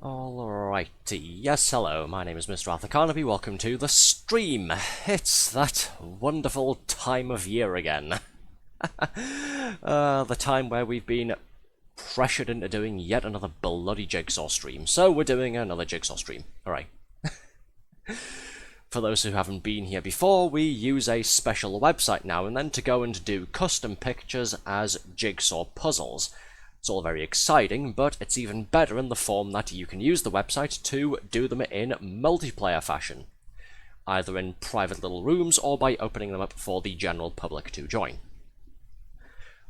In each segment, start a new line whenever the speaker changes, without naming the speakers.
Alrighty, yes, hello, my name is Mr. Arthur Carnaby, welcome to the stream. It's that wonderful time of year again. The time where we've been pressured into doing yet another bloody jigsaw stream. So we're doing another jigsaw stream, alright. For those who haven't been here before, we use a special website now and then to go and do custom pictures as jigsaw puzzles. It's all very exciting, but it's even better in the form that you can use the website to do them in multiplayer fashion, either in private little rooms or by opening them up for the general public to join.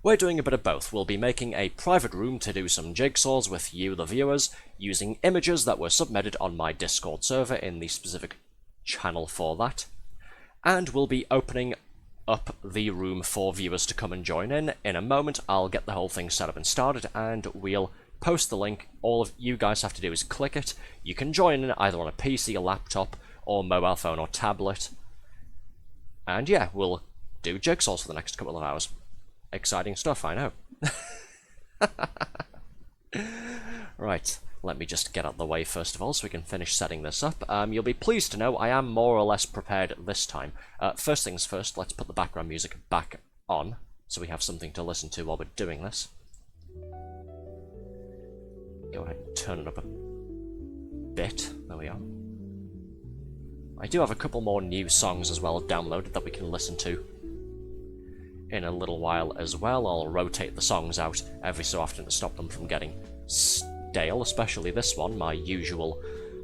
We're doing a bit of both. We'll be making a private room to do some jigsaws with you, the viewers, using images that were submitted on my Discord server in the specific channel for that, and we'll be opening up the room for viewers to come and join in. In a moment, I'll get the whole thing set up and started, and we'll post the link. All of you guys have to do is click it. You can join in either on a PC, a laptop, or mobile phone or tablet. And yeah, we'll do jigsaws for the next couple of hours. Exciting stuff, I know. Right, let me just get out of the way first of all so we can finish setting this up. You'll be pleased to know I am more or less prepared this time. First things first, let's put the background music back on so we have something to listen to while we're doing this. Go ahead and turn it up a bit. There we are. I do have a couple more new songs as well downloaded that we can listen to in a little while as well. I'll rotate the songs out every so often to stop them from getting stale, especially this one, my usual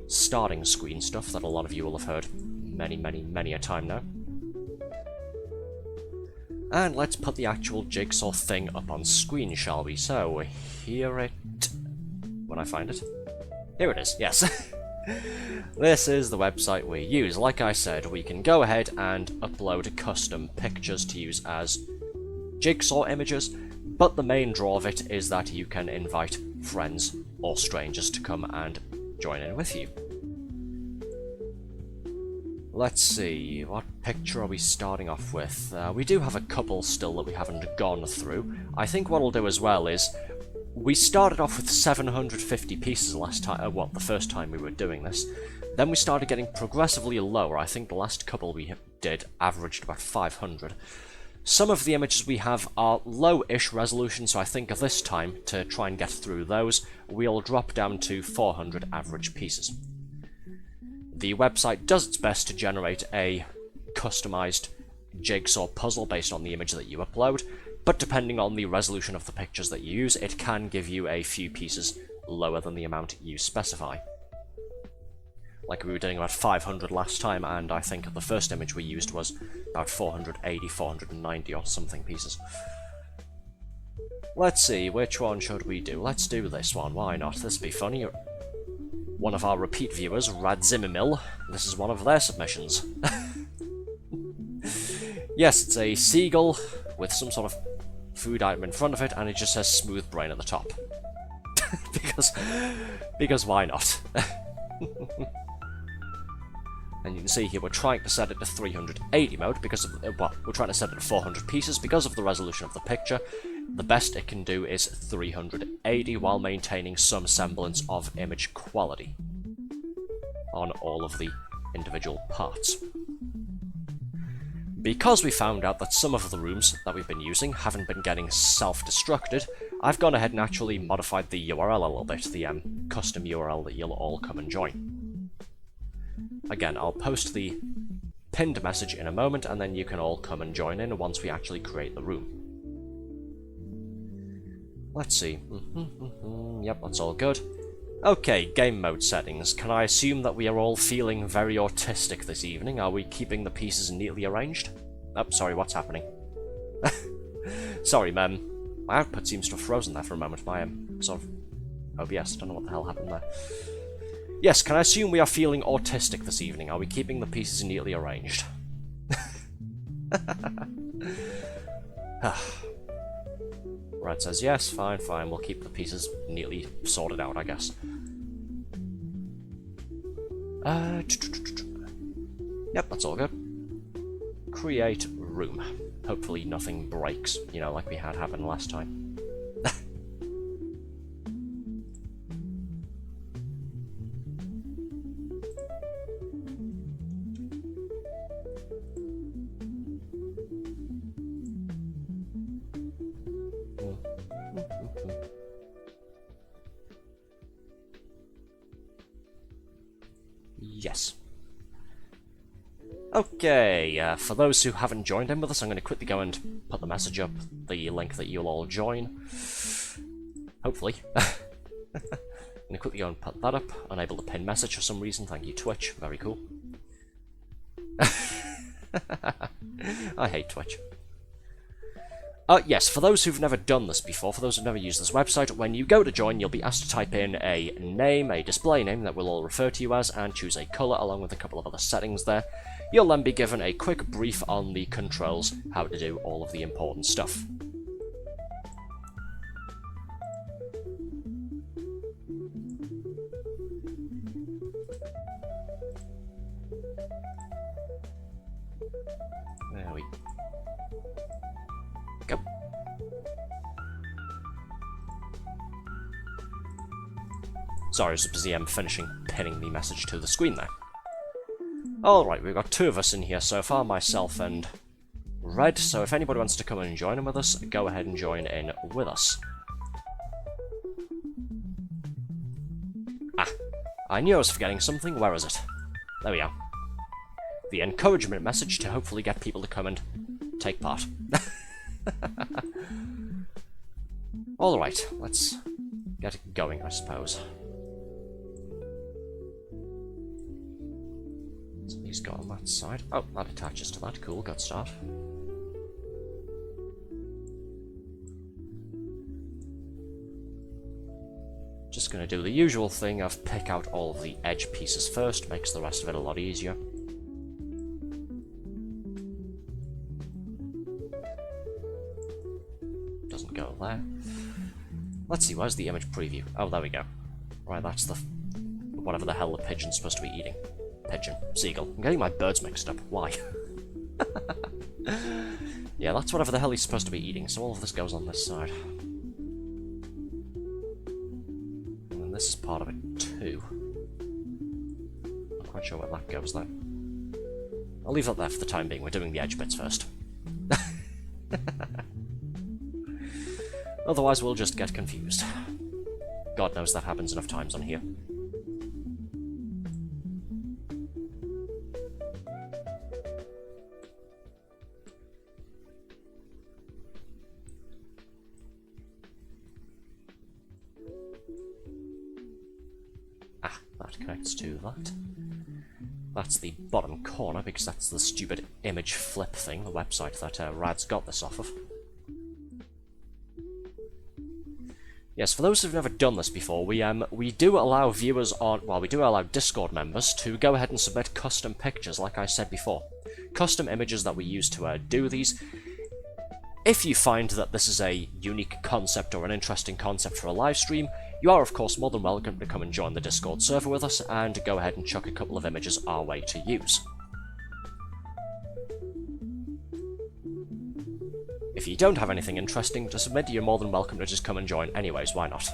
starting screen stuff that a lot of you will have heard many a time now. And let's put the actual jigsaw thing up on screen, shall we? So, here it... when I find it. Here it is, yes. This is the website we use. Like I said, we can go ahead and upload custom pictures to use as jigsaw images, but the main draw of it is that you can invite friends or strangers to come and join in with you. Let's see, what picture are we starting off with? We do have a couple still that we haven't gone through. I think what I'll do as well is, we started off with 750 pieces last time, the first time we were doing this. Then we started getting progressively lower. I think the last couple we did averaged about 500. Some of the images we have are low-ish resolution, so I think this time, to try and get through those, we'll drop down to 400 average pieces. The website does its best to generate a customized jigsaw puzzle based on the image that you upload, but depending on the resolution of the pictures that you use, it can give you a few pieces lower than the amount you specify. Like we were doing about 500 last time, and I think the first image we used was about 480, 490 or something pieces. Let's see, which one should we do? Let's do this one, why not? This'll be funny. One of our repeat viewers, Radzimimil, this is one of their submissions. Yes, it's a seagull with some sort of food item in front of it, and it just says smooth brain at the top. because why not? And you can see here we're trying to set it to 380 mode because of, well, we're trying to set it to 400 pieces because of the resolution of the picture. The best it can do is 380 while maintaining some semblance of image quality on all of the individual parts. Because we found out that some of the rooms that we've been using haven't been getting self-destructed, I've gone ahead and actually modified the URL a little bit, the custom URL that you'll all come and join. Again, I'll post the pinned message in a moment, and then you can all come and join in once we actually create the room. Let's see. Yep, that's all good. Okay, game mode settings. Can I assume that we are all feeling very autistic this evening? Are we keeping the pieces neatly arranged? Oh, sorry, what's happening? Sorry, my output seems to have frozen there for a moment. My sort of OBS, I don't know what the hell happened there. Yes, can I assume we are feeling autistic this evening? Are we keeping the pieces neatly arranged? Red says yes, fine, we'll keep the pieces neatly sorted out, I guess. Yep, that's all good. Create room. Hopefully nothing breaks, you know, like we had happen last time. Yes. Okay, for those who haven't joined in with us, I'm going to quickly go and put the message up, the link that you'll all join. Hopefully. I'm going to quickly go and put that up. Unable to pin message for some reason. Thank you, Twitch. Very cool. I hate Twitch. Yes, for those who've never done this before, for those who've never used this website, when you go to join, you'll be asked to type in a name, a display name that we'll all refer to you as, and choose a colour along with a couple of other settings there. You'll then be given a quick brief on the controls, how to do all of the important stuff. There we go. Sorry, I was busy finishing pinning the message to the screen there. Alright, we've got two of us in here so far, myself and Red, so if anybody wants to come and join in with us, go ahead and join in with us. I knew I was forgetting something. Where is it? There we go. The encouragement message to hopefully get people to come and take part. Alright, let's get it going, I suppose. So these go on that side. Oh, that attaches to that. Cool, good start. Just gonna do the usual thing of pick out all of the edge pieces first, makes the rest of it a lot easier. Doesn't go there. Let's see, where's the image preview? Oh, there we go. Right, that's the... whatever the hell the pigeon's supposed to be eating. Pigeon. Seagull. I'm getting my birds mixed up. Why? Yeah, that's whatever the hell he's supposed to be eating, so all of this goes on this side. This is part of it too. Not quite sure where that goes though. I'll leave that there for the time being. We're doing the edge bits first. Otherwise we'll just get confused. God knows that happens enough times on here. Connects to that. That's the bottom corner, because that's the stupid image flip thing, the website that Rad's got this off of. Yes, for those who've never done this before, we do allow viewers on, well, we do allow Discord members to go ahead and submit custom pictures, like I said before. Custom images that we use to do these. If you find that this is a unique concept or an interesting concept for a live stream, you are of course more than welcome to come and join the Discord server with us and go ahead and chuck a couple of images our way to use. If you don't have anything interesting to submit, you're more than welcome to just come and join anyways, why not?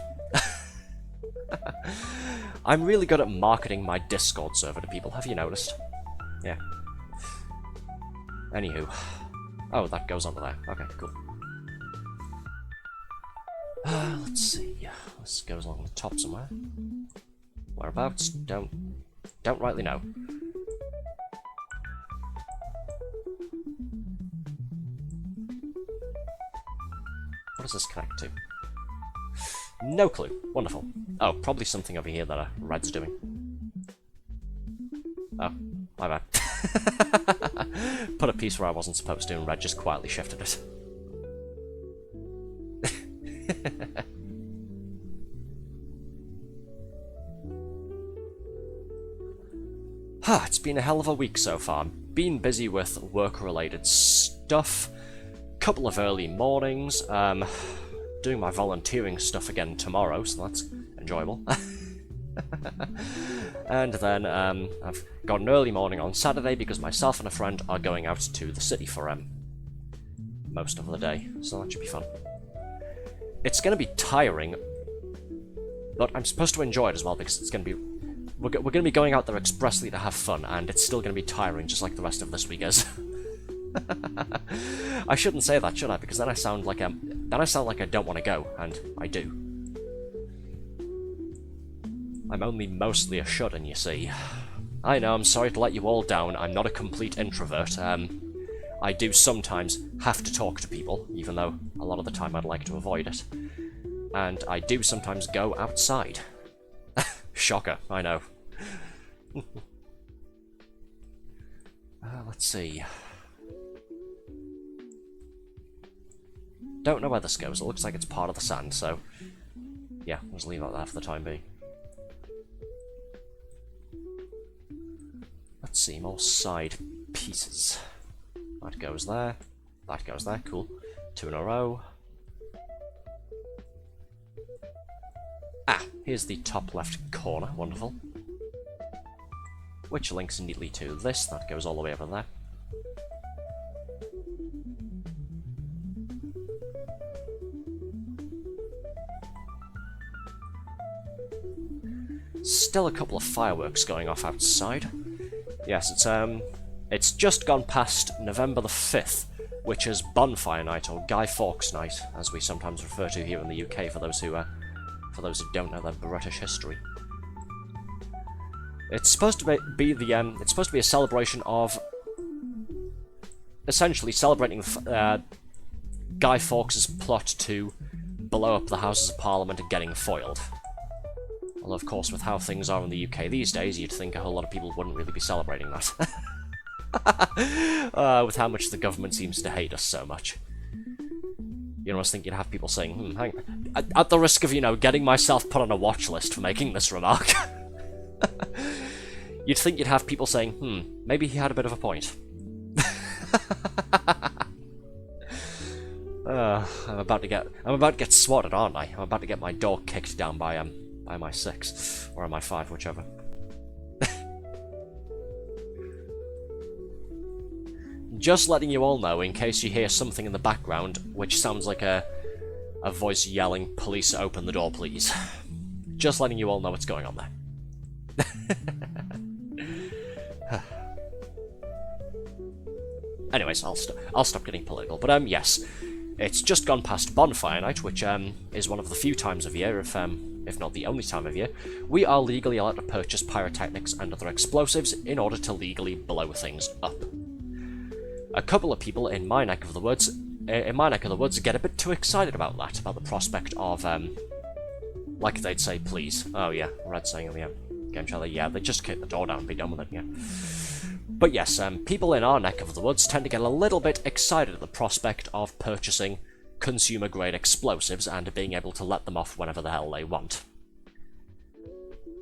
I'm really good at marketing my Discord server to people, have you noticed? Yeah. Anywho. Oh, that goes onto there. Okay, cool. Let's see. This goes along the top somewhere. Whereabouts? Don't rightly know. What does this connect to? No clue. Wonderful. Oh, probably something over here that Red's doing. Oh, my bad. Put a piece where I wasn't supposed to, and Red just quietly shifted it. It's been a hell of a week so far. Been busy with work-related stuff, couple of early mornings, doing my volunteering stuff again tomorrow, so that's enjoyable. And then I've got an early morning on Saturday because myself and a friend are going out to the city for most of the day, so that should be fun. It's going to be tiring, but I'm supposed to enjoy it as well because it's going to be... We're going to be going out there expressly to have fun, and it's still going to be tiring just like the rest of this week is. I shouldn't say that, should I? Because then I sound like I don't want to go, and I do. I'm only mostly a shut-in, you see. I know, I'm sorry to let you all down, I'm not a complete introvert. I do sometimes have to talk to people, even though a lot of the time I'd like to avoid it. And I do sometimes go outside. Shocker, I know. Let's see. Don't know where this goes, it looks like it's part of the sand, so... yeah, let's leave that there for the time being. Let's see, more side pieces. That goes there, cool. 2 in a row. Ah, here's the top left corner, wonderful. Which links neatly to this, that goes all the way over there. Still a couple of fireworks going off outside. Yes, it's just gone past November the 5th, which is Bonfire Night, or Guy Fawkes Night, as we sometimes refer to here in the UK for those who don't know their British history. It's supposed to be the it's supposed to be a celebration of essentially celebrating Guy Fawkes' plot to blow up the Houses of Parliament and getting foiled. Although, of course, with how things are in the UK these days, you'd think a whole lot of people wouldn't really be celebrating that. With how much the government seems to hate us so much. You almost think you'd have people saying, hang on, at the risk of, you know, getting myself put on a watch list for making this remark. You'd think you'd have people saying, maybe he had a bit of a point. I'm about to get swatted, aren't I? I'm about to get my door kicked down by my 6 or my 5, whichever. Just letting you all know, in case you hear something in the background which sounds like a voice yelling, "Police, open the door, please." Just letting you all know what's going on there. Anyways, I'll stop getting political. But yes, it's just gone past Bonfire Night, which is one of the few times of year, if not the only time of year, we are legally allowed to purchase pyrotechnics and other explosives in order to legally blow things up. A couple of people in my neck of the woods, get a bit too excited about that, about the prospect of, like they'd say, please. Oh yeah, Red saying in the game trailer, yeah, they just kick the door down and be done with it, yeah. But yes, people in our neck of the woods tend to get a little bit excited at the prospect of purchasing consumer-grade explosives and being able to let them off whenever the hell they want.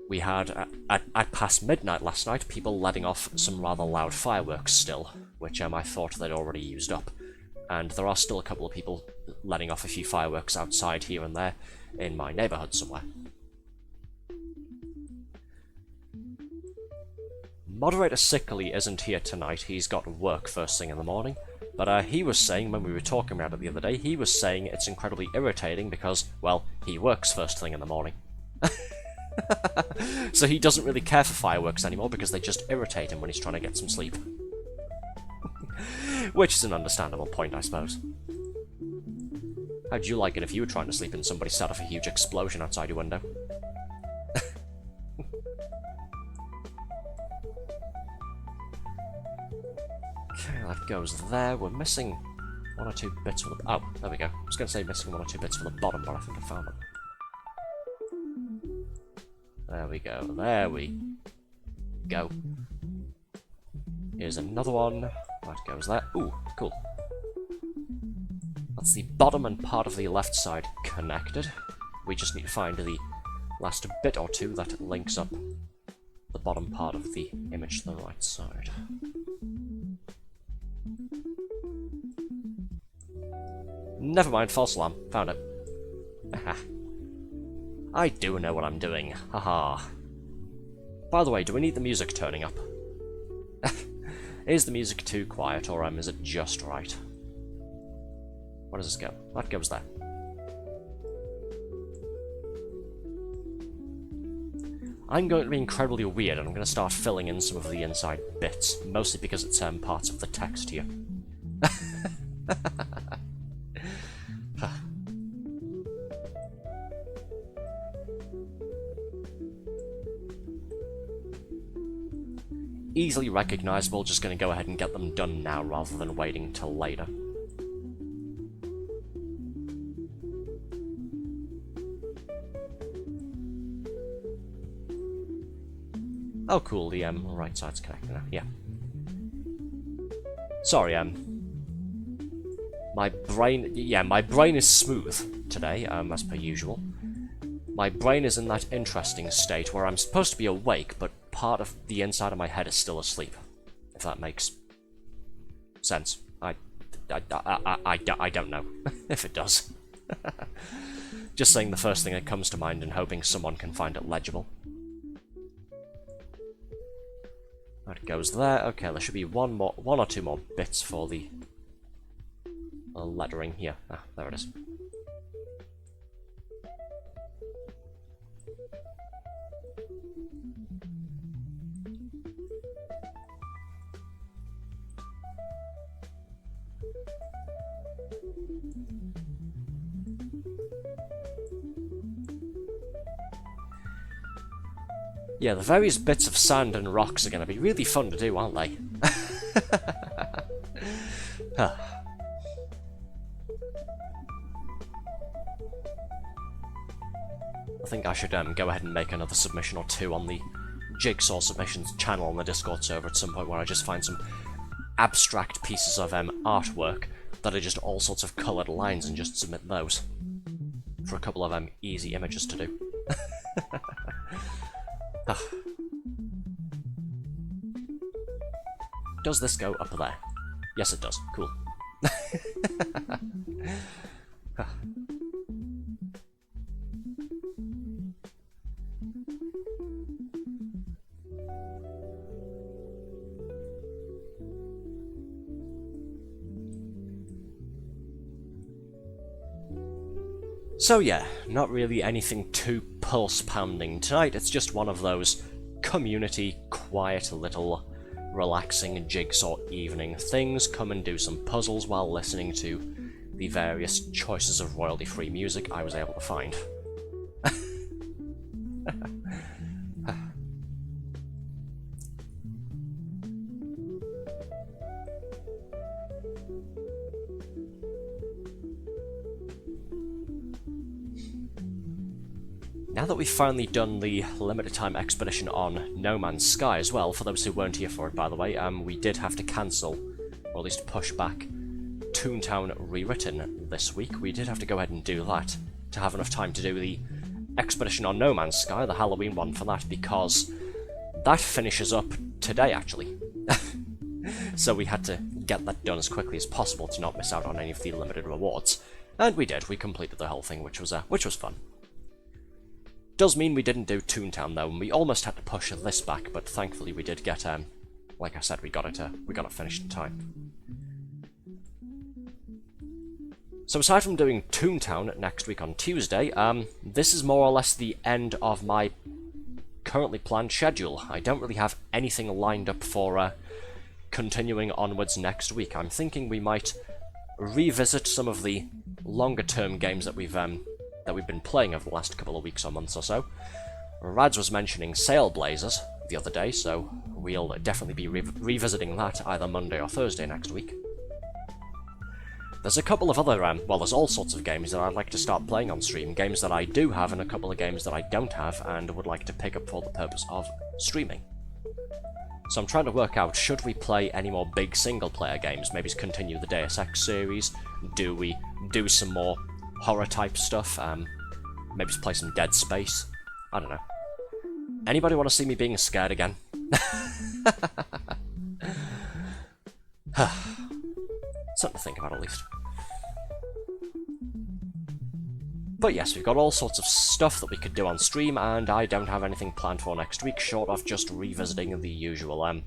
We had, at past midnight last night, people letting off some rather loud fireworks still, which I thought they'd already used up. And there are still a couple of people letting off a few fireworks outside here and there in my neighbourhood somewhere. Moderator Sickly isn't here tonight, he's got work first thing in the morning, but he was saying, when we were talking about it the other day, he was saying it's incredibly irritating because, well, he works first thing in the morning. So he doesn't really care for fireworks anymore because they just irritate him when he's trying to get some sleep. Which is an understandable point, I suppose. How'd you like it if you were trying to sleep and somebody set off a huge explosion outside your window? Okay, that goes there. We're missing 1 or 2 bits for the... Oh, there we go. I was going to say missing 1 or 2 bits for the bottom, but I think I found them. There we go. There we go. Here's another one. That goes there. Ooh, cool. That's the bottom and part of the left side connected. We just need to find the last bit or two that links up the bottom part of the image to the right side. Never mind, false alarm. Found it. Haha. I do know what I'm doing. Haha. By the way, do we need the music turning up? Is the music too quiet, or is it just right? Where does this go? That goes there. I'm going to be incredibly weird, and I'm going to start filling in some of the inside bits, mostly because it's parts of the text here. Easily recognizable, just going to go ahead and get them done now rather than waiting till later. Oh cool, the right side's connected now, yeah. Sorry, my brain is smooth today, as per usual. My brain is in that interesting state where I'm supposed to be awake, but part of the inside of my head is still asleep, if that makes sense. I don't know if it does. Just saying the first thing that comes to mind and hoping someone can find it legible. That goes there. Okay, there should be one or two more bits for the lettering here. Ah, there it is. Yeah, the various bits of sand and rocks are going to be really fun to do, aren't they? I think I should go ahead and make another submission or two on the Jigsaw Submissions channel on the Discord server at some point, where I just find some abstract pieces of artwork that are just all sorts of coloured lines and just submit those for a couple of easy images to do. Does this go up there? Yes, it does. Cool. So yeah, not really anything too pulse-pounding tonight. It's just one of those community, quiet little relaxing jigsaw evening things. Come and do some puzzles while listening to the various choices of royalty-free music I was able to find. Now that we've finally done the limited time expedition on No Man's Sky as well, for those who weren't here for it by the way, we did have to cancel, or at least push back, Toontown Rewritten this week. We did have to go ahead and do that to have enough time to do the expedition on No Man's Sky, the Halloween one for that, because that finishes up today actually. So we had to get that done as quickly as possible to not miss out on any of the limited rewards. And we did, we completed the whole thing, which was fun. Does mean we didn't do Toontown though, and we almost had to push this back, but thankfully we did get, like I said, we got it finished in time. So aside from doing Toontown next week on Tuesday, this is more or less the end of my currently planned schedule. I don't really have anything lined up for continuing onwards next week. I'm thinking we might revisit some of the longer term games that we've been playing over the last couple of weeks or months or so. Rads was mentioning Sailblazers the other day, so we'll definitely be revisiting that either Monday or Thursday next week. There's a couple of other, well, there's all sorts of games that I'd like to start playing on stream, games that I do have and a couple of games that I don't have and would like to pick up for the purpose of streaming. So I'm trying to work out, should we play any more big single-player games? Maybe continue the Deus Ex series? Do we do some more horror-type stuff? Maybe play some Dead Space? I don't know. Anybody want to see me being scared again? Something to think about, at least. But yes, we've got all sorts of stuff that we could do on stream, and I don't have anything planned for next week, short of just revisiting the usual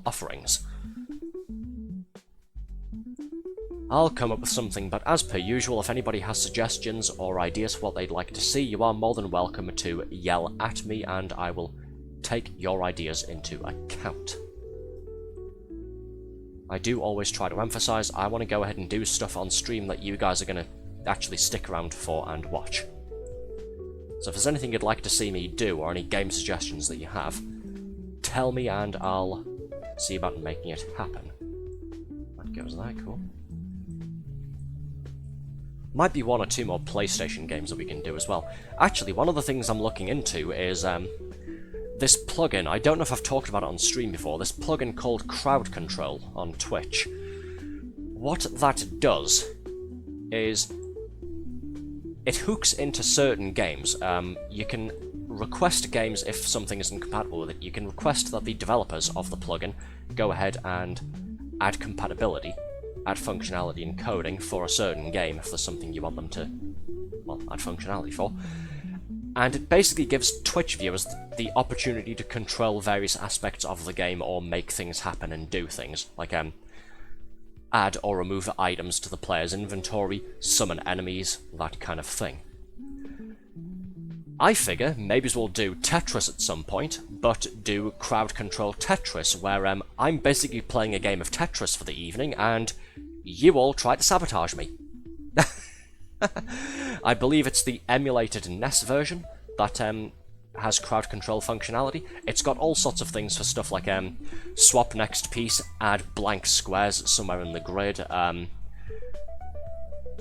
offerings. I'll come up with something, but as per usual, if anybody has suggestions or ideas for what they'd like to see, you are more than welcome to yell at me, and I will take your ideas into account. I do always try to emphasize, I want to go ahead and do stuff on stream that you guys are going to actually stick around for and watch. So if there's anything you'd like to see me do, or any game suggestions that you have, tell me and I'll see about making it happen. That goes there, cool. Might be one or two more PlayStation games that we can do as well. Actually, one of the things I'm looking into is this plugin. I don't know if I've talked about it on stream before, this plugin called Crowd Control on Twitch. What that does is it hooks into certain games. You can request games if something isn't compatible with it. You can request that the developers of the plugin go ahead and add compatibility, add functionality and coding for a certain game if there's something you want them to, well, add functionality for. And it basically gives Twitch viewers the opportunity to control various aspects of the game or make things happen and do things, like add or remove items to the player's inventory, summon enemies, that kind of thing. I figure maybe we'll do Tetris at some point, but do crowd control Tetris, where I'm basically playing a game of Tetris for the evening, and you all try to sabotage me. I believe it's the emulated NES version that has crowd control functionality. It's got all sorts of things for stuff like swap next piece, add blank squares somewhere in the grid,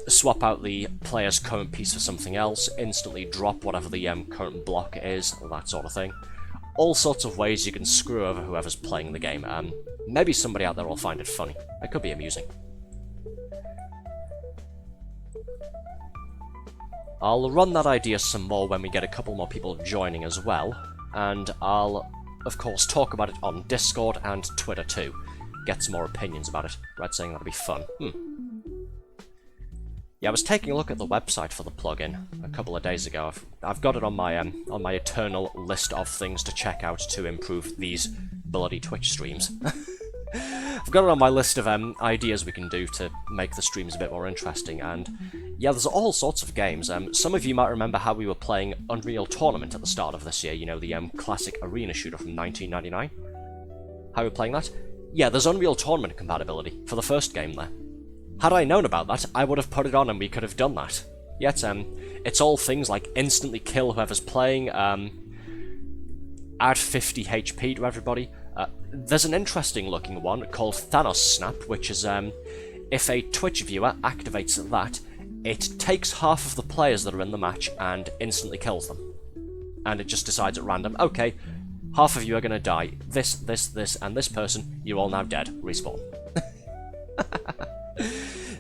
swap out the player's current piece for something else, instantly drop whatever the current block is, that sort of thing. All sorts of ways you can screw over whoever's playing the game. Maybe somebody out there will find it funny. It could be amusing. I'll run that idea some more when we get a couple more people joining as well, and I'll, of course, talk about it on Discord and Twitter too. Get some more opinions about it. Red saying that'll be fun. Yeah, I was taking a look at the website for the plugin a couple of days ago. I've got it on my eternal list of things to check out to improve these bloody Twitch streams. I've got it on my list of ideas we can do to make the streams a bit more interesting, and yeah, there's all sorts of games. Some of you might remember how we were playing Unreal Tournament at the start of this year, you know, the classic arena shooter from 1999. How are we playing that? Yeah, there's Unreal Tournament compatibility for the first game there. Had I known about that, I would have put it on and we could have done that. Yet, it's all things like instantly kill whoever's playing, add 50 HP to everybody. There's an interesting looking one called Thanos Snap, which is, if a Twitch viewer activates that, it takes half of the players that are in the match and instantly kills them. And it just decides at random, okay, half of you are going to die. This, and this person, you're all now dead. Respawn.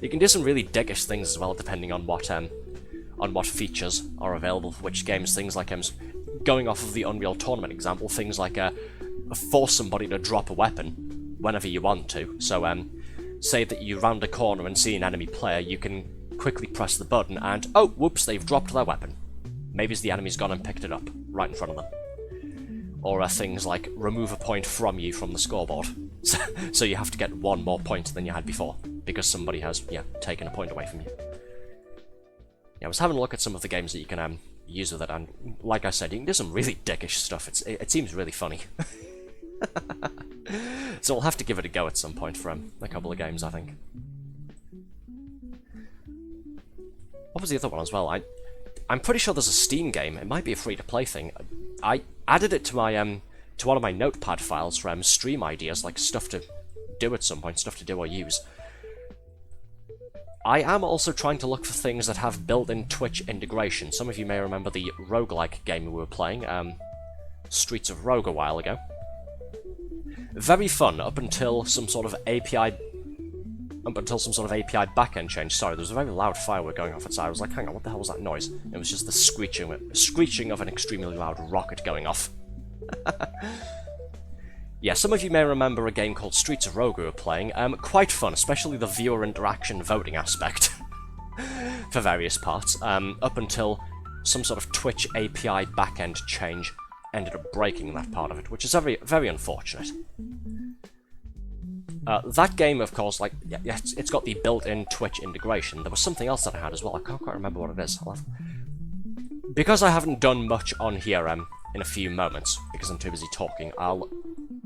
You can do some really dickish things as well, depending on what features are available for which games. Things like, going off of the Unreal Tournament example, things like force somebody to drop a weapon whenever you want to. So, say that you round a corner and see an enemy player, you can quickly press the button and, oh, whoops, they've dropped their weapon. Maybe the enemy's gone and picked it up, right in front of them. Or things like remove a point from you from the scoreboard. So you have to get one more point than you had before, because somebody has, yeah, taken a point away from you. Yeah, I was having a look at some of the games that you can use with it, and like I said, you can do some really dickish stuff. It seems really funny. So we'll have to give it a go at some point for a couple of games, I think. What was the other one as well? I'm pretty sure there's a Steam game. It might be a free-to-play thing. I added it to my to one of my notepad files for stream ideas, like stuff to do at some point, stuff to do or use. I am also trying to look for things that have built-in Twitch integration. Some of you may remember the roguelike game we were playing, Streets of Rogue, a while ago. Very fun up until some sort of API backend change. Sorry, there was a very loud firework going off outside. I was like, hang on, what the hell was that noise? It was just the screeching of an extremely loud rocket going off. Yeah, some of you may remember a game called Streets of Rogue we were playing. Quite fun, especially the viewer interaction voting aspect for various parts, up until some sort of Twitch API backend change ended up breaking that part of it, which is very, very unfortunate. That game, of course, like, yeah, it's got the built-in Twitch integration. There was something else that I had as well. I can't quite remember what it is. Because I haven't done much on here in a few moments, because I'm too busy talking, I'll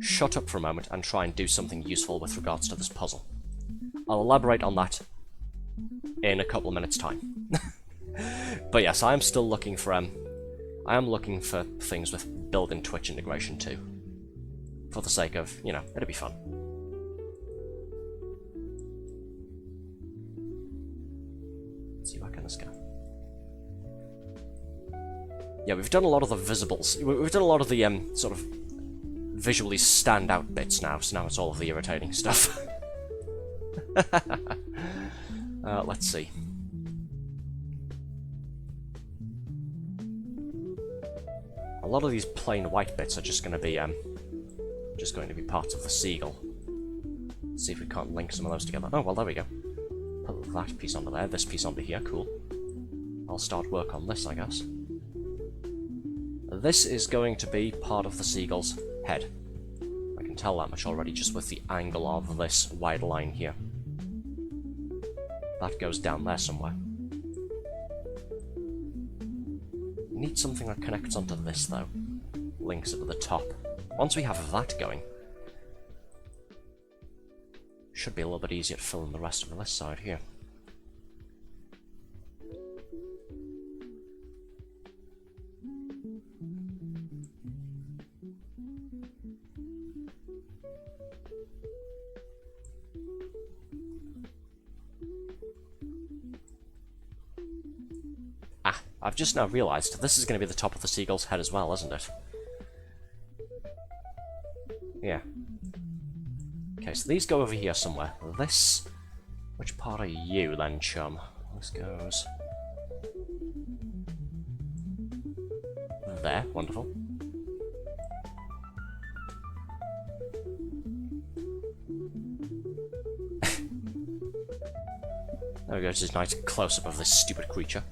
shut up for a moment and try and do something useful with regards to this puzzle. I'll elaborate on that in a couple of minutes' time. But yes, I am still looking for I am looking for things with built-in Twitch integration too. For the sake of, you know, it'll be fun. Let's see, where can this go? Yeah, we've done a lot of the visibles. We've done a lot of the sort of visually standout bits now, so now it's all of the irritating stuff. Let's see. A lot of these plain white bits are just going to be parts of the seagull. Let's see if we can't link some of those together. Oh, well, there we go. Put that piece onto there, this piece onto here, cool. I'll start work on this, I guess. This is going to be part of the seagull's head. I can tell that much already just with the angle of this wide line here. That goes down there somewhere. Need something that connects onto this, though. Links it to the top. Once we have that going, should be a little bit easier to fill in the rest of this side here. I've just now realised this is going to be the top of the seagull's head as well, isn't it? Yeah. Okay, so these go over here somewhere. This... Which part are you, then, chum? This goes... There, wonderful. There we go, just a nice close-up of this stupid creature.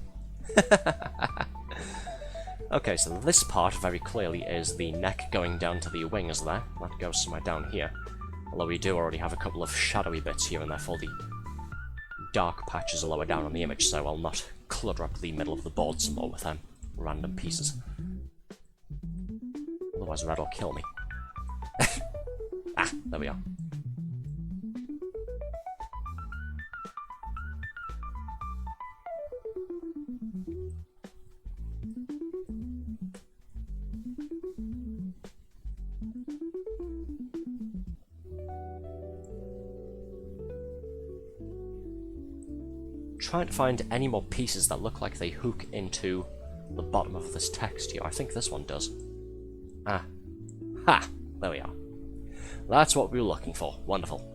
Okay, so this part very clearly is the neck going down to the wings there. That goes somewhere down here. Although we do already have a couple of shadowy bits here and there for the dark patches lower down on the image, so I'll not clutter up the middle of the board some more with random pieces. Otherwise Red will kill me. Ah, there we are. Trying to find any more pieces that look like they hook into the bottom of this text here. I think this one does. Ah. Ha! There we are. That's what we were looking for. Wonderful.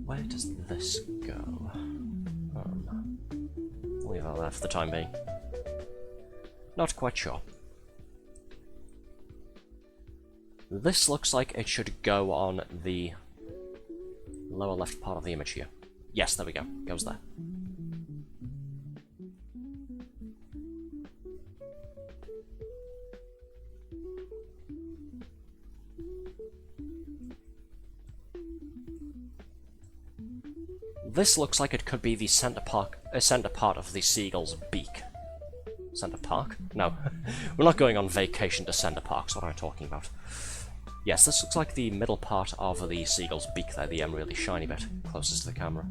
Where does this go? I'll leave that there for the time being. Not quite sure. This looks like it should go on the lower left part of the image here. Yes, there we go. Goes there. This looks like it could be the center part of the seagull's beak. Center Park? No. We're not going on vacation to Center Parks, what am I talking about? Yes, this looks like the middle part of the seagull's beak there, the really shiny bit, closest to the camera.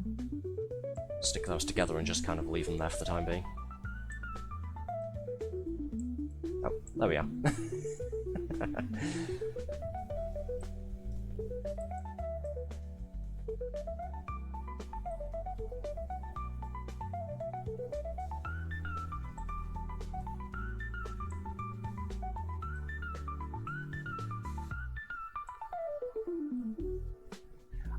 Stick those together and just kind of leave them there for the time being. Oh, there we are.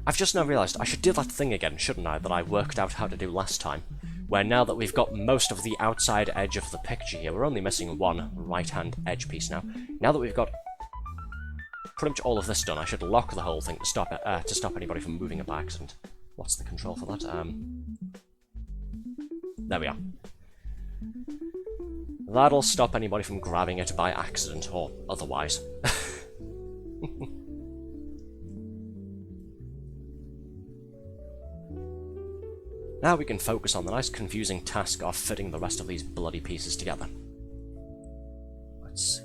I've just now realised I should do that thing again, shouldn't I, that I worked out how to do last time, where now that we've got most of the outside edge of the picture here, we're only missing one right-hand edge piece now. Now that we've got pretty much all of this done, I should lock the whole thing to stop anybody from moving it by accident. What's the control for that? There we are. That'll stop anybody from grabbing it by accident or otherwise. Now we can focus on the nice confusing task of fitting the rest of these bloody pieces together. Let's see.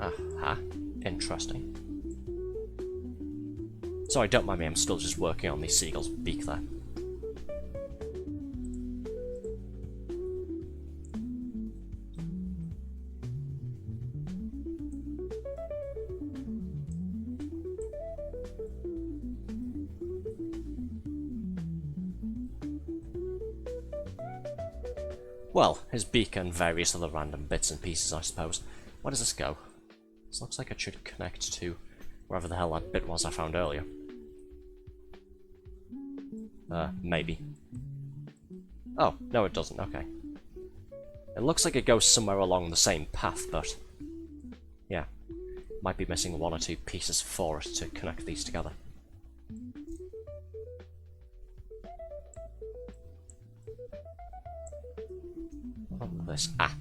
Aha, interesting. Sorry, don't mind me, I'm still just working on the seagull's beak there. Well, his beak and various other random bits and pieces, I suppose. Where does this go? This looks like it should connect to Wherever the hell that bit was I found earlier. Maybe. Oh, no it doesn't, okay. It looks like it goes somewhere along the same path, but... yeah. Might be missing one or two pieces for it to connect these together. This. Ah.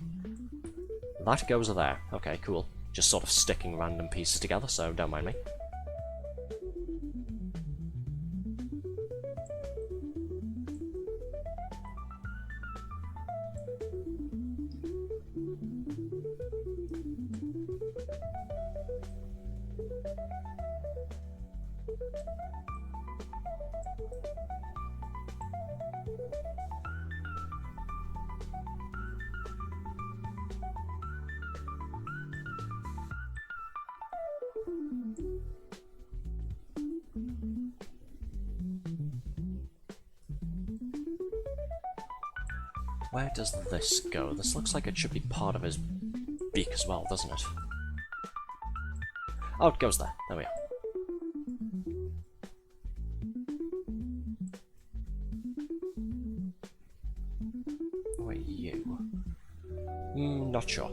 That goes there. Okay, cool. Just sort of sticking random pieces together, so don't mind me. Where does this go? This looks like it should be part of his beak as well, doesn't it? Oh, it goes there. There we are. Who are you? Not sure.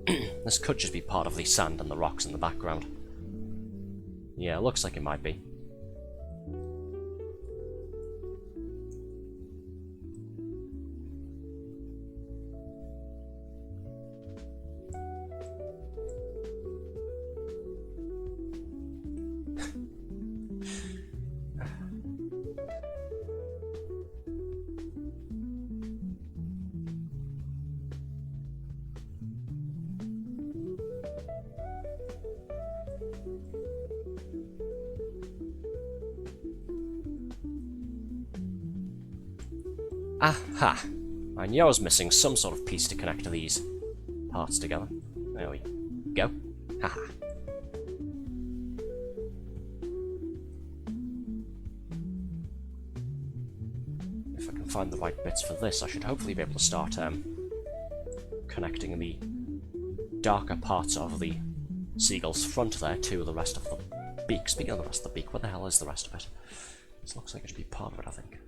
This could just be part of the sand and the rocks in the background. Yeah, it looks like it might be. Aha! I knew I was missing some sort of piece to connect these parts together. There we go. Haha. If I can find the right bits for this, I should hopefully be able to start connecting the darker parts of the seagull's front there to the rest of the beak. Speaking of the rest of the beak, what the hell is the rest of it? This looks like it should be part of it, I think.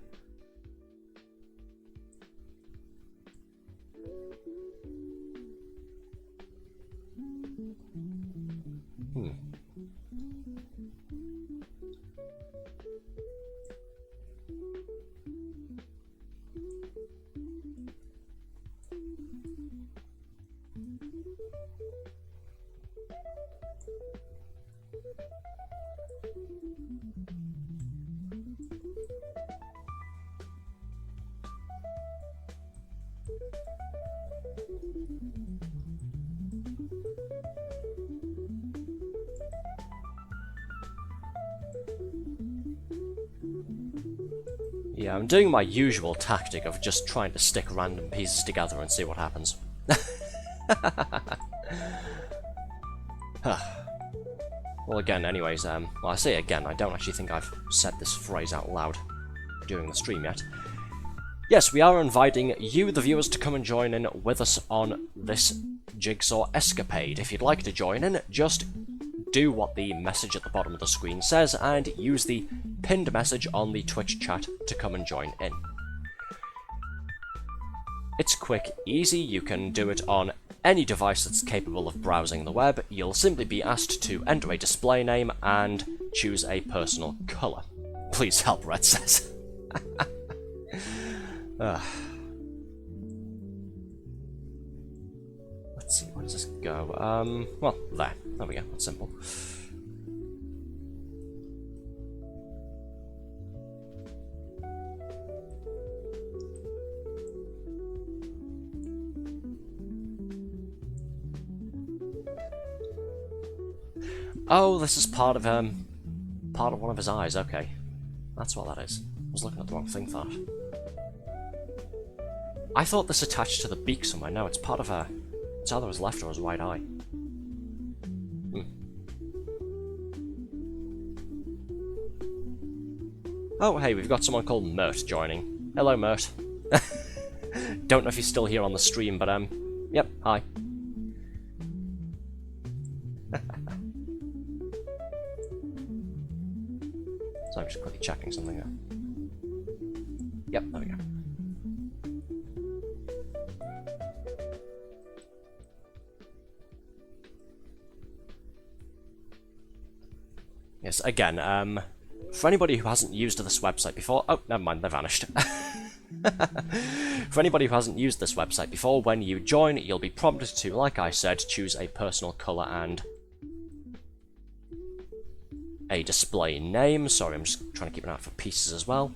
Yeah, I'm doing my usual tactic of just trying to stick random pieces together and see what happens. Well, again, anyways, well, I say again, I don't actually think I've said this phrase out loud during the stream yet. Yes, we are inviting you, the viewers, to come and join in with us on this jigsaw escapade. If you'd like to join in, just do what the message at the bottom of the screen says and use the pinned message on the Twitch chat to come and join in. It's quick, easy, you can do it on any device that's capable of browsing the web. You'll simply be asked to enter a display name and choose a personal colour. Please help, Red says. Let's see, where does this go? Well, there we go, that's simple. Oh, this is part of one of his eyes, okay. That's what that is. I was looking at the wrong thing for that. I thought this attached to the beak somewhere. No, it's part of it's either his left or his right eye. Oh, hey, we've got someone called Mert joining. Hello, Mert. Don't know if he's still here on the stream, but yep, hi. So I'm just quickly checking something there. Yep, there we go. Yes, again, for anybody who hasn't used this website before... Oh, never mind, they vanished. For anybody who hasn't used this website before, when you join, you'll be prompted to, like I said, choose a personal colour and a display name. Sorry, I'm just trying to keep an eye out for pieces as well.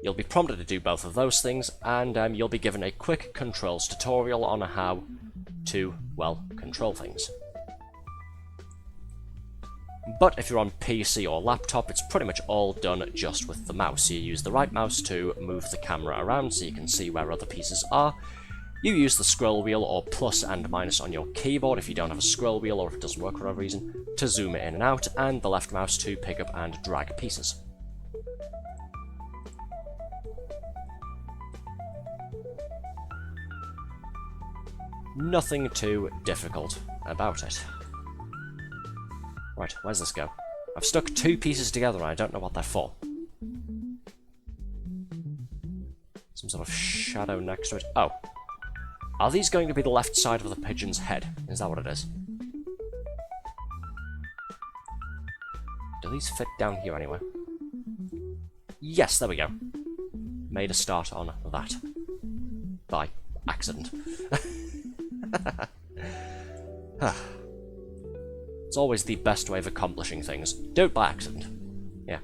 You'll be prompted to do both of those things, and you'll be given a quick controls tutorial on how to, well, control things. But if you're on PC or laptop, it's pretty much all done just with the mouse. You use the right mouse to move the camera around so you can see where other pieces are. You use the scroll wheel or plus and minus on your keyboard if you don't have a scroll wheel or if it doesn't work for whatever reason, to zoom it in and out, and the left mouse to pick up and drag pieces. Nothing too difficult about it. Right, where's this go? I've stuck two pieces together and I don't know what they're for. Some sort of shadow next to it. Oh. Are these going to be the left side of the pigeon's head? Is that what it is? Do these fit down here anywhere? Yes, there we go. Made a start on that. By accident. It's always the best way of accomplishing things. Do it by accident. Yeah.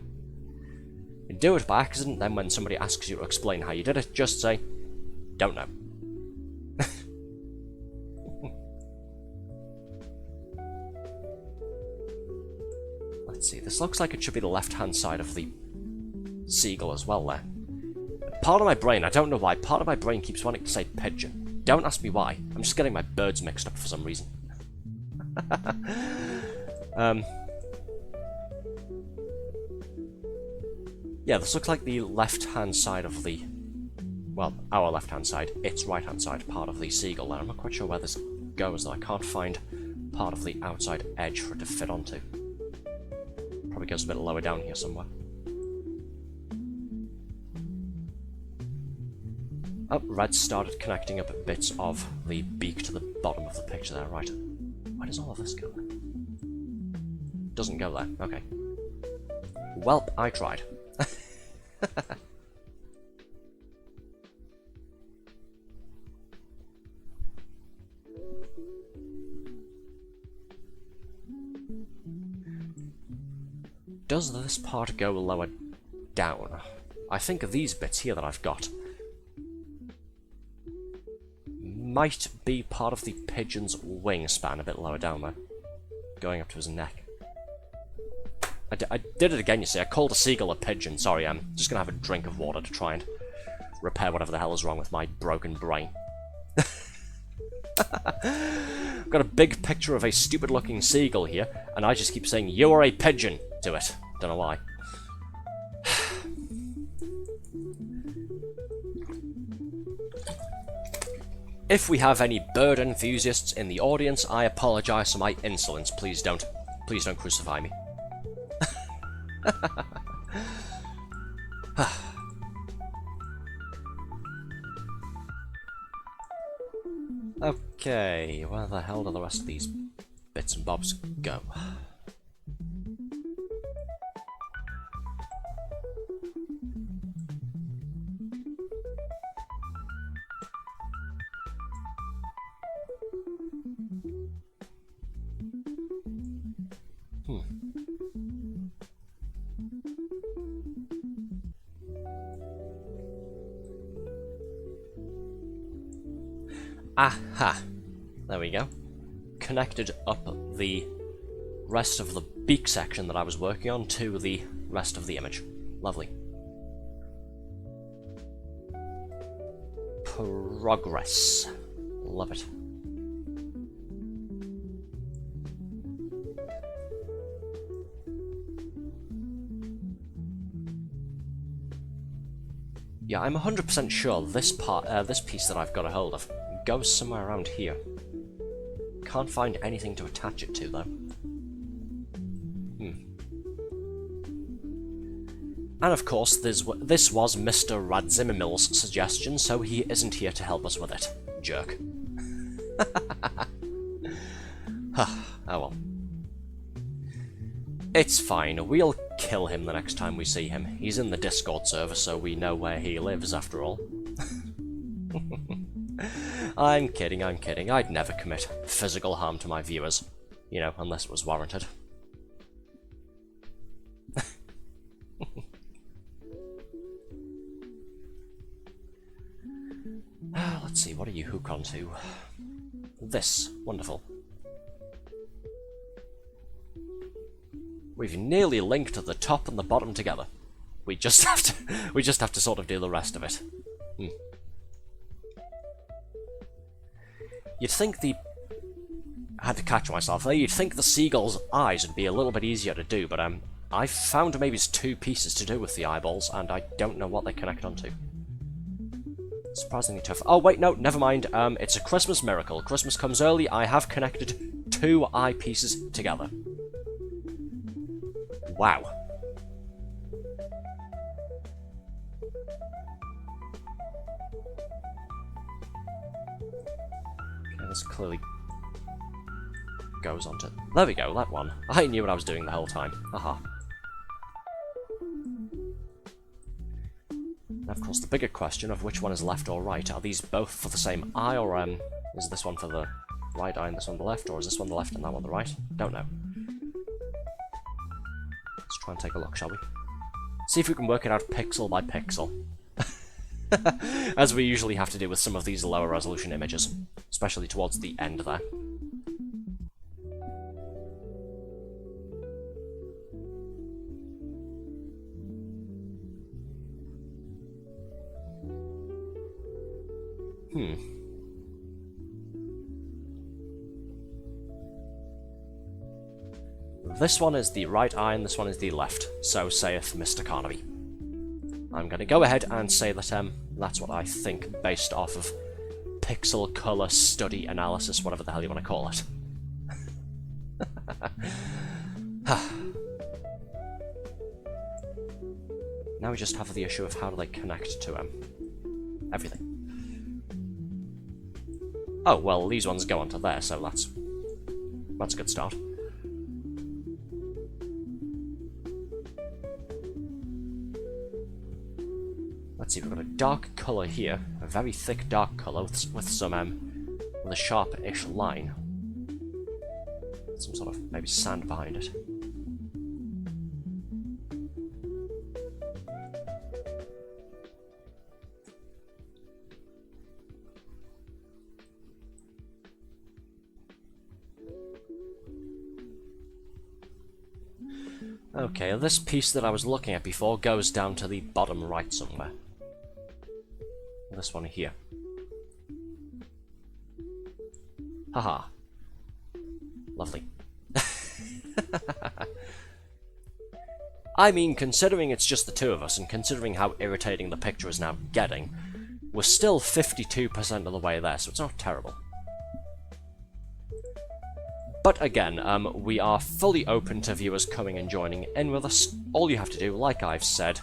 You do it by accident, then when somebody asks you to explain how you did it, just say, don't know. Let's see, this looks like it should be the left-hand side of the seagull as well there. Part of my brain, I don't know why, part of my brain keeps wanting to say pigeon. Don't ask me why. I'm just getting my birds mixed up for some reason. Yeah, this looks like the left-hand side of the... Well, our left-hand side, its right-hand side, part of the seagull there. I'm not quite sure where this goes, though. I can't find part of the outside edge for it to fit onto. Probably goes a bit lower down here somewhere. Oh, red started connecting up bits of the beak to the bottom of the picture there, right. Where does all of this go? Doesn't go there, okay. Welp, I tried. Does this part go lower down? I think these bits here that I've got might be part of the pigeon's wingspan a bit lower down there, going up to his neck. I did it again, you see. I called a seagull a pigeon. Sorry, I'm just gonna have a drink of water to try and repair whatever the hell is wrong with my broken brain. I've got a big picture of a stupid-looking seagull here, and I just keep saying, "You are a pigeon" to it. Don't know why. If we have any bird enthusiasts in the audience, I apologise for my insolence. Please don't crucify me. Okay, where the hell do the rest of these bits and bobs go? Aha! There we go. Connected up the rest of the beak section that I was working on to the rest of the image. Lovely. Progress. Love it. Yeah, I'm 100% sure this piece that I've got a hold of goes somewhere around here. Can't find anything to attach it to, though. And of course, this was Mr. Radzimimil's suggestion, so he isn't here to help us with it. Jerk. Oh well. It's fine, we'll kill him the next time we see him. He's in the Discord server, so we know where he lives, after all. I'm kidding, I'm kidding. I'd never commit physical harm to my viewers. You know, unless it was warranted. Let's see, what do you hook onto? This. Wonderful. We've nearly linked the top and the bottom together. We just have to sort of do the rest of it. You'd think the... I had to catch myself there. You'd think the seagull's eyes would be a little bit easier to do, but I found maybe it's 2 pieces to do with the eyeballs, and I don't know what they connect onto. Surprisingly tough. Oh wait, no, never mind. It's a Christmas miracle. Christmas comes early. I have connected 2 eyepieces together. Wow. Okay, this clearly goes on to... There we go, that one. I knew what I was doing the whole time. Haha. Now, of course, the bigger question of which one is left or right. Are these both for the same eye, or is this one for the right eye and this one the left, or is this one the left and that one the right? Don't know. Let's try and take a look, shall we? See if we can work it out pixel by pixel. As we usually have to do with some of these lower resolution images, especially towards the end there. This one is the right eye and this one is the left, so saith Mr. Carnaby. I'm going to go ahead and say that that's what I think based off of pixel color study analysis, whatever the hell you want to call it. Now we just have the issue of how do they connect to everything. Oh, well, these ones go onto there, so that's a good start. Let's see, we've got a dark colour here, a very thick dark colour with some, with a sharp-ish line. Some sort of, maybe sand behind it. Okay, this piece that I was looking at before goes down to the bottom right somewhere. This one here. Haha. Lovely. I mean, considering it's just the 2 of us, and considering how irritating the picture is now getting, we're still 52% of the way there, so it's not terrible. But again, we are fully open to viewers coming and joining in with us. All you have to do, like I've said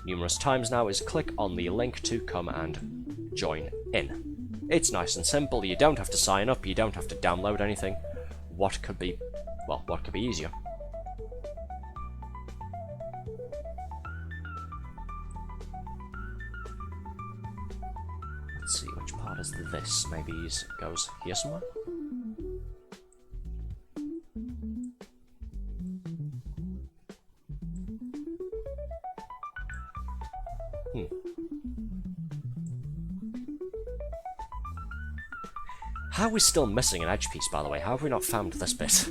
numerous times now, is click on the link to come and join in. It's nice and simple. You don't have to sign up, you don't have to download anything. What could be easier? Let's see, which part is this? Maybe it goes here somewhere? How are we still missing an edge piece, by the way? How have we not found this bit?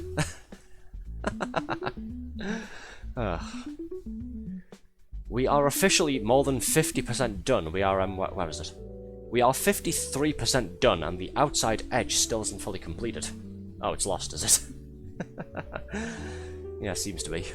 We are officially more than 50% done. We are, where is it? We are 53% done, and the outside edge still isn't fully completed. Oh, it's lost, is it? Yeah, seems to be.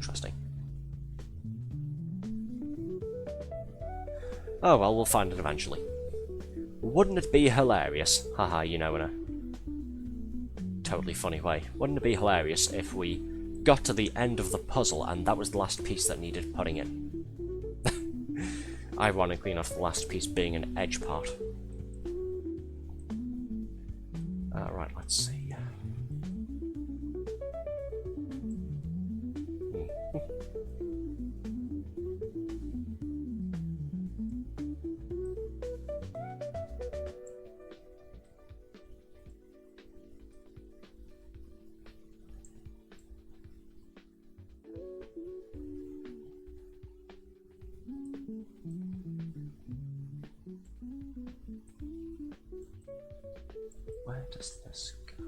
Interesting. Oh well, we'll find it eventually. Wouldn't it be hilarious? Haha, you know, in a totally funny way. Wouldn't it be hilarious if we got to the end of the puzzle and that was the last piece that needed putting in? Ironically enough, the last piece being an edge part. Right, let's see. Where does this go?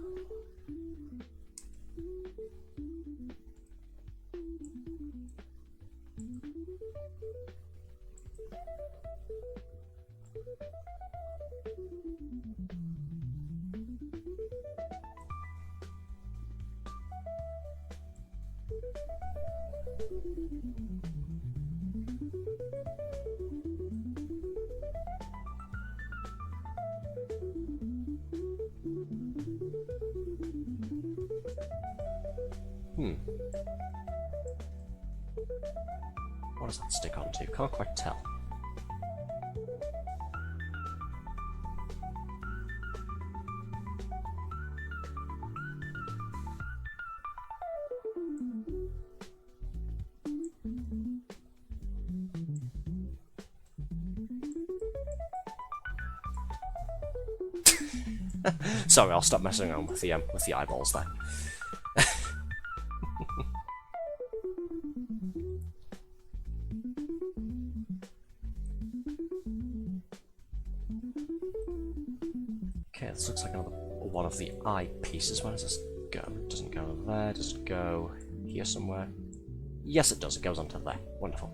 What does that stick onto? Can't quite tell. Sorry, I'll stop messing around with the eyeballs there. Okay, this looks like another one of the eye pieces. Where does this go? It doesn't go there. Does it go here somewhere? Yes, it does. It goes onto there. Wonderful.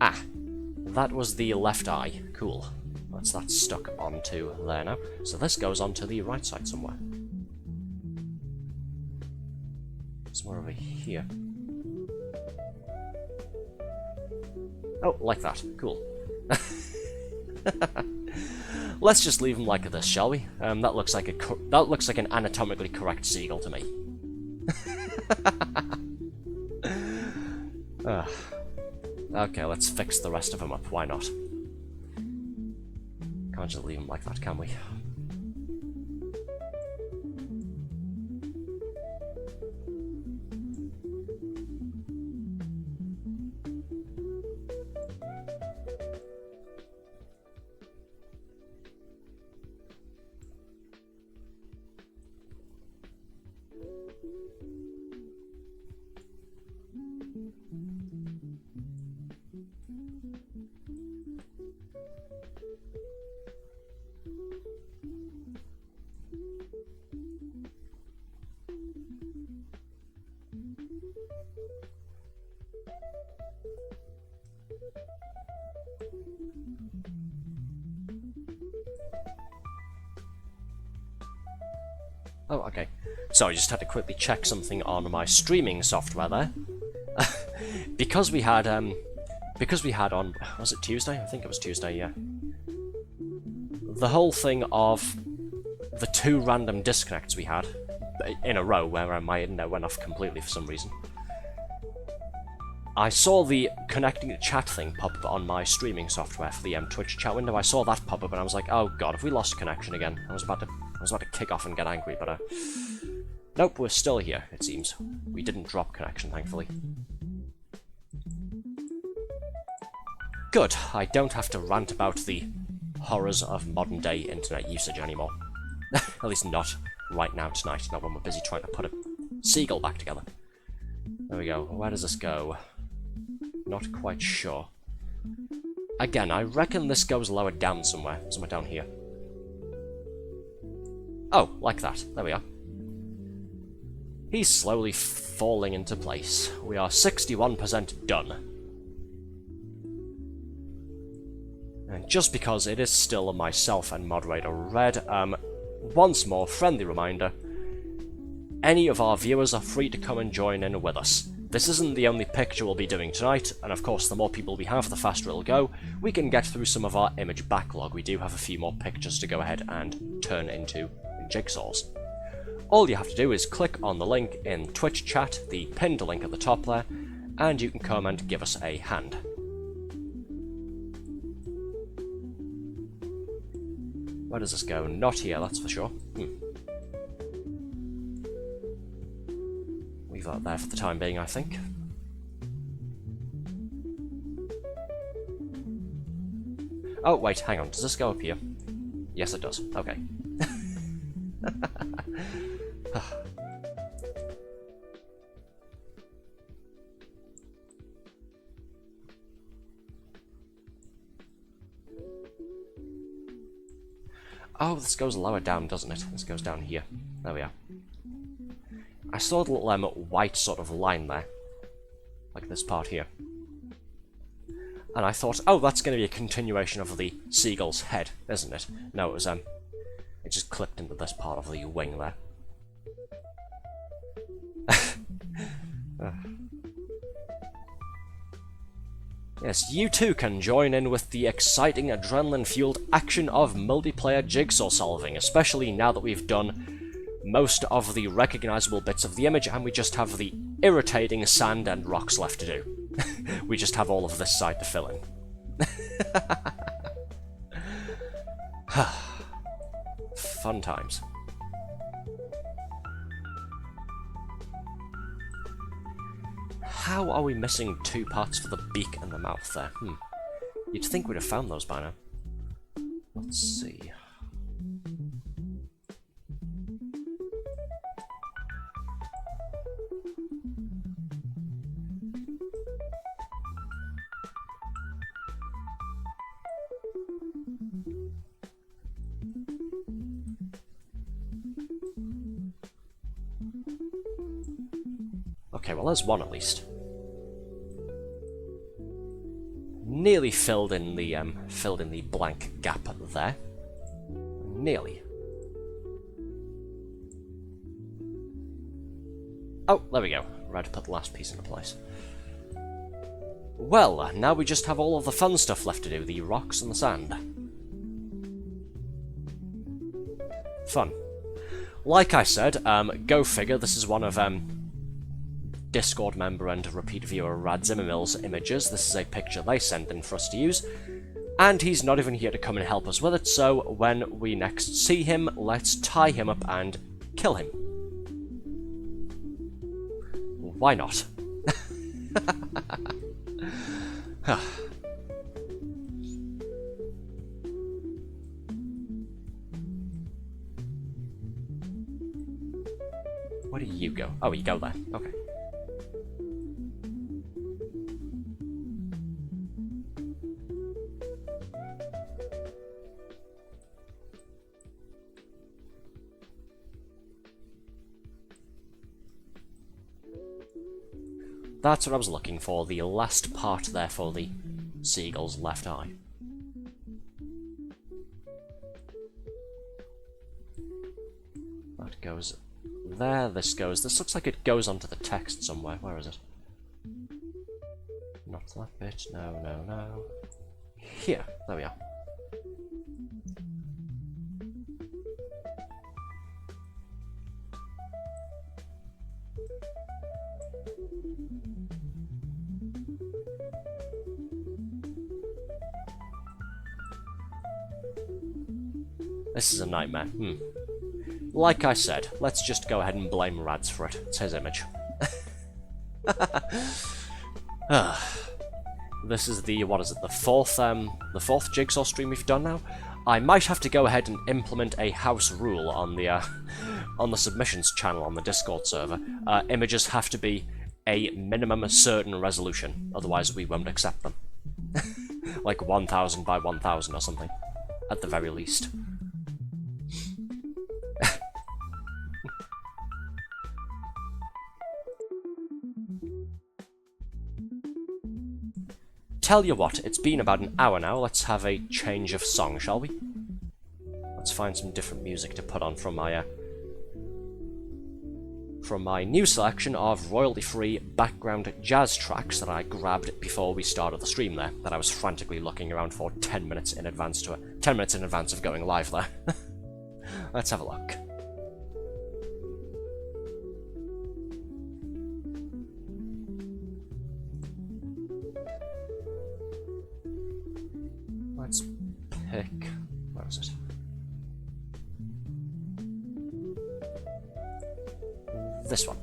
Ah, that was the left eye. Cool. That's stuck onto there now. So this goes onto the right side somewhere. Somewhere over here. Oh, like that. Cool. Let's just leave them like this, shall we? That looks like an anatomically correct seagull to me. Okay, let's fix the rest of them up. Why not? Can't just leave them like that, can we? Oh, okay. So I just had to quickly check something on my streaming software there. because we had on, was it Tuesday? I think it was Tuesday, yeah. The whole thing of the 2 random disconnects we had in a row where my internet went off completely for some reason. I saw the connecting to chat thing pop up on my streaming software for the Twitch chat window. I saw that pop up and I was like, oh god, have we lost connection again? I was about to kick off and get angry, but nope, we're still here, it seems. We didn't drop connection, thankfully. Good, I don't have to rant about the horrors of modern-day internet usage anymore. At least not right now tonight, not when we're busy trying to put a seagull back together. There we go. Where does this go? Not quite sure. Again, I reckon this goes lower down somewhere down here. Oh, like that. There we are. He's slowly falling into place. We are 61% done. And just because it is still myself and moderator Red, once more, friendly reminder, any of our viewers are free to come and join in with us. This isn't the only picture we'll be doing tonight, and of course the more people we have, the faster it'll go. We can get through some of our image backlog. We do have a few more pictures to go ahead and turn into jigsaws. All you have to do is click on the link in Twitch chat, the pinned link at the top there, and you can come and give us a hand. Where does this go? Not here, that's for sure. Leave that there for the time being, I think. Oh, wait, hang on. Does this go up here? Yes, it does. Okay. Oh, this goes lower down, doesn't it? This goes down here. There we are. I saw the little white sort of line there. Like this part here. And I thought, oh, that's going to be a continuation of the seagull's head, isn't it? No, it was, it just clipped into this part of the wing there. Yes, you too can join in with the exciting, adrenaline-fueled action of multiplayer jigsaw solving, especially now that we've done most of the recognizable bits of the image and we just have the irritating sand and rocks left to do. We just have all of this side to fill in. Fun times. How are we missing two parts for the beak and the mouth there? You'd think we'd have found those by now. Let's see. Okay, well there's one at least. Nearly filled in the blank gap there. Nearly. Oh, there we go. Right, to put the last piece into place. Well, now we just have all of the fun stuff left to do, the rocks and the sand. Fun. Like I said, go figure, this is one of Discord member and repeat viewer Radzimmermill's images. This is a picture they sent in for us to use, and he's not even here to come and help us with it, so when we next see him, let's tie him up and kill him. Why not? Where do you go? Oh, you go there. Okay. That's what I was looking for, the last part there for the seagull's left eye. That goes there, this looks like it goes onto the text somewhere. Where is it? Not that bit, no. Here, there we are. This is a nightmare. Like I said, let's just go ahead and blame Rads for it. It's his image. This is the, what is it, the fourth jigsaw stream we've done now? I might have to go ahead and implement a house rule on the submissions channel on the Discord server. Images have to be a minimum certain resolution, otherwise we won't accept them. Like 1000 by 1000 or something, at the very least. tell you what, it's been about an hour now. Let's have a change of song, shall we? Let's find some different music to put on from my new selection of royalty-free background jazz tracks that I grabbed before we started the stream there, that I was frantically looking around for 10 minutes in advance of going live there. Let's have a look. Let's pick... where is it? This one.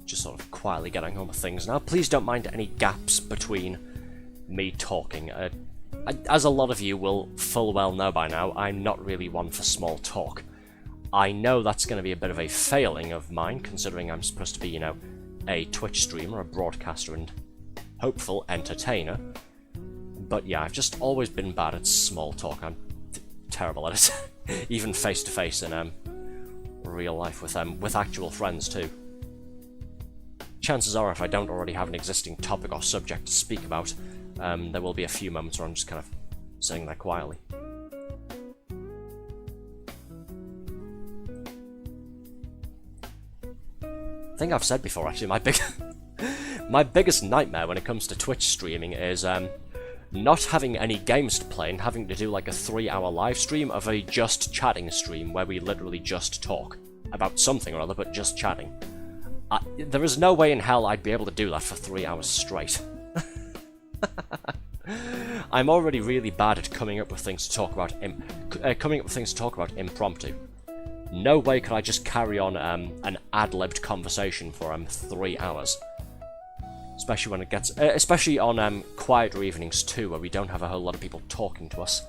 Just sort of quietly getting on with things now. Please don't mind any gaps between me talking. As a lot of you will full well know by now, I'm not really one for small talk. I know that's going to be a bit of a failing of mine, considering I'm supposed to be, you know, a Twitch streamer, a broadcaster, and hopeful entertainer. But yeah, I've just always been bad at small talk. I'm terrible at it, even face to face in real life with actual friends too. Chances are, if I don't already have an existing topic or subject to speak about, there will be a few moments where I'm just kind of sitting there quietly. I think I've said before, actually, my biggest nightmare when it comes to Twitch streaming is not having any games to play and having to do like a 3-hour live stream of a just chatting stream where we literally just talk about something or other, but just chatting. There is no way in hell I'd be able to do that for 3 hours straight. I'm already really bad at coming up with things to talk about impromptu. No way could I just carry on an ad-libbed conversation for 3 hours. Especially when it gets, especially on quieter evenings too, where we don't have a whole lot of people talking to us.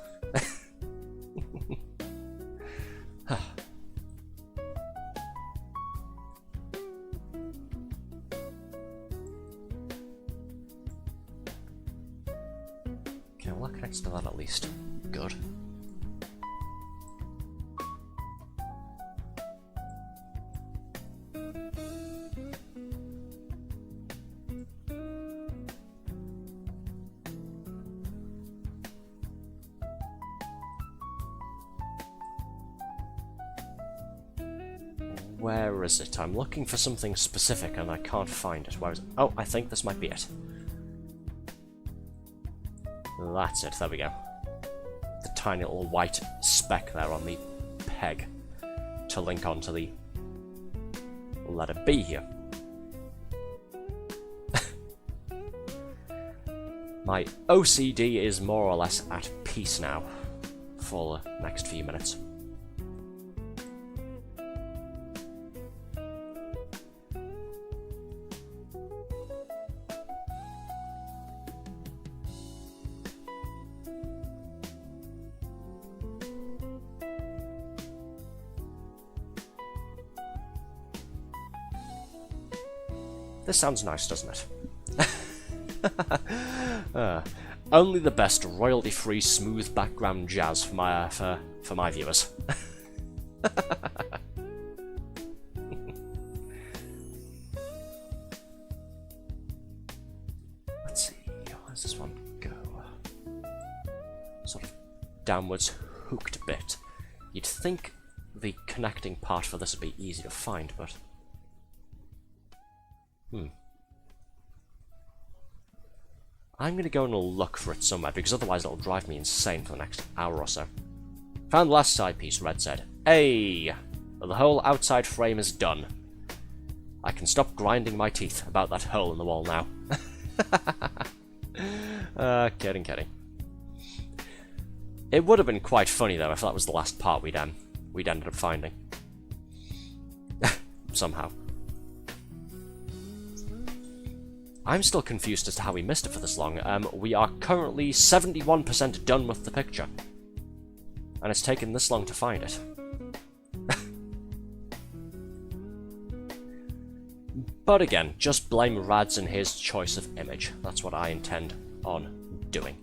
Okay, well that connects to that at least. Good. Where is it? I'm looking for something specific and I can't find it. Where is it? Oh, I think this might be it. That's it, there we go. The tiny little white speck there on the peg to link onto the letter B here. My OCD is more or less at peace now for the next few minutes. This sounds nice, doesn't it? Only the best royalty-free smooth background jazz for my viewers. Let's see, how does this one go? Sort of downwards hooked bit. You'd think the connecting part for this would be easy to find, but I'm going to go and look for it somewhere, because otherwise it'll drive me insane for the next hour or so. Found the last side piece, Red said. Hey! The whole outside frame is done. I can stop grinding my teeth about that hole in the wall now. Kidding. It would have been quite funny, though, if that was the last part we'd ended up finding. Somehow. I'm still confused as to how we missed it for this long. We are currently 71% done with the picture. And it's taken this long to find it. But again, just blame Rads and his choice of image. That's what I intend on doing.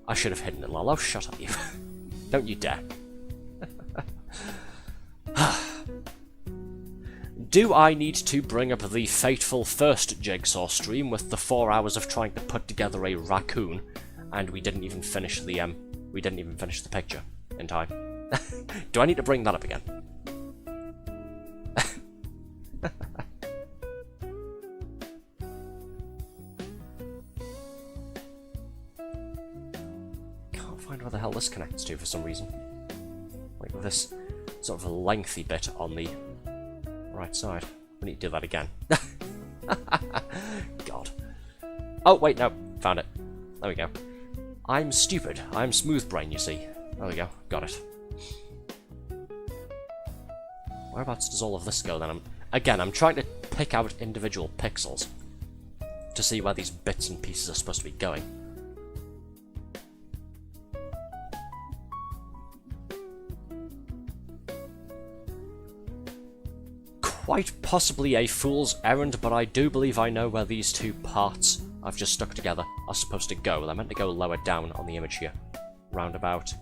I should have hidden it, lol. Oh, shut up, you. Don't you dare. Do I need to bring up the fateful first Jigsaw stream with the 4 hours of trying to put together a raccoon, and we didn't even finish the picture in time? Do I need to bring that up again? Can't find where the hell this connects to for some reason. Like this sort of lengthy bit on the right side. We need to do that again. God. Oh, wait, no. Found it. There we go. I'm stupid. I'm smooth brain, you see. There we go. Got it. Whereabouts does all of this go, then? I'm trying to pick out individual pixels to see where these bits and pieces are supposed to be going. Quite possibly a fool's errand, but I do believe I know where these two parts I've just stuck together are supposed to go. They're meant to go lower down on the image here. Roundabout.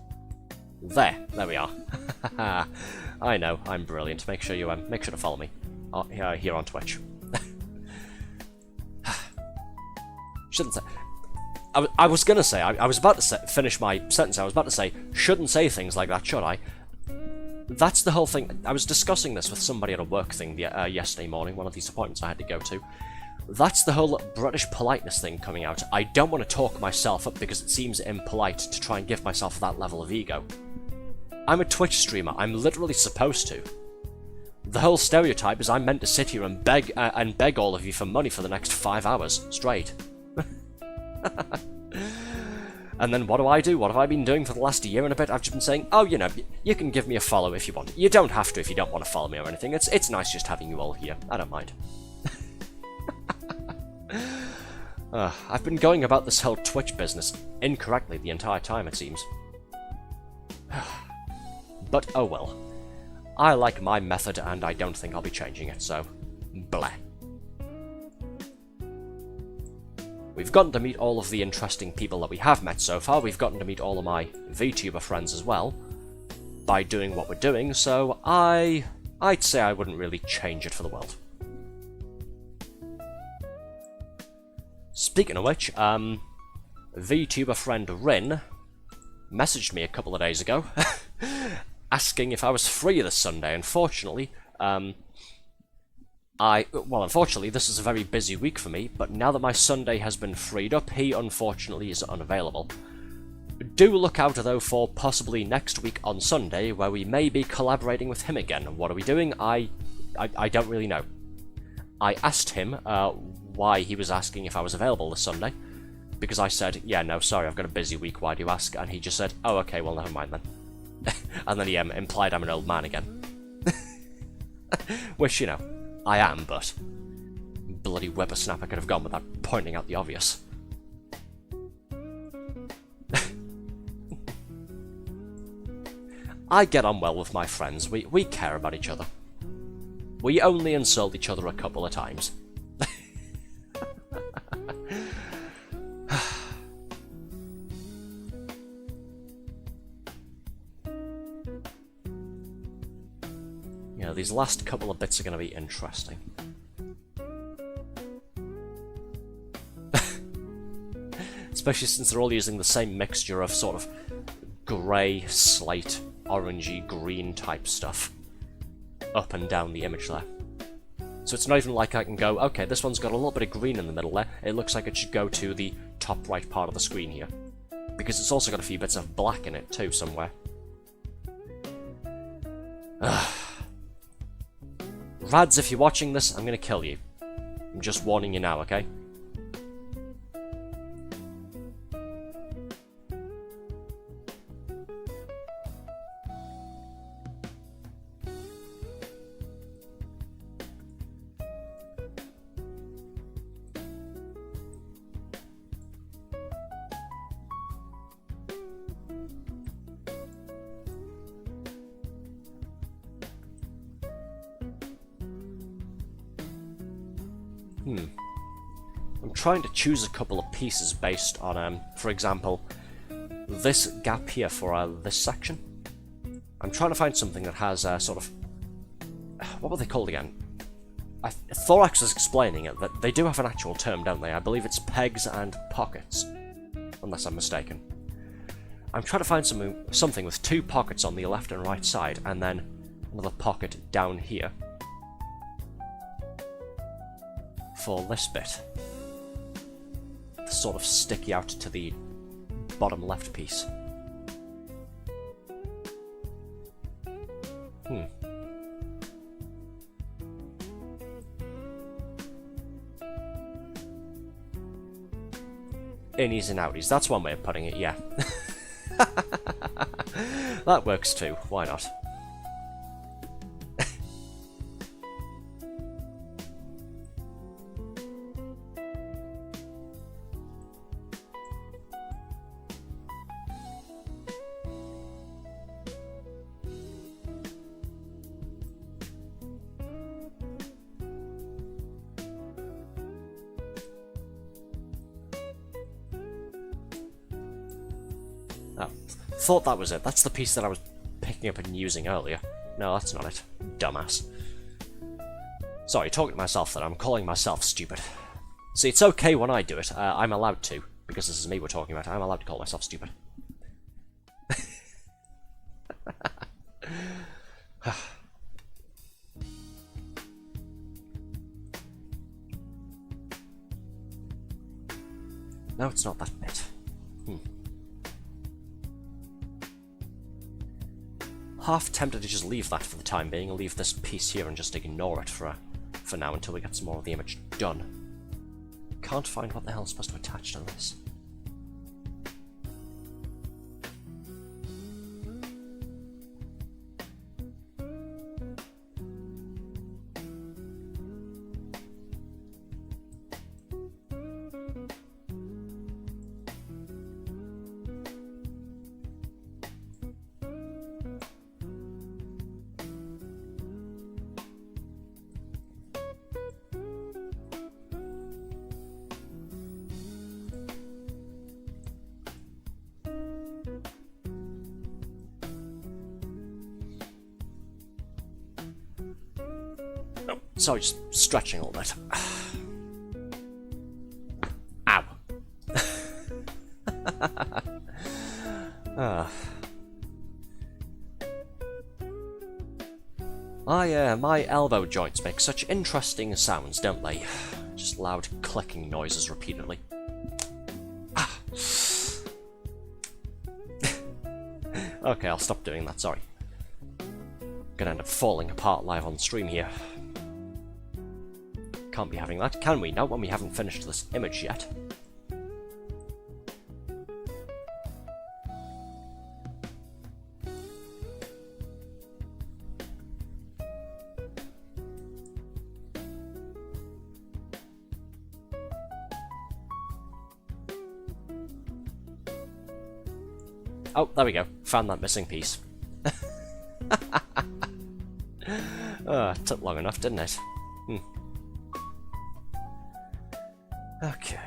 There we are. I know, I'm brilliant. Make sure to follow me here on Twitch. Shouldn't say. I was gonna say. I was about to finish my sentence. I was about to say, shouldn't say things like that, should I? That's the whole thing. I was discussing this with somebody at a work thing yesterday morning, one of these appointments I had to go to. That's the whole British politeness thing coming out. I don't want to talk myself up because it seems impolite to try and give myself that level of ego. I'm a Twitch streamer. I'm literally supposed to. The whole stereotype is I'm meant to sit here and beg all of you for money for the next 5 hours straight. And then what do? What have I been doing for the last year and a bit? I've just been saying, oh, you know, you can give me a follow if you want. You don't have to if you don't want to follow me or anything. It's nice just having you all here. I don't mind. I've been going about this whole Twitch business incorrectly the entire time, it seems. But oh well. I like my method and I don't think I'll be changing it, so bleh. We've gotten to meet all of the interesting people that we have met so far. We've gotten to meet all of my VTuber friends as well by doing what we're doing, so I'd say I wouldn't really change it for the world. Speaking of which, VTuber friend Rin messaged me a couple of days ago asking if I was free this Sunday. Unfortunately, unfortunately, this is a very busy week for me, but now that my Sunday has been freed up, he unfortunately is unavailable. Do look out, though, for possibly next week on Sunday, where we may be collaborating with him again. What are we doing? I don't really know. I asked him why he was asking if I was available this Sunday, because I said, yeah, no, sorry, I've got a busy week, why do you ask? And he just said, oh, okay, well, never mind then. And then he implied I'm an old man again. Which, you know, I am, but bloody whippersnapper could have gone without pointing out the obvious. I get on well with my friends. We care about each other. We only insult each other a couple of times. Yeah, these last couple of bits are going to be interesting. Especially since they're all using the same mixture of sort of grey, slate, orangey, green type stuff up and down the image there. So it's not even like I can go, okay, this one's got a little bit of green in the middle there, it looks like it should go to the top right part of the screen here. Because it's also got a few bits of black in it too, somewhere. Rads, if you're watching this, I'm gonna kill you. I'm just warning you now, okay? I'm trying to choose a couple of pieces based on, for example, this gap here for this section. I'm trying to find something that has sort of... What were they called again? Thorax was explaining it, that they do have an actual term, don't they? I believe it's pegs and pockets, unless I'm mistaken. I'm trying to find something with two pockets on the left and right side, and then another pocket down here for this bit. To sort of stick you out to the bottom left piece. Innies and outies, that's one way of putting it, yeah. That works too, why not? Oh, thought that was it. That's the piece that I was picking up and using earlier. No, that's not it. Dumbass. Sorry, talking to myself then. I'm calling myself stupid. See, it's okay when I do it. I'm allowed to, because this is me we're talking about. I'm allowed to call myself stupid. No, it's not that bit. Half tempted to just leave that for the time being, and leave this piece here and just ignore it for now until we get some more of the image done. Can't find what the hell is supposed to attach to this. Oh, sorry, just stretching a little bit. Ow. My elbow joints make such interesting sounds, don't they? Just loud clicking noises repeatedly. Okay, I'll stop doing that, sorry. Gonna end up falling apart live on stream here. Can't be having that, can we? Not when we haven't finished this image yet. Oh, there we go. Found that missing piece. Took long enough, didn't it? Okay.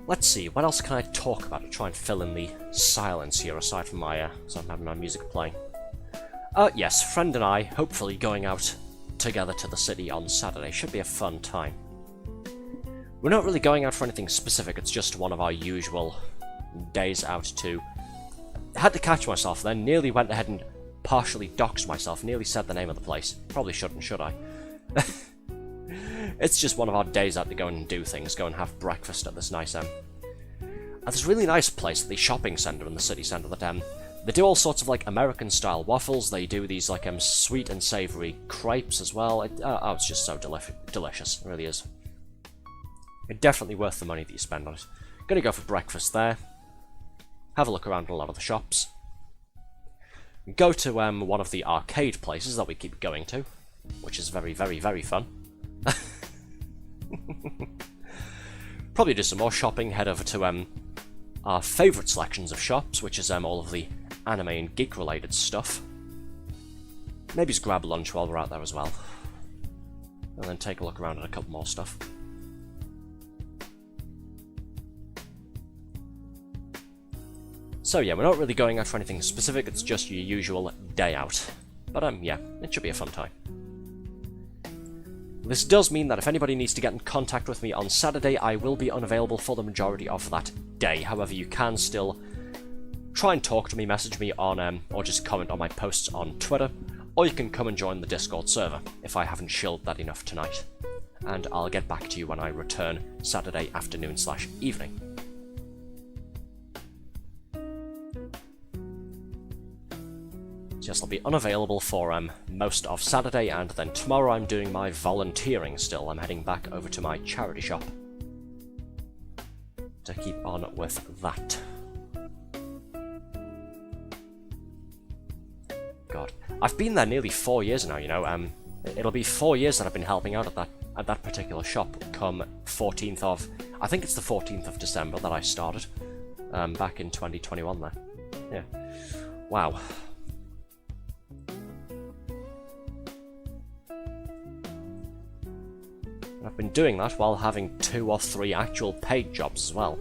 Let's see, what else can I talk about to try and fill in the silence here, aside from my, so I'm having my music playing. Yes, friend and I, hopefully going out together to the city on Saturday. Should be a fun time. We're not really going out for anything specific, it's just one of our usual days out to... Had to catch myself then, nearly went ahead and partially doxed myself, nearly said the name of the place. Probably shouldn't, should I? It's just one of our days out to go and do things, go and have breakfast at this nice, at this really nice place, the shopping centre in the city centre, that, they do all sorts of, like, American-style waffles, they do these, like, sweet and savoury crepes as well. It's just so delicious, it really is. It's definitely worth the money that you spend on it. Gonna go for breakfast there, have a look around a lot of the shops, go to, one of the arcade places that we keep going to, which is very, very, very fun. Probably do some more shopping, head over to, our favourite selections of shops, which is, all of the anime and geek related stuff. Maybe just grab lunch while we're out there as well. And then take a look around at a couple more stuff. So yeah, we're not really going out for anything specific, it's just your usual day out. But yeah, it should be a fun time. This does mean that if anybody needs to get in contact with me on Saturday, I will be unavailable for the majority of that day. However, you can still try and talk to me, message me on, or just comment on my posts on Twitter, or you can come and join the Discord server, if I haven't chilled that enough tonight. And I'll get back to you when I return Saturday afternoon/evening. Yes, I'll be unavailable for most of Saturday, and then tomorrow I'm doing my volunteering still. I'm heading back over to my charity shop to keep on with that. God, I've been there nearly 4 years now, you know. It'll be 4 years that I've been helping out at that particular shop come 14th of... I think it's the 14th of December that I started, back in 2021 there. Yeah. Wow. I've been doing that while having 2 or 3 actual paid jobs as well.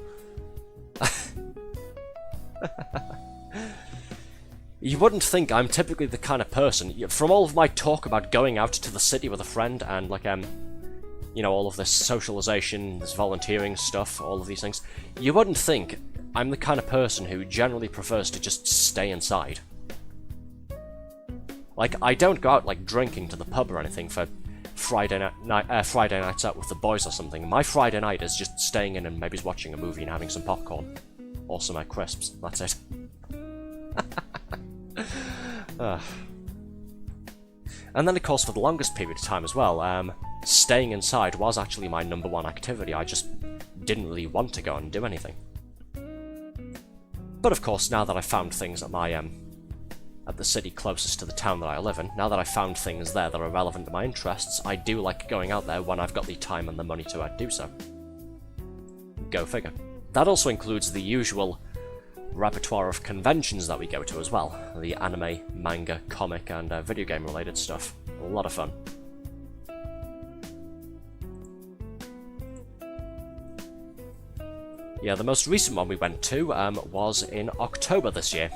You wouldn't think I'm typically the kind of person, from all of my talk about going out to the city with a friend and, like, you know, all of this socialization, this volunteering stuff, all of these things, you wouldn't think I'm the kind of person who generally prefers to just stay inside. Like, I don't go out, like, drinking to the pub or anything for Friday nights out with the boys or something. My Friday night is just staying in and maybe watching a movie and having some popcorn. Or some crisps, that's it. And then, of course, for the longest period of time as well, staying inside was actually my #1 activity. I just didn't really want to go and do anything. But of course, now that I found things at my at the city closest to the town that I live in, now that I found things there that are relevant to my interests, I do like going out there when I've got the time and the money to do so. Go figure. That also includes the usual repertoire of conventions that we go to as well. The anime, manga, comic, and video game related stuff. A lot of fun. Yeah, the most recent one we went to was in October this year.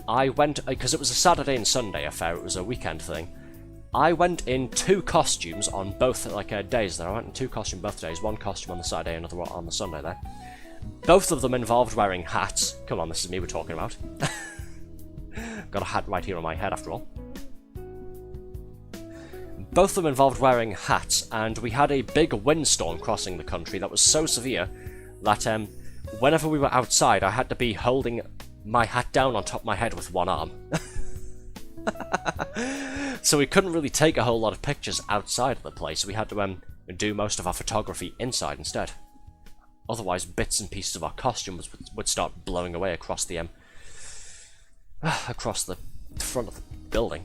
I went, because it was a Saturday and Sunday affair, it was a weekend thing. I went in 2 costumes on both, days there. I went in 2 costumes both days, 1 costume on the Saturday, another one on the Sunday there. Both of them involved wearing hats. Come on, this is me we're talking about. Got a hat right here on my head after all. Both of them involved wearing hats, and we had a big windstorm crossing the country that was so severe that whenever we were outside I had to be holding my hat down on top of my head with one arm. So we couldn't really take a whole lot of pictures outside of the place. We had to do most of our photography inside instead. Otherwise, bits and pieces of our costumes would start blowing away across the front of the building.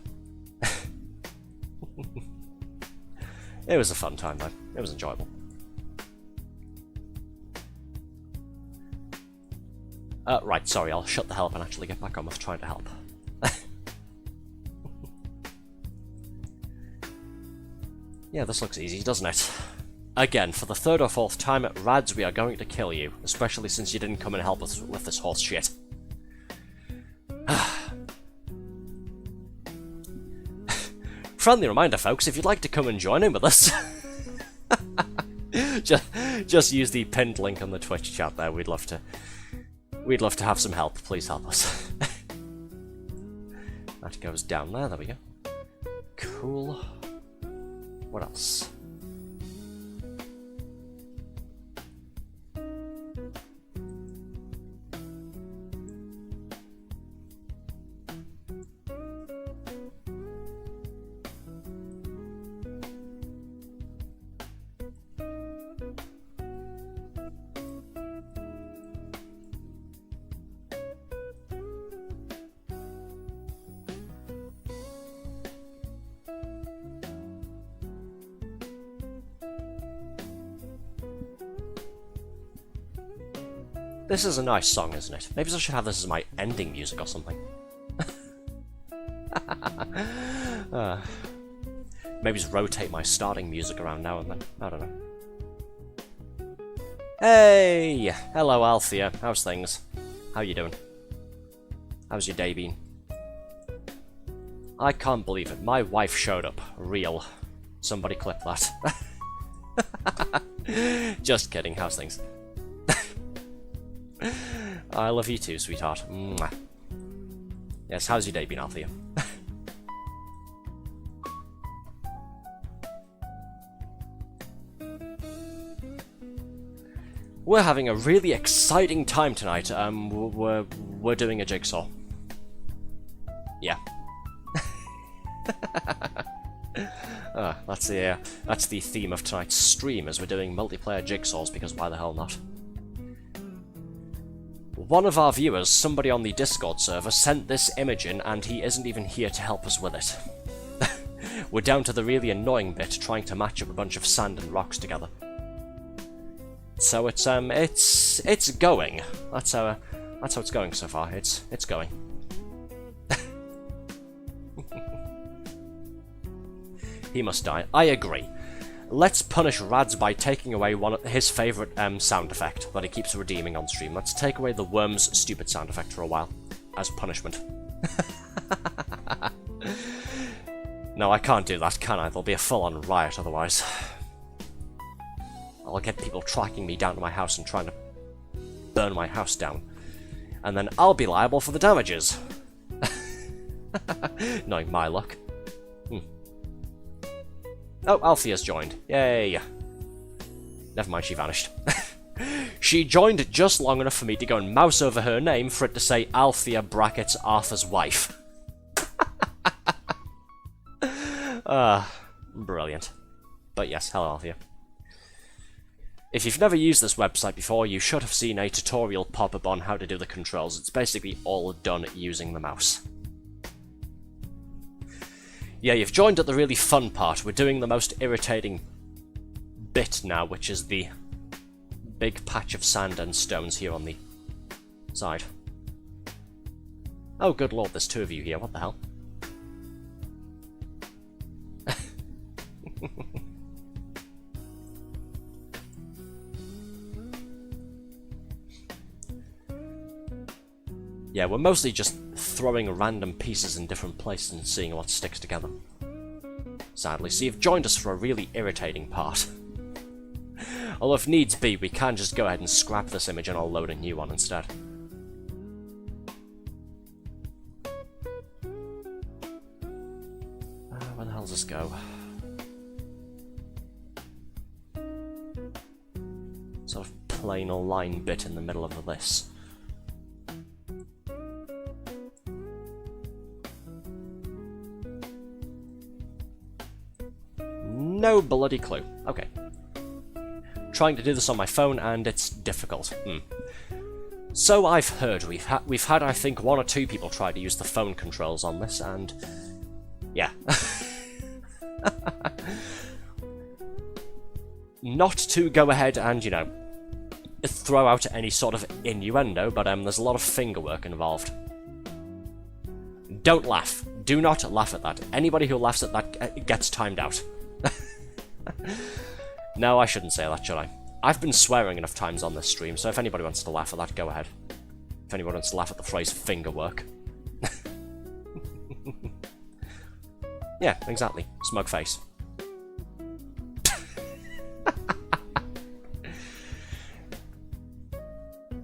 It was a fun time though. It was enjoyable. Right, sorry, I'll shut the hell up and actually get back on with trying to help. Yeah, this looks easy, doesn't it? Again, for the 3rd or 4th time, Rads, we are going to kill you, especially since you didn't come and help us with this horse shit. Friendly reminder, folks, if you'd like to come and join in with us, just use the pinned link on the Twitch chat there. We'd love to have some help. Please help us. That goes down there. There we go. Cool. What else? This is a nice song, isn't it? Maybe I should have this as my ending music or something. Maybe just rotate my starting music around now and then. I don't know. Hey! Hello, Althea. How's things? How you doing? How's your day been? I can't believe it. My wife showed up. Real. Somebody clip that. Just kidding. How's things? I love you too, sweetheart. Mwah. Yes, how's your day been, Althea? We're having a really exciting time tonight. We're doing a jigsaw. Yeah. That's the theme of tonight's stream, as we're doing multiplayer jigsaws, because why the hell not? One of our viewers, somebody on the Discord server, sent this image in, and he isn't even here to help us with it. We're down to the really annoying bit, trying to match up a bunch of sand and rocks together. So it's going. That's how it's going so far. It's going. He must die. I agree. Let's punish Rads by taking away one of his favourite sound effect that he keeps redeeming on stream. Let's take away the worm's stupid sound effect for a while, as punishment. No, I can't do that, can I? There'll be a full-on riot otherwise. I'll get people tracking me down to my house and trying to burn my house down. And then I'll be liable for the damages. Knowing my luck. Oh, Althea's joined. Yay. Never mind, she vanished. She joined just long enough for me to go and mouse over her name for it to say Althea brackets Arthur's wife. Brilliant. But yes, hello Althea. If you've never used this website before, you should have seen a tutorial pop up on how to do the controls. It's basically all done using the mouse. Yeah, you've joined at the really fun part. We're doing the most irritating bit now, which is the big patch of sand and stones here on the side. Oh, good lord, there's two of you here. What the hell? Yeah, we're mostly just throwing random pieces in different places and seeing what sticks together. Sadly, so you've joined us for a really irritating part. Although if needs be, we can just go ahead and scrap this image and I'll load a new one instead. Where the hell does this go? Sort of plain line bit in the middle of this. No bloody clue. Okay. Trying to do this on my phone and it's difficult. So I've heard we've had I think one or two people try to use the phone controls on this and yeah. Not to go ahead and, you know, throw out any sort of innuendo, but there's a lot of finger work involved. Don't laugh. Do not laugh at that. Anybody who laughs at that gets timed out. No, I shouldn't say that, should I? I've been swearing enough times on this stream, so if anybody wants to laugh at that, go ahead. If anybody wants to laugh at the phrase finger work. Yeah, exactly. Smug face.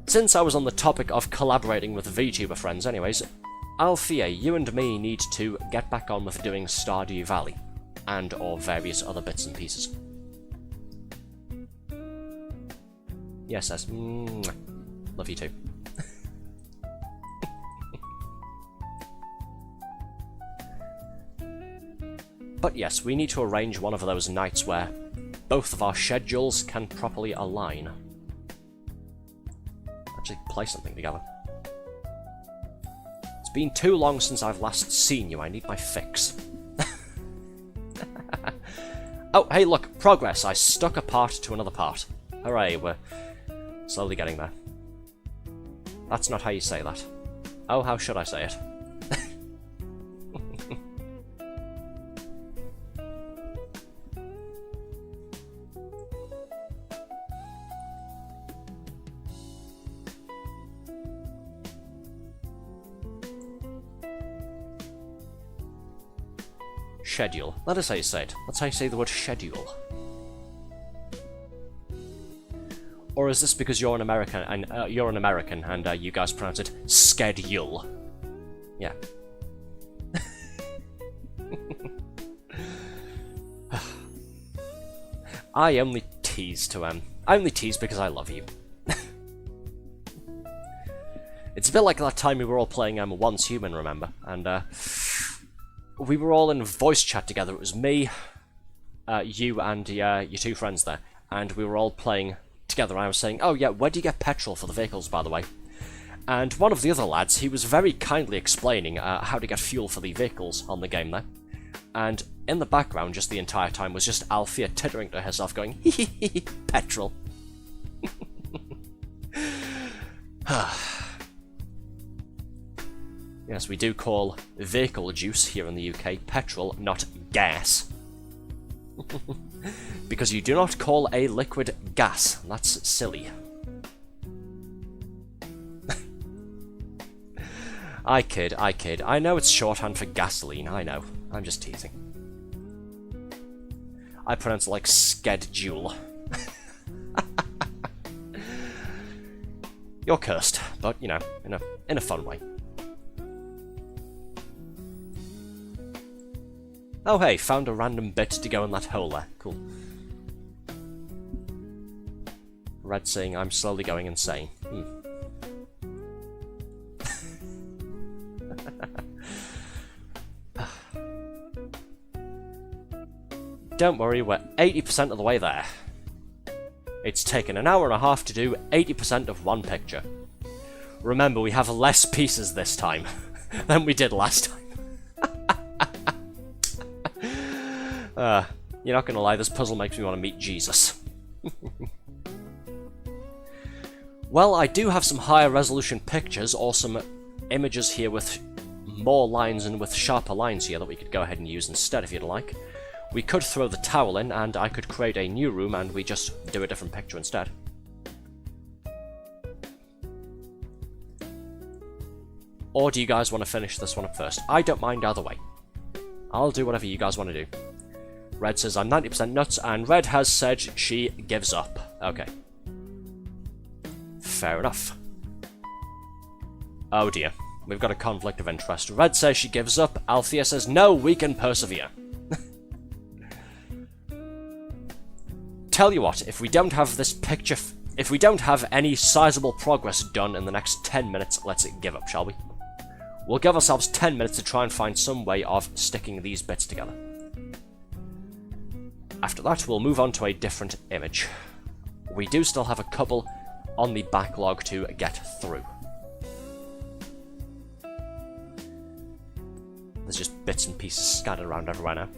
Since I was on the topic of collaborating with VTuber friends anyways, Althea, you and me need to get back on with doing Stardew Valley. And or various other bits and pieces. Yes, yes. Love you too. But yes, we need to arrange one of those nights where both of our schedules can properly align. Actually, play something together. It's been too long since I've last seen you. I need my fix. Oh, hey, look, progress. I stuck a part to another part. Hooray, we're slowly getting there. That's not how you say that. Oh, how should I say it? Schedule. That is how you say it. That's how you say the word schedule. Or is this because you're an American and you guys pronounce it schedule? Yeah. I only tease because I love you. It's a bit like that time we were all playing Once Human, remember? And we were all in voice chat together. It was me, you, and your two friends there, and we were all playing together. I was saying, "Oh yeah, where do you get petrol for the vehicles, by the way?" And one of the other lads, he was very kindly explaining how to get fuel for the vehicles on the game there. And in the background, just the entire time, was just Althea tittering to herself, going, "Hee hee hee, petrol." Yes, we do call vehicle juice here in the UK petrol, not gas. Because you do not call a liquid gas. That's silly. I kid. I know it's shorthand for gasoline, I know. I'm just teasing. I pronounce it like schedule. You're cursed, but, you know, in a fun way. Oh hey, found a random bit to go in that hole there. Cool. Red saying I'm slowly going insane. Don't worry, we're 80% of the way there. It's taken an hour and a half to do 80% of one picture. Remember, we have less pieces this time than we did last time. You're not gonna lie, this puzzle makes me want to meet Jesus. Well, I do have some higher resolution pictures, or some images here with more lines and with sharper lines here that we could go ahead and use instead if you'd like. We could throw the towel in, and I could create a new room and we just do a different picture instead. Or do you guys want to finish this one up first? I don't mind either way. I'll do whatever you guys want to do. Red says I'm 90% nuts, and Red has said she gives up. Okay. Fair enough. Oh dear. We've got a conflict of interest. Red says she gives up. Althea says no, we can persevere. Tell you what, if we don't have this picture... if we don't have any sizable progress done in the next 10 minutes, let's give up, shall we? We'll give ourselves 10 minutes to try and find some way of sticking these bits together. After that, we'll move on to a different image. We do still have a couple on the backlog to get through. There's just bits and pieces scattered around everywhere now.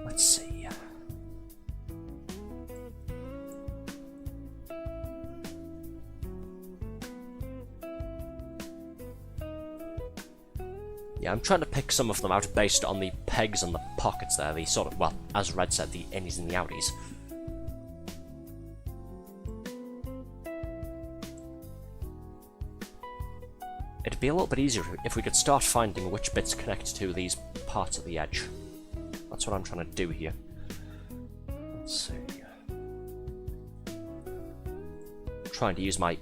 Let's see. Yeah, I'm trying to pick some of them out based on the pegs and the pockets there, the sort of, well, as Red said, the innies and the outies. It'd be a little bit easier if we could start finding which bits connect to these parts of the edge. That's what I'm trying to do here. Let's see. Trying to use my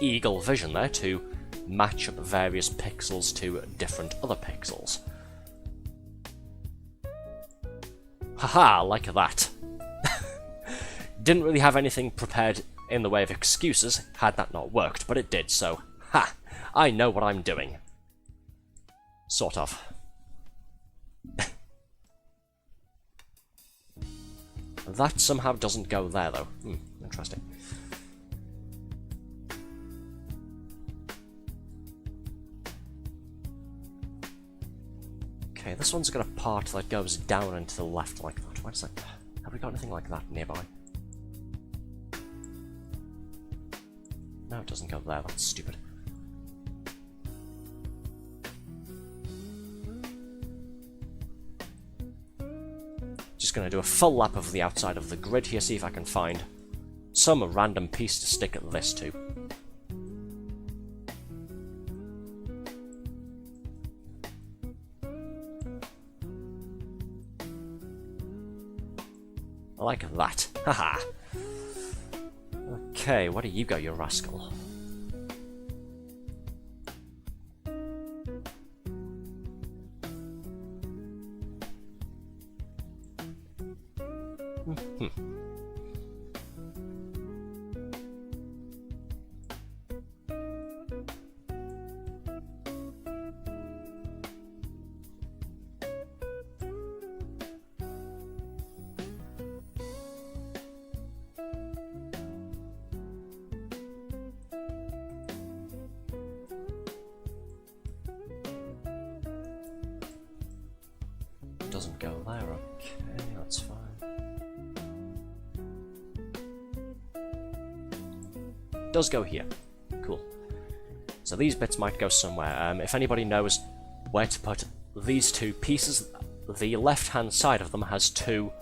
eagle vision there to match up various pixels to different other pixels. Haha, like that. Didn't really have anything prepared in the way of excuses had that not worked, but it did, so ha! I know what I'm doing. Sort of. That somehow doesn't go there, though. Interesting. Okay, this one's got a part that goes down and to the left like that. Why does that... Have we got anything like that nearby? No, it doesn't go there. That's stupid. Just going to do a full lap of the outside of the grid here, see if I can find some random piece to stick at this to. Like that. Haha. Okay, where do you go, you rascal? Doesn't go there, okay, that's fine. Does go here. Cool. So these bits might go somewhere. If anybody knows where to put these two pieces, the left-hand side of them has two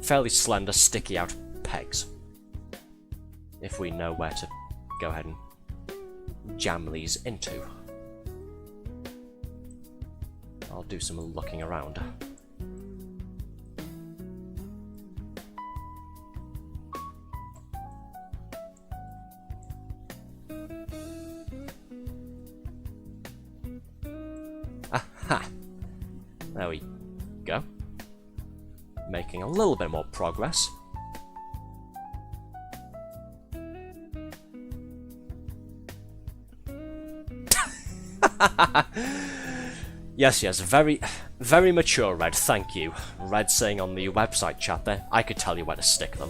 fairly slender, sticky-out pegs. If we know where to go ahead and jam these into. I'll do some looking around. Aha! There we go. Making a little bit more progress. Yes, very mature, Red, thank you. Red saying on the website chat there, I could tell you where to stick them.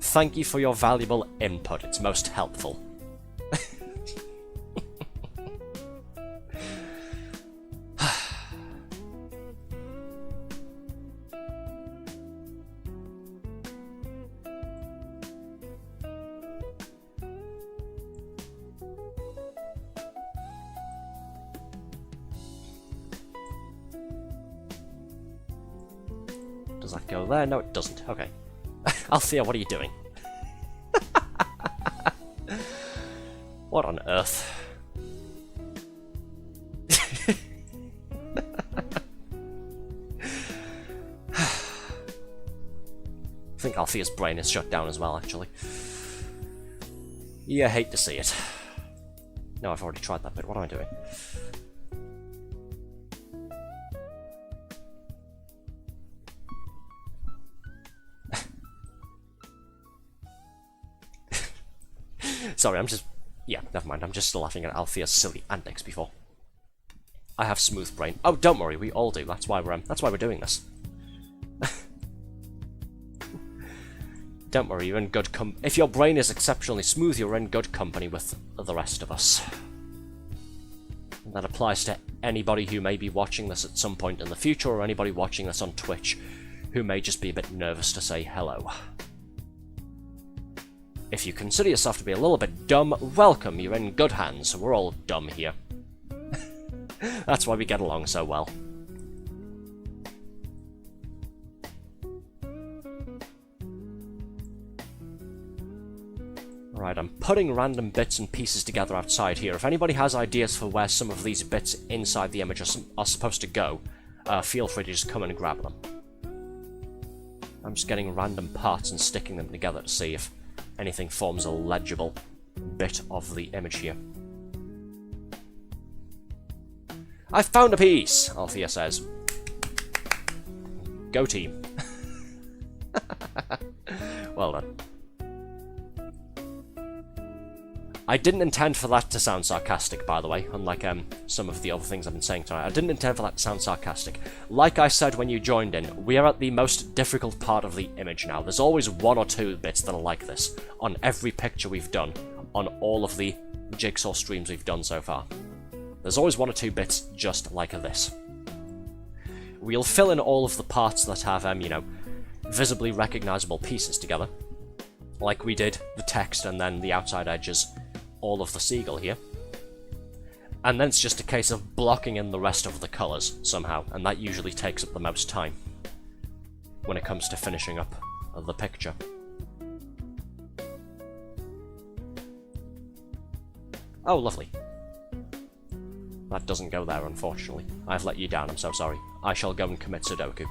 Thank you for your valuable input, it's most helpful. Does that go there? No, it doesn't. Okay. Althea, what are you doing? What on earth? I think Althea's brain is shut down as well, actually. Yeah, hate to see it. No, I've already tried that bit. What am I doing? Sorry, I'm just... Yeah, never mind. I'm just laughing at Althea's silly antics before. I have smooth brain. Oh, don't worry, we all do. That's why we're doing this. Don't worry, you're in good if your brain is exceptionally smooth, you're in good company with the rest of us. And that applies to anybody who may be watching this at some point in the future, or anybody watching this on Twitch who may just be a bit nervous to say hello. If you consider yourself to be a little bit dumb, welcome, you're in good hands. We're all dumb here. That's why we get along so well. Right, I'm putting random bits and pieces together outside here. If anybody has ideas for where some of these bits inside the image are supposed to go, feel free to just come and grab them. I'm just getting random parts and sticking them together to see if anything forms a legible bit of the image here. I found a piece, Althea says. Go team. Well done. I didn't intend for that to sound sarcastic, by the way, unlike some of the other things I've been saying tonight. I didn't intend for that to sound sarcastic. Like I said when you joined in, we are at the most difficult part of the image now. There's always one or two bits that are like this, on every picture we've done, on all of the Jigsaw streams we've done so far. There's always one or two bits just like this. We'll fill in all of the parts that have, you know, visibly recognizable pieces together. like we did the text and then the outside edges, all of the seagull here. And then it's just a case of blocking in the rest of the colours somehow, and that usually takes up the most time when it comes to finishing up the picture. Oh, lovely. That doesn't go there, unfortunately. I've let you down, I'm so sorry. I shall go and commit Sudoku.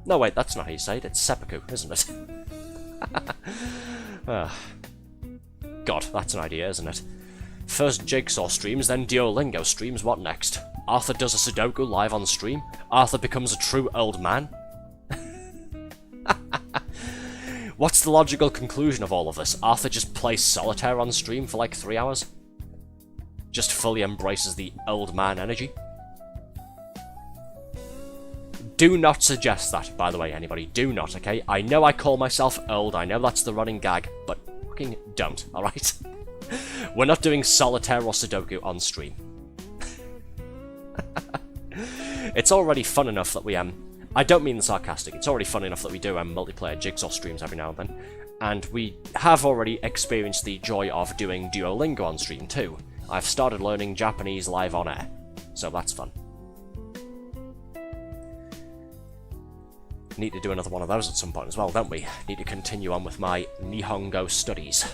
No, wait, that's not how you say it. It's seppuku, isn't it? God, that's an idea, isn't it? First Jigsaw streams, then Duolingo streams. What next? Arthur does a Sudoku live on stream? Arthur becomes a true old man? What's the logical conclusion of all of this? Arthur just plays solitaire on stream for like 3 hours? Just fully embraces the old man energy? Do not suggest that, by the way, anybody. Do not, okay? I know I call myself old, I know that's the running gag, but fucking don't, alright? We're not doing solitaire or Sudoku on stream. It's already fun enough that we, I don't mean sarcastic, it's already fun enough that we do multiplayer Jigsaw streams every now and then, and we have already experienced the joy of doing Duolingo on stream too. I've started learning Japanese live on air, so that's fun. Need to do another one of those at some point as well, don't we? Need to continue on with my Nihongo studies.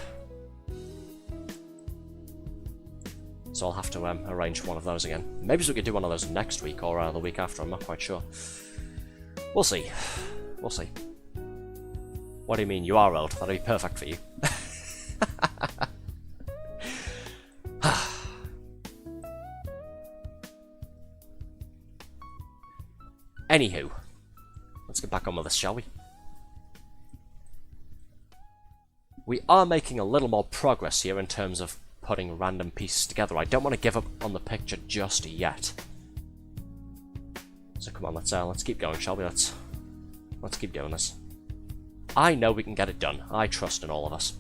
So I'll have to arrange one of those again. Maybe we could do one of those next week or the week after, I'm not quite sure. We'll see. We'll see. What do you mean, you are old? That'll be perfect for you. Anywho, let's get back on with this, shall we? We are making a little more progress here in terms of putting random pieces together. I don't want to give up on the picture just yet. So come on, let's keep going, shall we? Let's keep doing this. I know we can get it done. I trust in all of us.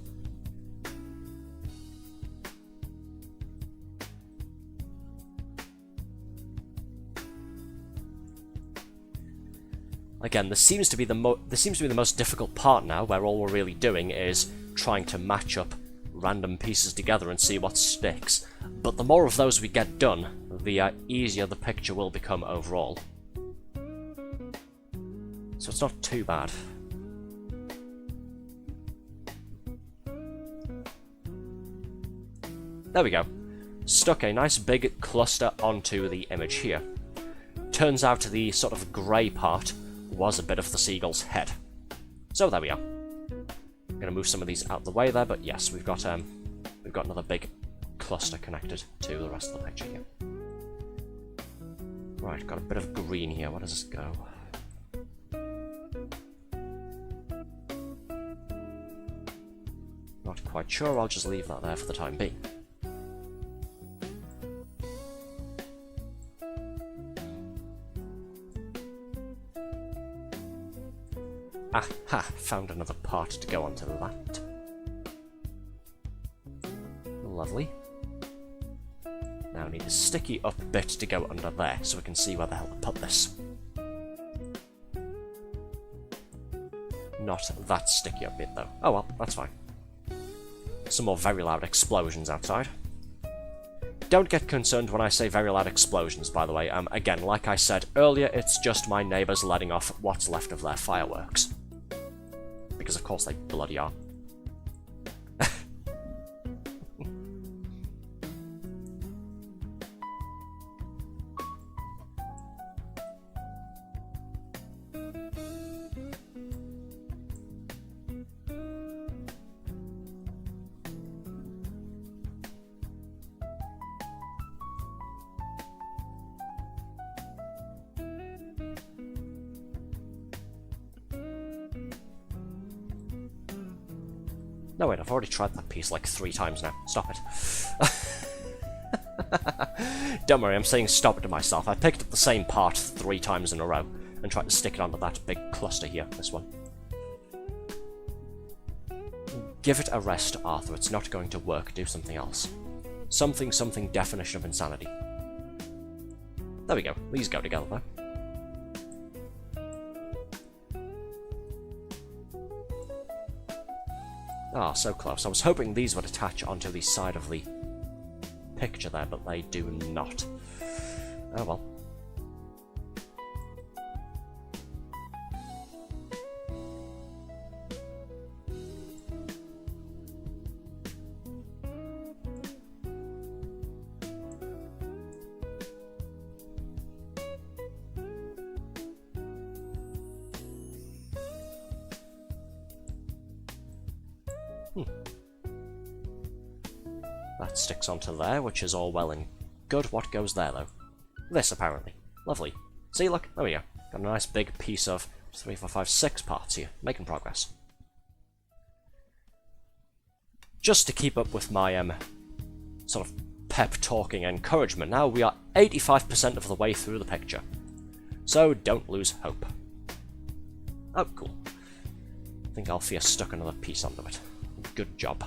Again, this seems to be the most difficult part now, where all we're really doing is trying to match up random pieces together and see what sticks. But the more of those we get done, the easier the picture will become overall. So it's not too bad. There we go. Stuck a nice big cluster onto the image here. Turns out the sort of grey part was a bit of the seagull's head. So there we are. I'm gonna move some of these out of the way there, but yes, we've got another big cluster connected to the rest of the picture here. Right, got a bit of green here. Where does this go? Not quite sure. I'll just leave that there for the time being. Aha! Found another part to go onto that. Lovely. Now I need a sticky up bit to go under there, so we can see where the hell to put this. Not that sticky up bit, though. Oh well, that's fine. Some more very loud explosions outside. Don't get concerned when I say very loud explosions, by the way. Again, like I said earlier, it's just my neighbours letting off what's left of their fireworks. Because of course they bloody are. No wait, I've already tried that piece like 3 times now. Stop it. Don't worry, I'm saying stop it to myself. I picked up the same part 3 times in a row and tried to stick it onto that big cluster here, this one. Give it a rest, Arthur. It's not going to work. Do something else. Something definition of insanity. There we go. These go together though. Ah, so close. I was hoping these would attach onto the side of the picture there, but they do not. Oh well. That sticks onto there, which is all well and good. What goes there, though? This, apparently. Lovely. See, look, there we go. Got a nice big piece of 3, 4, 5, 6 parts here. Making progress. Just to keep up with my sort of pep talking encouragement now, we are 85% of the way through the picture. So don't lose hope. Oh, cool. I think Althea stuck another piece onto it. Good job.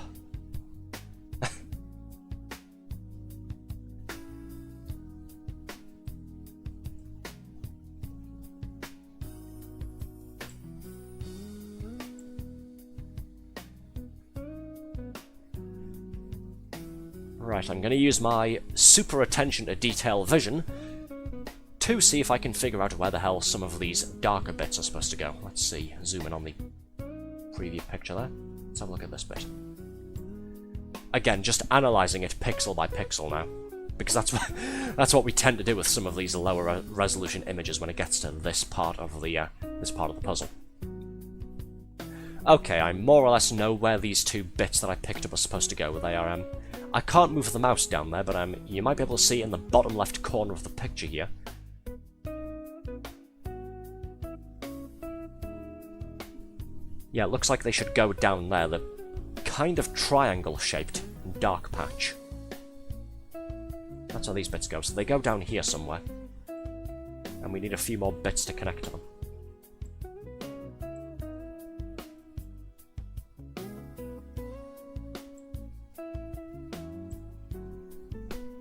Right, I'm going to use my super attention to detail vision to see if I can figure out where the hell some of these darker bits are supposed to go. Let's see, zoom in on the preview picture there. Let's have a look at this bit. Again, just analysing it pixel by pixel now, because that's what we tend to do with some of these lower resolution images when it gets to this part of the puzzle. Okay, I more or less know where these two bits that I picked up are supposed to go. They are I can't move the mouse down there, but you might be able to see in the bottom left corner of the picture here. Yeah, it looks like they should go down there. They're kind of triangle-shaped, dark patch. That's how these bits go. So they go down here somewhere. And we need a few more bits to connect to them.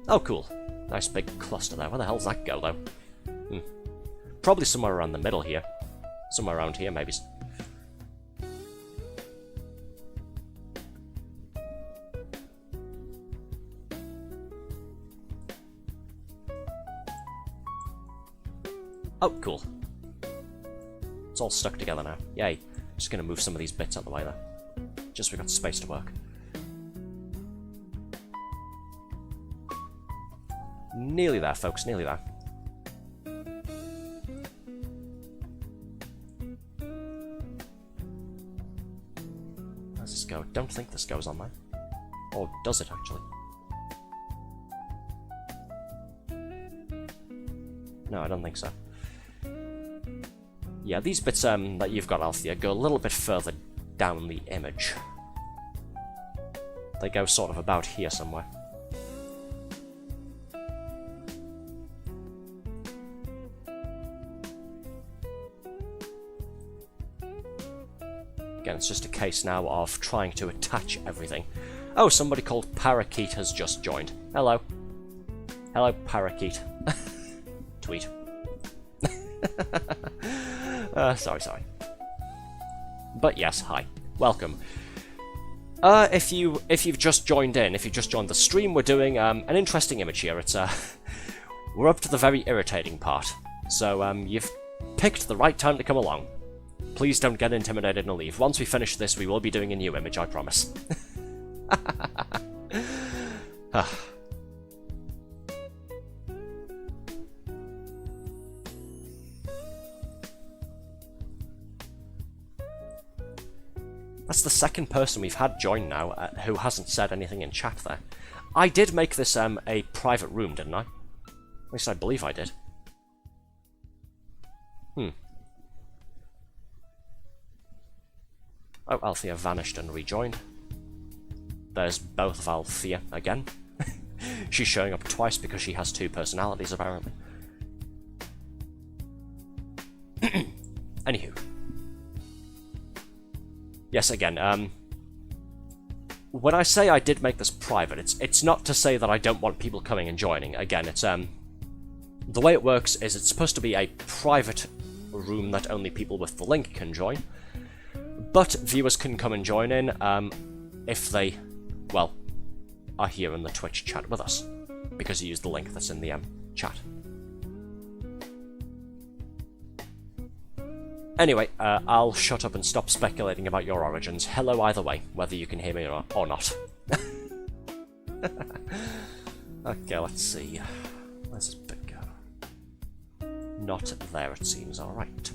Oh, cool. Nice big cluster there. Where the hell's that go, though? Probably somewhere around the middle here. Somewhere around here, maybe. Oh, cool. It's all stuck together now. Yay. Just gonna move some of these bits out of the way there. Just so we've got space to work. Nearly there, folks, nearly there. Where's this go? Don't think this goes on there. Or does it, actually? No, I don't think so. Yeah, these bits that you've got, Althea, go a little bit further down the image. They go sort of about here somewhere. Again, it's just a case now of trying to attach everything. Oh, somebody called Parakeet has just joined. Hello. Hello, Parakeet. Tweet. Sorry. But yes, hi. Welcome. If you've just joined in, if you've just joined the stream, we're doing an interesting image here. It's we're up to the very irritating part. So you've picked the right time to come along. Please don't get intimidated and leave. Once we finish this, we will be doing a new image, I promise. That's the second person we've had join now who hasn't said anything in chat there. I did make this a private room, didn't I? At least I believe I did. Oh, Althea vanished and rejoined. There's both of Althea again. She's showing up twice because she has two personalities, apparently. Anywho. Yes, again, when I say I did make this private, it's not to say that I don't want people coming and joining. Again, it's, the way it works is it's supposed to be a private room that only people with the link can join. But viewers can come and join in. if they, well, are here in the Twitch chat with us, because you used the link that's in the chat. Anyway, I'll shut up and stop speculating about your origins. Hello either way, whether you can hear me or not. Okay, let's see. Where's this bit go? Not there, it seems. Alright.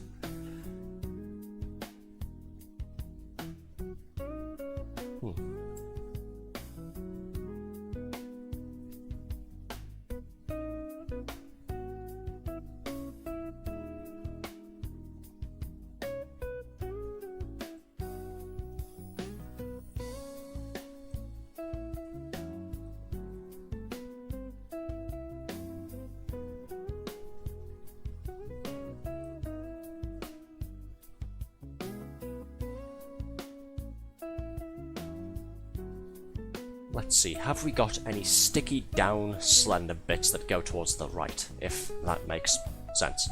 Let's see, have we got any sticky down slender bits that go towards the right, if that makes sense,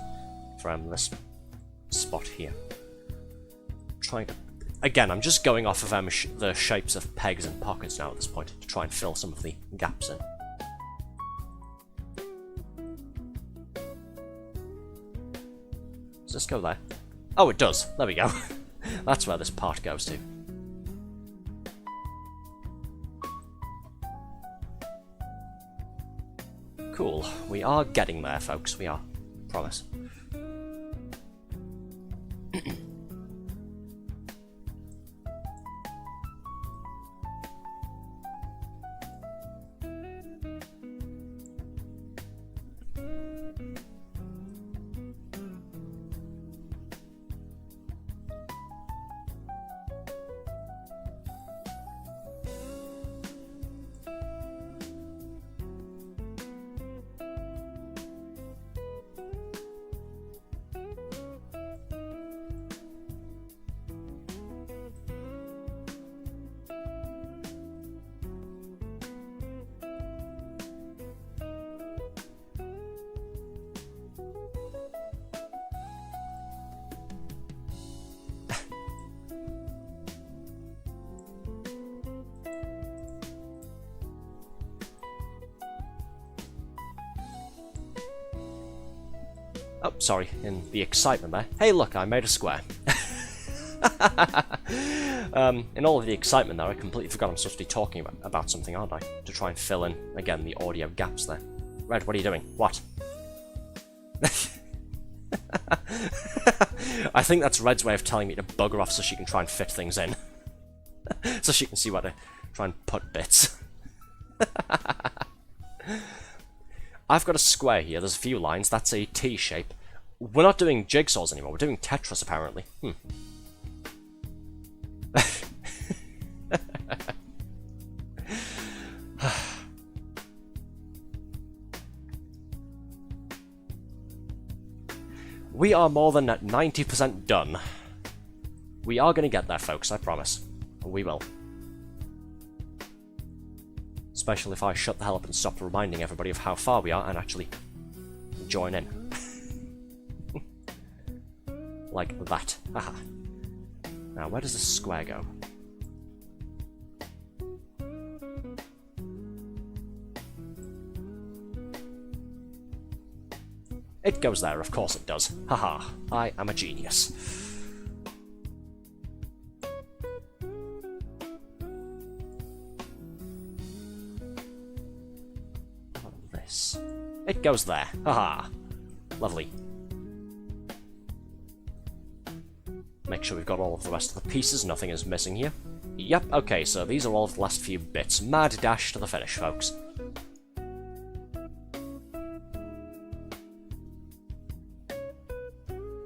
from this spot here. Trying to... Again, I'm just going off of the shapes of pegs and pockets now at this point, to try and fill some of the gaps in. Does this go there? Oh, it does. There we go. That's where this part goes to. Cool. We are getting there, folks. We are. Promise. Oh, sorry, in the excitement there. Hey look, I made a square. In all of the excitement there, I completely forgot I'm supposed to be talking about something, aren't I? To try and fill in, again, the audio gaps there. Red, what are you doing? What? I think that's Red's way of telling me to bugger off so she can try and fit things in. So she can see where to try and put bits. I've got a square here, there's a few lines, that's a T shape. We're not doing jigsaws anymore, we're doing Tetris apparently. We are more than 90% done. We are going to get there, folks, I promise. We will. Especially if I shut the hell up and stop reminding everybody of how far we are and actually join in. Like that. Haha. Now, where does this square go? It goes there, of course it does. Haha, I am a genius. This. It goes there. Haha. Lovely. Make sure we've got all of the rest of the pieces, nothing is missing here. Yep, okay, so these are all of the last few bits. Mad dash to the finish, folks.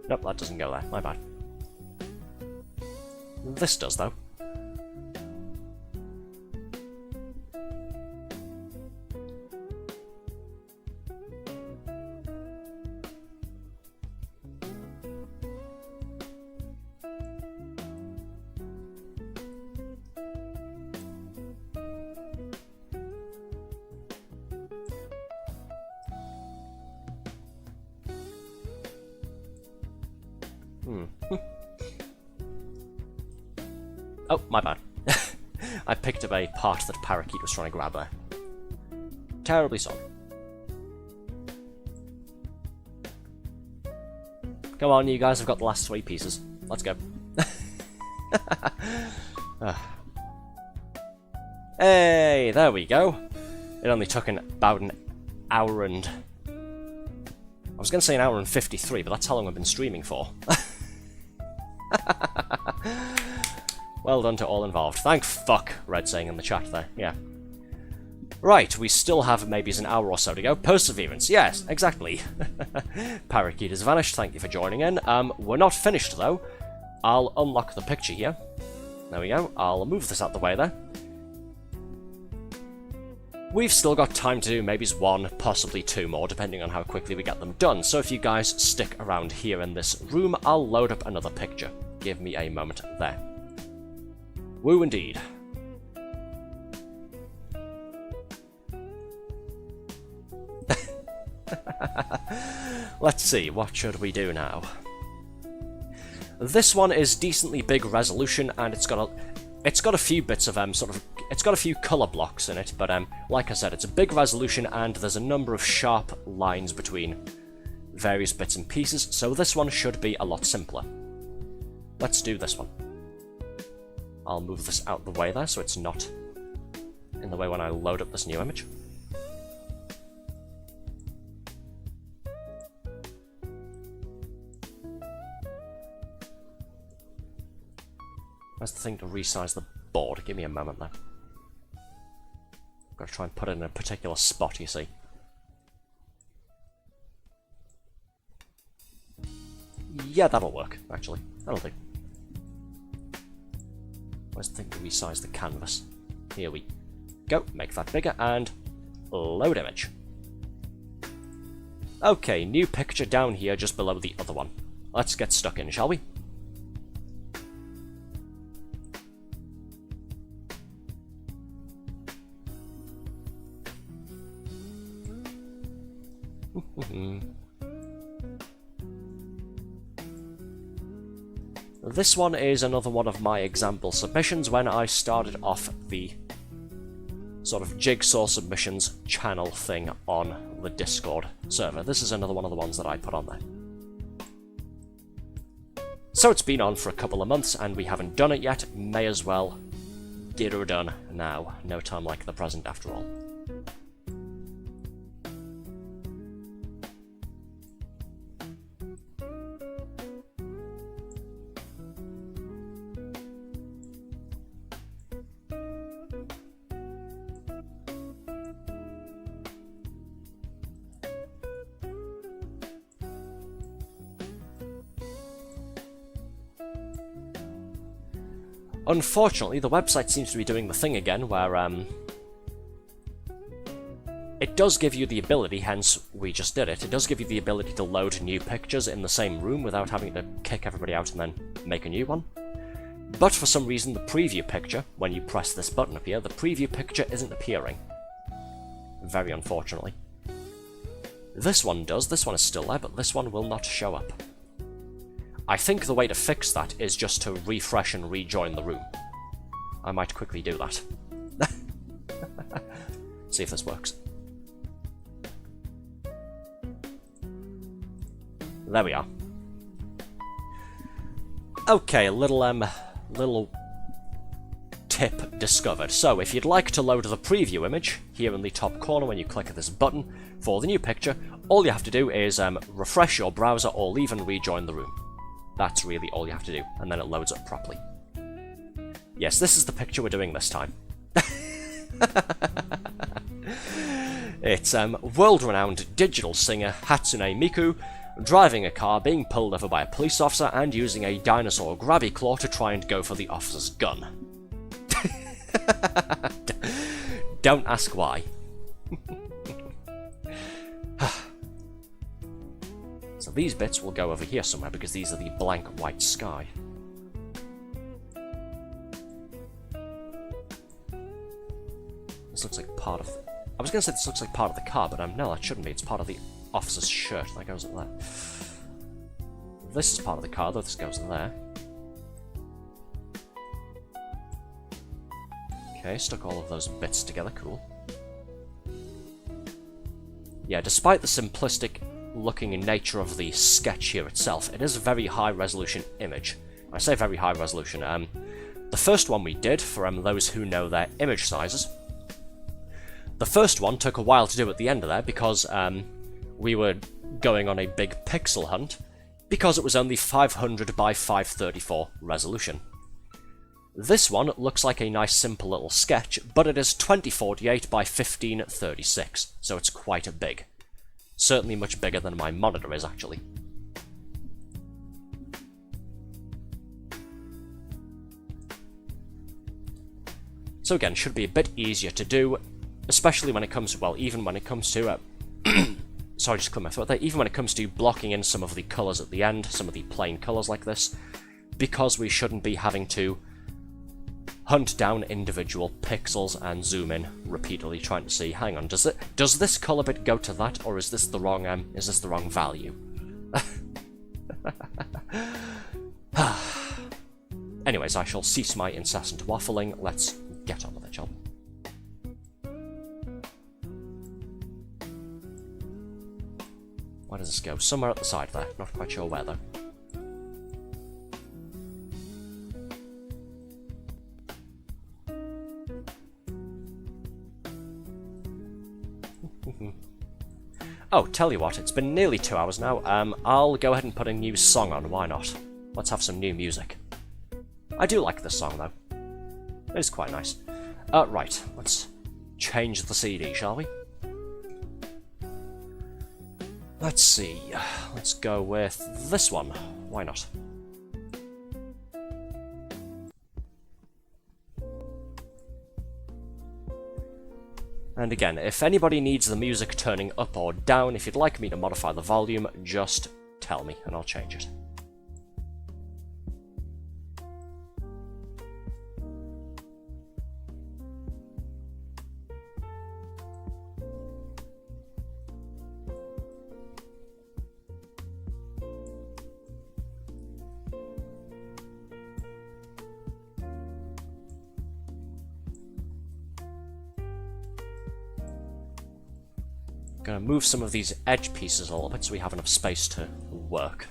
Nope, that doesn't go there. My bad. This does, though. Oh, my bad. I picked up a part that Parakeet was trying to grab there. Terribly sorry. Come on, you guys have got the last 3 pieces. Let's go. Hey, there we go. It only took about an hour and... I was going to say an hour and 53, but that's how long I've been streaming for. Well done to all involved. Thank fuck, Red saying in the chat there. Yeah. Right, we still have maybe an hour or so to go. Perseverance, yes, exactly. Parakeet has vanished, thank you for joining in. We're not finished though. I'll unlock the picture here. There we go. I'll move this out the way there. We've still got time to do maybe 1, possibly 2 more, depending on how quickly we get them done. So if you guys stick around here in this room, I'll load up another picture. Give me a moment there. Woo indeed. Let's see, what should we do now? This one is decently big resolution, and it's got a few bits of it's got a few color blocks in it, but like I said, it's a big resolution and there's a number of sharp lines between various bits and pieces, so this one should be a lot simpler. Let's do this one. I'll move this out the way there so it's not in the way when I load up this new image. Where's the thing to resize the board? Give me a moment there. Gotta try and put it in a particular spot, you see. Yeah, that'll work, actually. That'll do. Where's the thing to resize the canvas? Here we go. Make that bigger, and load image. Okay, new picture down here just below the other one. Let's get stuck in, shall we? This one is another one of my example submissions when I started off the sort of jigsaw submissions channel thing on the Discord server. This is another one of the ones that I put on there. So it's been on for a couple of months and we haven't done it yet. May as well get her done now. No time like the present after all. Unfortunately, the website seems to be doing the thing again where it does give you the ability, hence we just did it, it does give you the ability to load new pictures in the same room without having to kick everybody out and then make a new one. But for some reason the preview picture, when you press this button up here, the preview picture isn't appearing. Very unfortunately. This one does, this one is still there, but this one will not show up. I think the way to fix that is just to refresh and rejoin the room. I might quickly do that. See if this works. There we are. Okay, little tip discovered. So, if you'd like to load the preview image, here in the top corner when you click this button for the new picture, all you have to do is refresh your browser or leave and rejoin the room. That's really all you have to do, and then it loads up properly. Yes, this is the picture we're doing this time. It's world-renowned digital singer Hatsune Miku driving a car, being pulled over by a police officer, and using a dinosaur grabby claw to try and go for the officer's gun. Don't ask why. So these bits will go over here somewhere because these are the blank white sky. This looks like part of... I was going to say this looks like part of the car, but no, that shouldn't be. It's part of the officer's shirt. That goes in there. This is part of the car, though. This goes in there. Okay, stuck all of those bits together, cool. Yeah, despite the simplistic looking nature of the sketch here itself, it is a very high resolution image. When I say very high resolution, the first one we did, for those who know their image sizes, the first one took a while to do at the end of there because we were going on a big pixel hunt because it was only 500 by 534 resolution. This one looks like a nice simple little sketch, but it is 2048 by 1536, so it's quite big. Certainly much bigger than my monitor is, actually. So again, should be a bit easier to do, especially when it comes to, well, even when it comes to, sorry, just clear my throat there, even when it comes to blocking in some of the colours at the end, some of the plain colours like this, because we shouldn't be having to hunt down individual pixels and zoom in repeatedly, trying to see, hang on, does this colour bit go to that, or is this the wrong value? Anyways, I shall cease my incessant waffling. Let's get on with the job. Where does this go? Somewhere at the side there. Not quite sure where, though. Oh, tell you what, it's been nearly 2 hours now. I'll go ahead and put a new song on, why not? Let's have some new music. I do like this song, though. It is quite nice. Right, let's change the CD, shall we? Let's see. Let's go with this one. Why not? And again, if anybody needs the music turning up or down, if you'd like me to modify the volume, just tell me and I'll change it. Gonna move some of these edge pieces a little bit so we have enough space to work.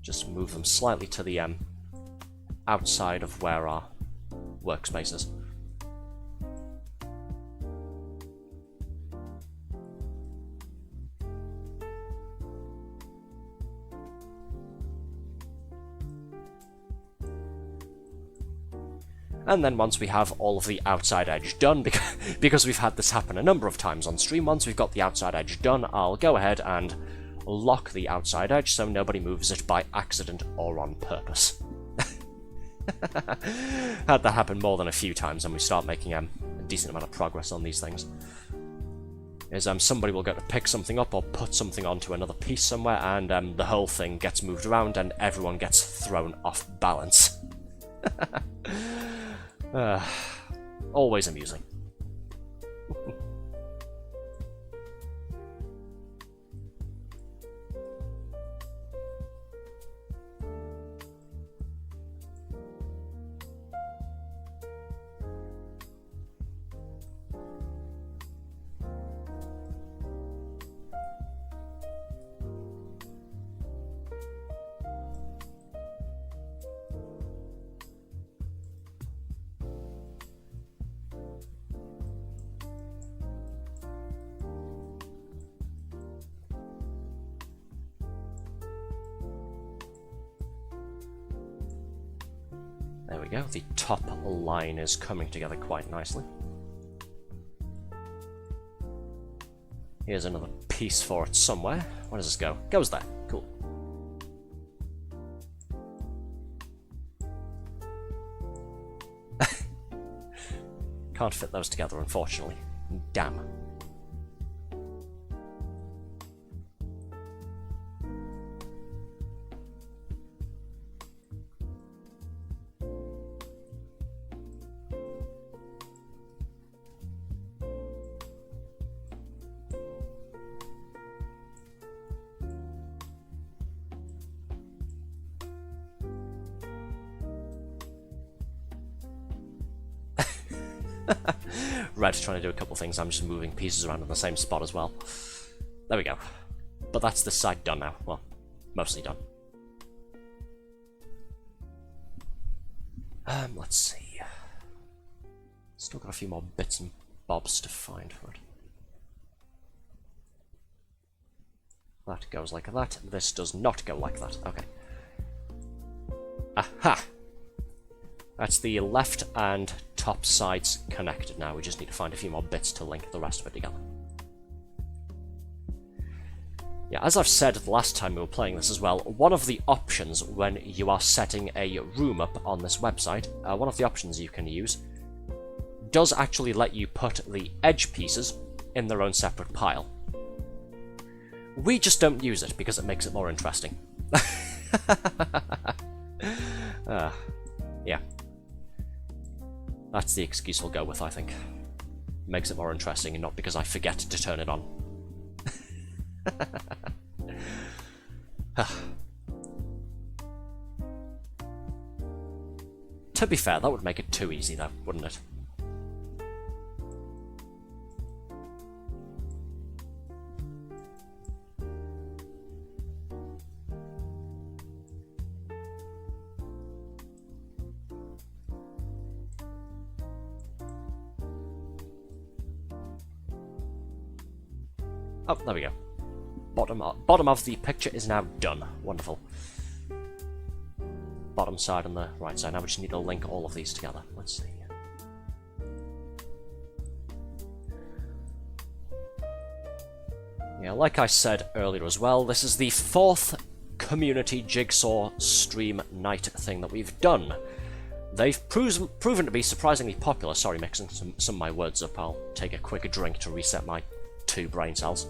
Just move them slightly to the outside of where our workspace is. And then once we have all of the outside edge done, because we've had this happen a number of times on stream, once we've got the outside edge done, I'll go ahead and lock the outside edge so nobody moves it by accident or on purpose. Had that happen more than a few times and we start making a decent amount of progress on these things. Is somebody will go to pick something up or put something onto another piece somewhere and the whole thing gets moved around and everyone gets thrown off balance. Always amusing. There we go, the top line is coming together quite nicely. Here's another piece for it somewhere. Where does this go? Goes there. Cool. Can't fit those together, unfortunately. Damn. Red trying to do a couple things, I'm just moving pieces around in the same spot as well. There we go. But that's this side done now. Well, mostly done. Let's see. Still got a few more bits and bobs to find for it. That goes like that. This does not go like that. Okay. Aha! That's the left and top sides connected now. We just need to find a few more bits to link the rest of it together. Yeah, as I've said the last time we were playing this as well, one of the options when you are setting a room up on this website, one of the options you can use does actually let you put the edge pieces in their own separate pile. We just don't use it because it makes it more interesting. Yeah. That's the excuse we'll go with, I think. Makes it more interesting, and not because I forget to turn it on. To be fair, that would make it too easy though, wouldn't it? Oh, there we go. Bottom of the picture is now done. Wonderful. Bottom side and the right side. Now we just need to link all of these together. Let's see. Yeah, like I said earlier as well, this is the 4th community jigsaw stream night thing that we've done. They've proven to be surprisingly popular. Sorry, mixing some of my words up. I'll take a quick drink to reset my 2 brain cells.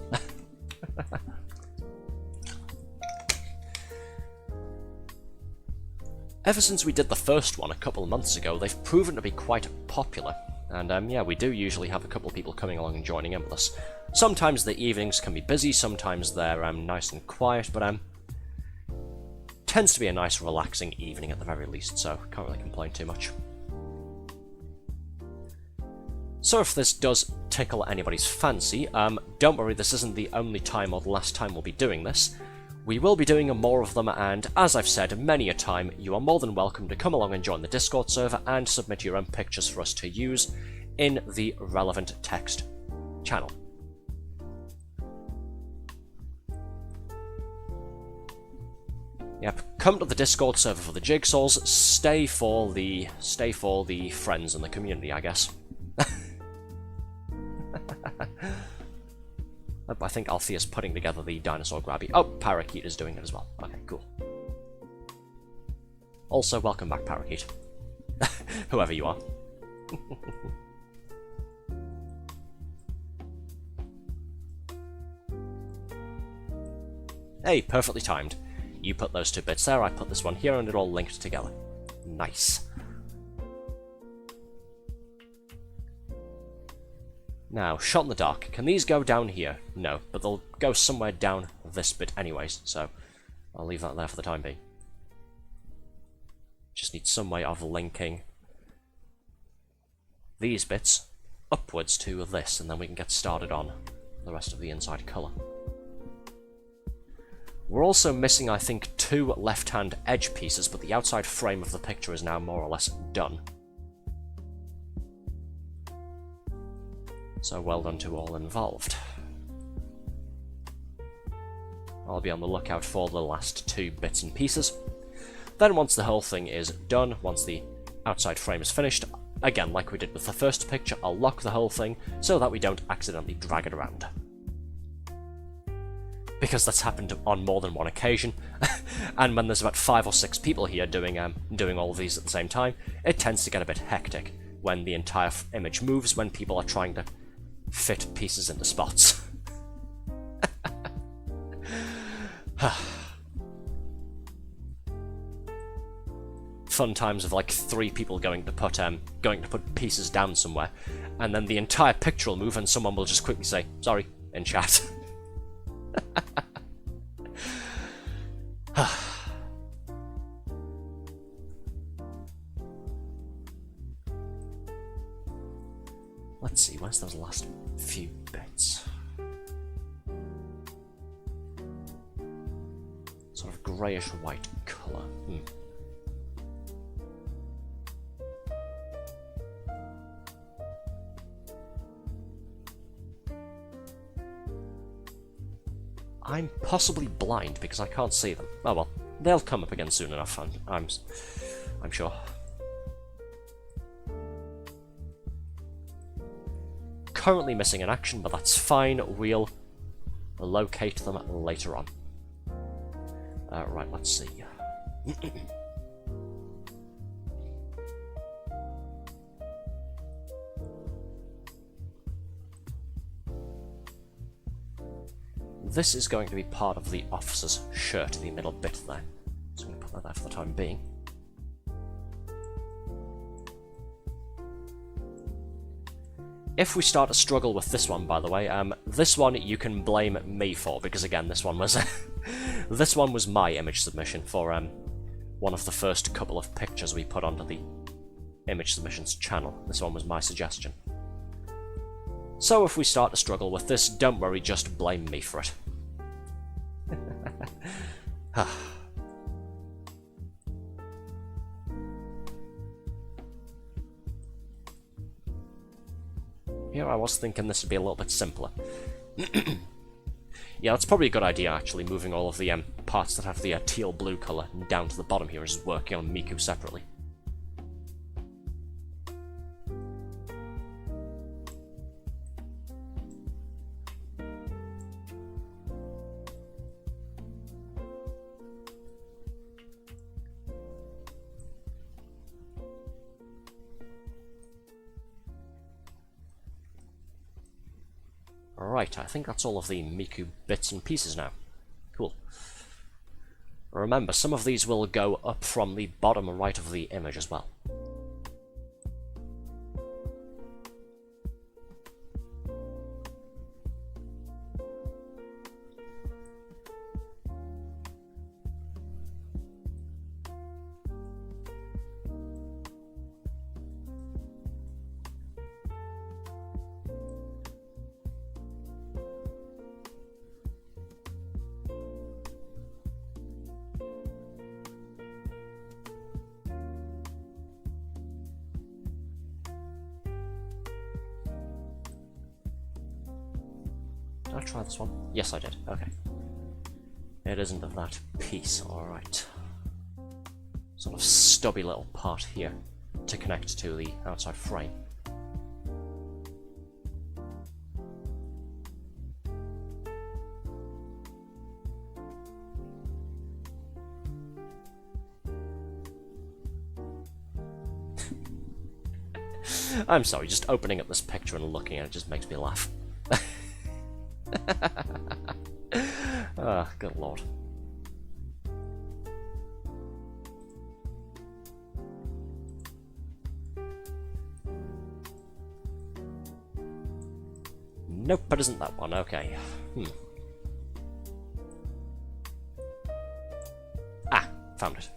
Ever since we did the first one a couple of months ago, they've proven to be quite popular. And yeah, we do usually have a couple of people coming along and joining in with us. Sometimes the evenings can be busy, sometimes they're nice and quiet, but tends to be a nice relaxing evening at the very least, so can't really complain too much. So if this does tickle anybody's fancy, don't worry, this isn't the only time or the last time we'll be doing this. We will be doing more of them, and as I've said many a time, you are more than welcome to come along and join the Discord server and submit your own pictures for us to use in the relevant text channel. Yep, come to the Discord server for the jigsaws, stay for the friends and the community, I guess. I think Althea's putting together the dinosaur grabby. Oh, Parakeet is doing it as well. Okay, cool. Also, welcome back, Parakeet. Whoever you are. Hey, perfectly timed. You put those 2 bits there, I put this one here, and it all linked together. Nice. Now, shot in the dark. Can these go down here? No, but they'll go somewhere down this bit anyways, so I'll leave that there for the time being. Just need some way of linking these bits upwards to this, and then we can get started on the rest of the inside colour. We're also missing, I think, 2 left-hand edge pieces, but the outside frame of the picture is now more or less done. So well done to all involved. I'll be on the lookout for the last 2 bits and pieces. Then once the whole thing is done, once the outside frame is finished, again like we did with the first picture, I'll lock the whole thing so that we don't accidentally drag it around. Because that's happened on more than one occasion, and when there's about 5 or 6 people here doing all of these at the same time, it tends to get a bit hectic when the entire image moves, when people are trying to fit pieces into spots. Fun times of like 3 people going to put pieces down somewhere, and then the entire picture will move, and someone will just quickly say sorry in chat. let's see, where's those last few bits? Sort of greyish white colour. I'm possibly blind because I can't see them. Oh well, they'll come up again soon enough, I'm sure. Currently missing in action, but that's fine. We'll locate them later on. Right, let's see. This is going to be part of the officer's shirt, the middle bit there. So I'm going to put that there for the time being. If we start to struggle with this one, by the way, this one you can blame me for, because again, this one was this one was my image submission for one of the first couple of pictures we put onto the image submissions channel. This one was my suggestion. So if we start to struggle with this, don't worry, just blame me for it. Here I was thinking this would be a little bit simpler. Yeah, that's probably a good idea, actually, moving all of the parts that have the teal blue colour down to the bottom here, is working on Miku separately. Right, I think that's all of the Miku bits and pieces now. Cool. Remember, some of these will go up from the bottom right of the image as well. Did I try this one? Yes, I did. Okay. It isn't of that piece, alright. Sort of stubby little part here to connect to the outside frame. I'm sorry, just opening up this picture and looking at it just makes me laugh. Ah, good lord. Nope, it isn't that one, okay. Ah, found it.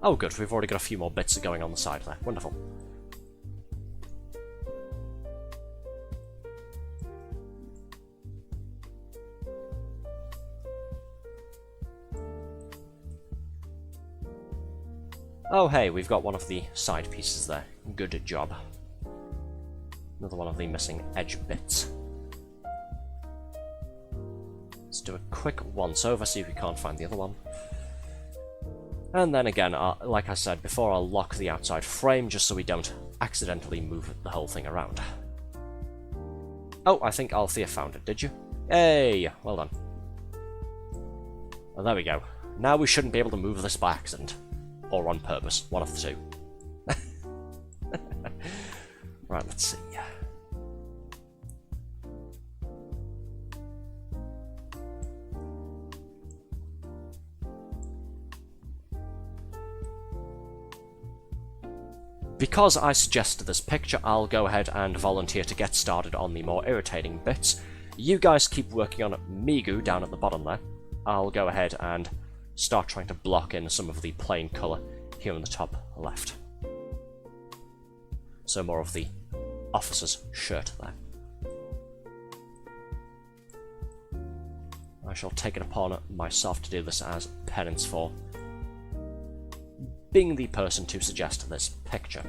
Oh good, we've already got a few more bits going on the side there. Wonderful. Oh hey, we've got one of the side pieces there. Good job. Another one of the missing edge bits. Let's do a quick once-over, see if we can't find the other one. And then again, like I said before, I'll lock the outside frame just so we don't accidentally move the whole thing around. Oh, I think Althea found it, did you? Hey, well done. Well, there we go. Now we shouldn't be able to move this by accident. Or on purpose, one of the two. Right, let's see. Because I suggested this picture, I'll go ahead and volunteer to get started on the more irritating bits. You guys keep working on Migu down at the bottom there. I'll go ahead and start trying to block in some of the plain colour here in the top left. So more of the officer's shirt there. I shall take it upon myself to do this as penance for being the person to suggest this picture.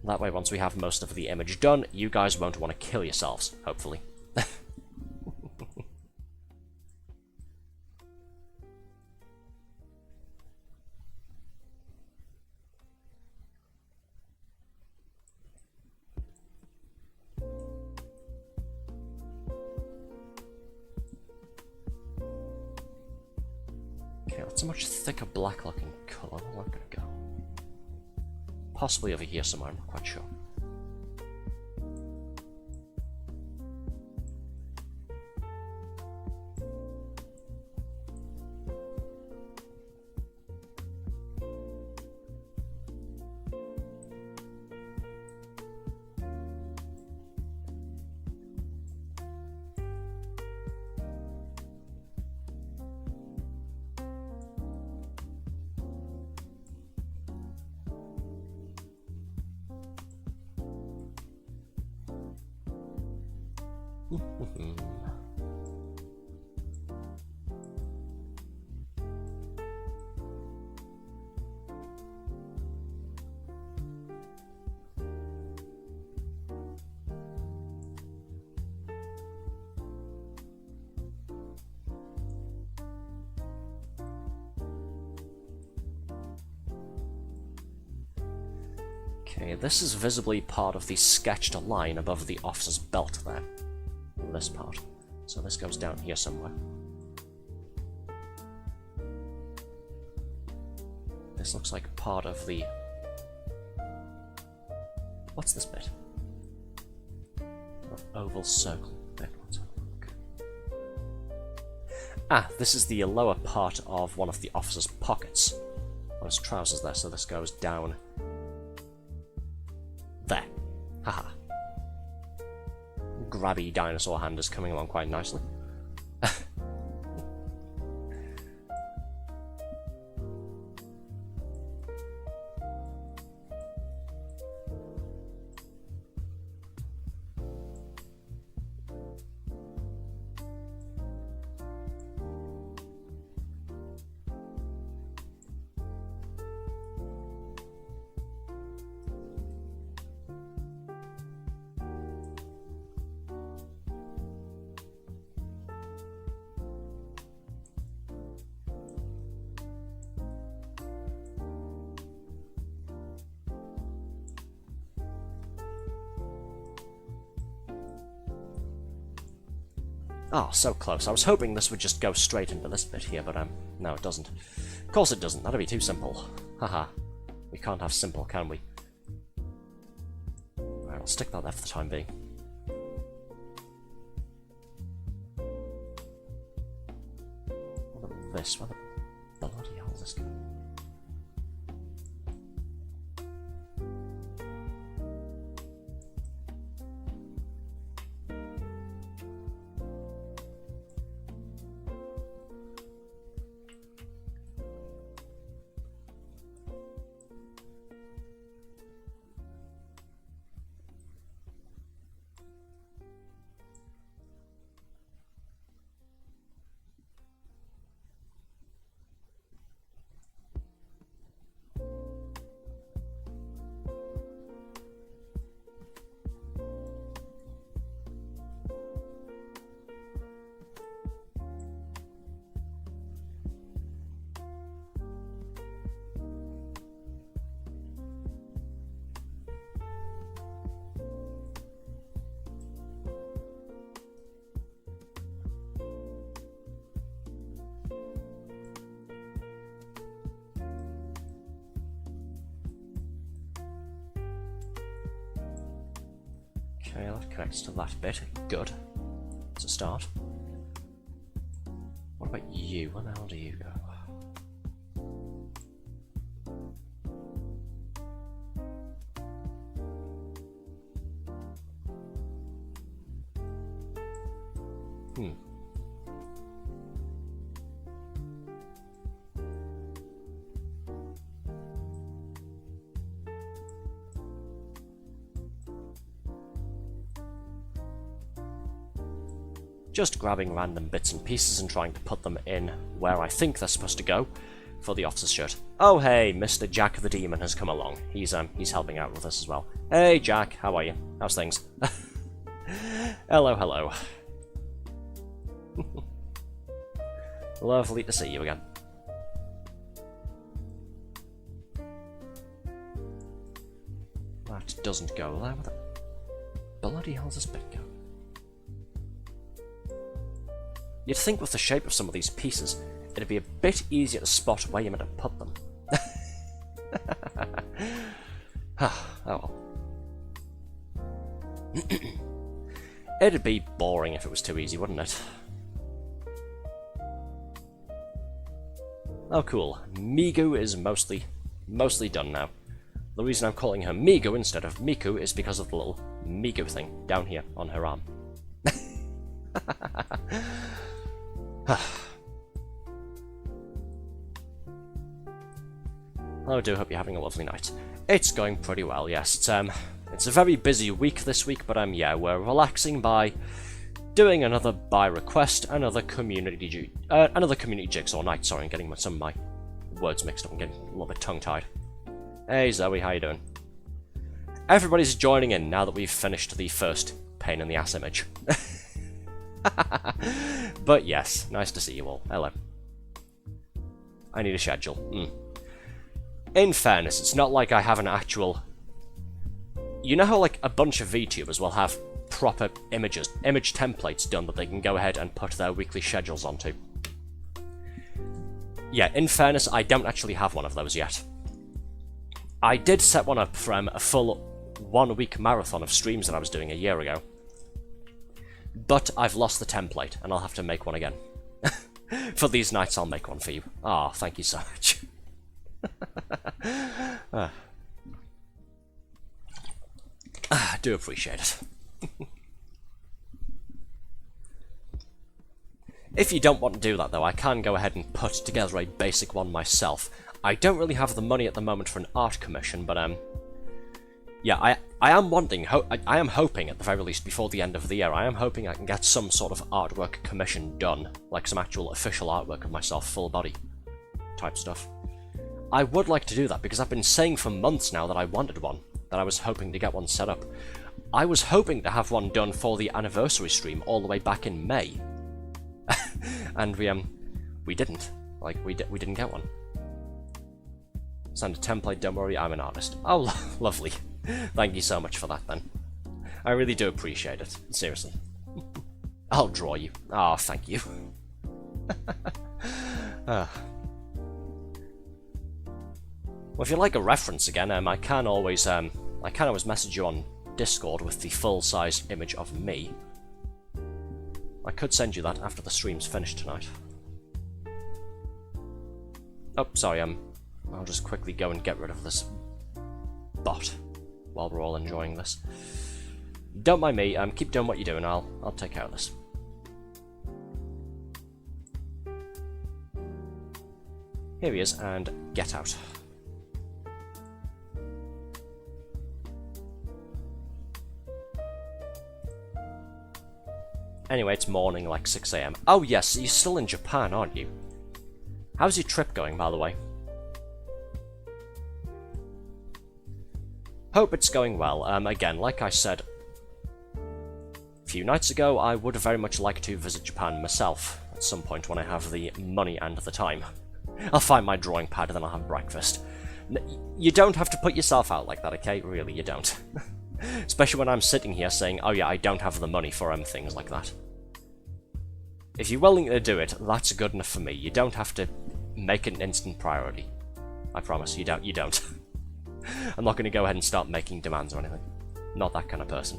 That way, once we have most of the image done, you guys won't want to kill yourselves, hopefully. Okay, that's a much thicker black looking colour. Where's that gonna go? Possibly over here somewhere, I'm not quite sure. Okay, this is visibly part of the sketched line above the officer's belt there. This part. So this goes down here somewhere. This looks like part of the... What's this bit? An oval circle bit. Let's have a look. Ah, this is the lower part of one of the officer's pockets. On his trousers there, so this goes down there. Haha. Grabby dinosaur hand is coming along quite nicely. Oh, so close. I was hoping this would just go straight into this bit here, but no, it doesn't. Of course it doesn't. That'd be too simple. Haha. We can't have simple, can we? Alright, I'll stick that there for the time being. What about this? What the bloody hell is this guy? Okay, that connects to that bit. Good. It's a start. What about you? Where the hell do you go? just grabbing random bits and pieces and trying to put them in where I think they're supposed to go for the officer's shirt. Oh hey, Mr. Jack the Demon has come along. He's helping out with us as well. Hey Jack, how are you? How's things? Hello, hello. Lovely to see you again. That doesn't go there. Where the bloody hell does this bit go? You'd think with the shape of some of these pieces, it'd be a bit easier to spot where you're meant to put them. Oh well. It'd be boring if it was too easy, wouldn't it? Oh cool, Migu is mostly done now. The reason I'm calling her Migu instead of Miku is because of the little Migu thing down here on her arm. I do hope you're having a lovely night. It's going pretty well, yes. It's a very busy week this week, but yeah, we're relaxing by doing another by request, another community jigsaw night. Sorry, I'm getting some of my words mixed up. I'm getting a little bit tongue-tied. Hey Zoe, how you doing? Everybody's joining in now that we've finished the first pain in the ass image. But yes, nice to see you all. Hello. I need a schedule. In fairness, it's not like I have an actual... You know how like a bunch of VTubers will have proper image templates done that they can go ahead and put their weekly schedules onto? Yeah, in fairness, I don't actually have one of those yet. I did set one up from a full 1 week marathon of streams that I was doing a year ago. But I've lost the template, and I'll have to make one again. For these nights, I'll make one for you. Ah, thank you so much. I do appreciate it. If you don't want to do that, though, I can go ahead and put together a basic one myself. I don't really have the money at the moment for an art commission, but yeah, I am wanting, I am hoping at the very least before the end of the year, I am hoping I can get some sort of artwork commission done, like some actual official artwork of myself, full body type stuff. I would like to do that because I've been saying for months now that I wanted one, that I was hoping to get one set up. I was hoping to have one done for the anniversary stream all the way back in May, and we didn't. Like we didn't get one. Send a template, don't worry, I'm an artist. Oh, lovely. Thank you so much for that, then. I really do appreciate it. Seriously. I'll draw you. Oh, thank you. Well, if you like a reference again, I can always message you on Discord with the full-size image of me. I could send you that after the stream's finished tonight. Oh, sorry, I'll just quickly go and get rid of this bot while we're all enjoying this. Don't mind me, keep doing what you're doing, I'll take care of this. Here he is, and get out. Anyway, it's morning, like 6 AM. Oh yes, you're still in Japan, aren't you? How's your trip going, by the way? Hope it's going well. Again, like I said a few nights ago, I would very much like to visit Japan myself at some point when I have the money and the time. I'll find my drawing pad and then I'll have breakfast. You don't have to put yourself out like that, okay? Really, you don't. Especially when I'm sitting here saying, oh yeah, I don't have the money for things like that. If you're willing to do it, that's good enough for me. You don't have to make it an instant priority. I promise, you don't. I'm not going to go ahead and start making demands or anything. Not that kind of person.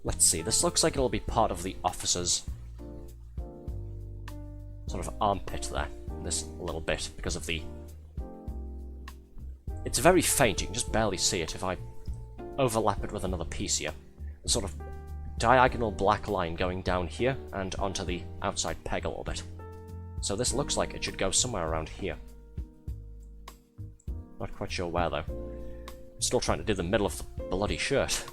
Let's see, this looks like it'll be part of the officer's sort of armpit there, this little bit, because of the... It's very faint, you can just barely see it if I overlap it with another piece here. The sort of diagonal black line going down here and onto the outside peg a little bit. So this looks like it should go somewhere around here. Not quite sure where though. Still trying to do the middle of the bloody shirt.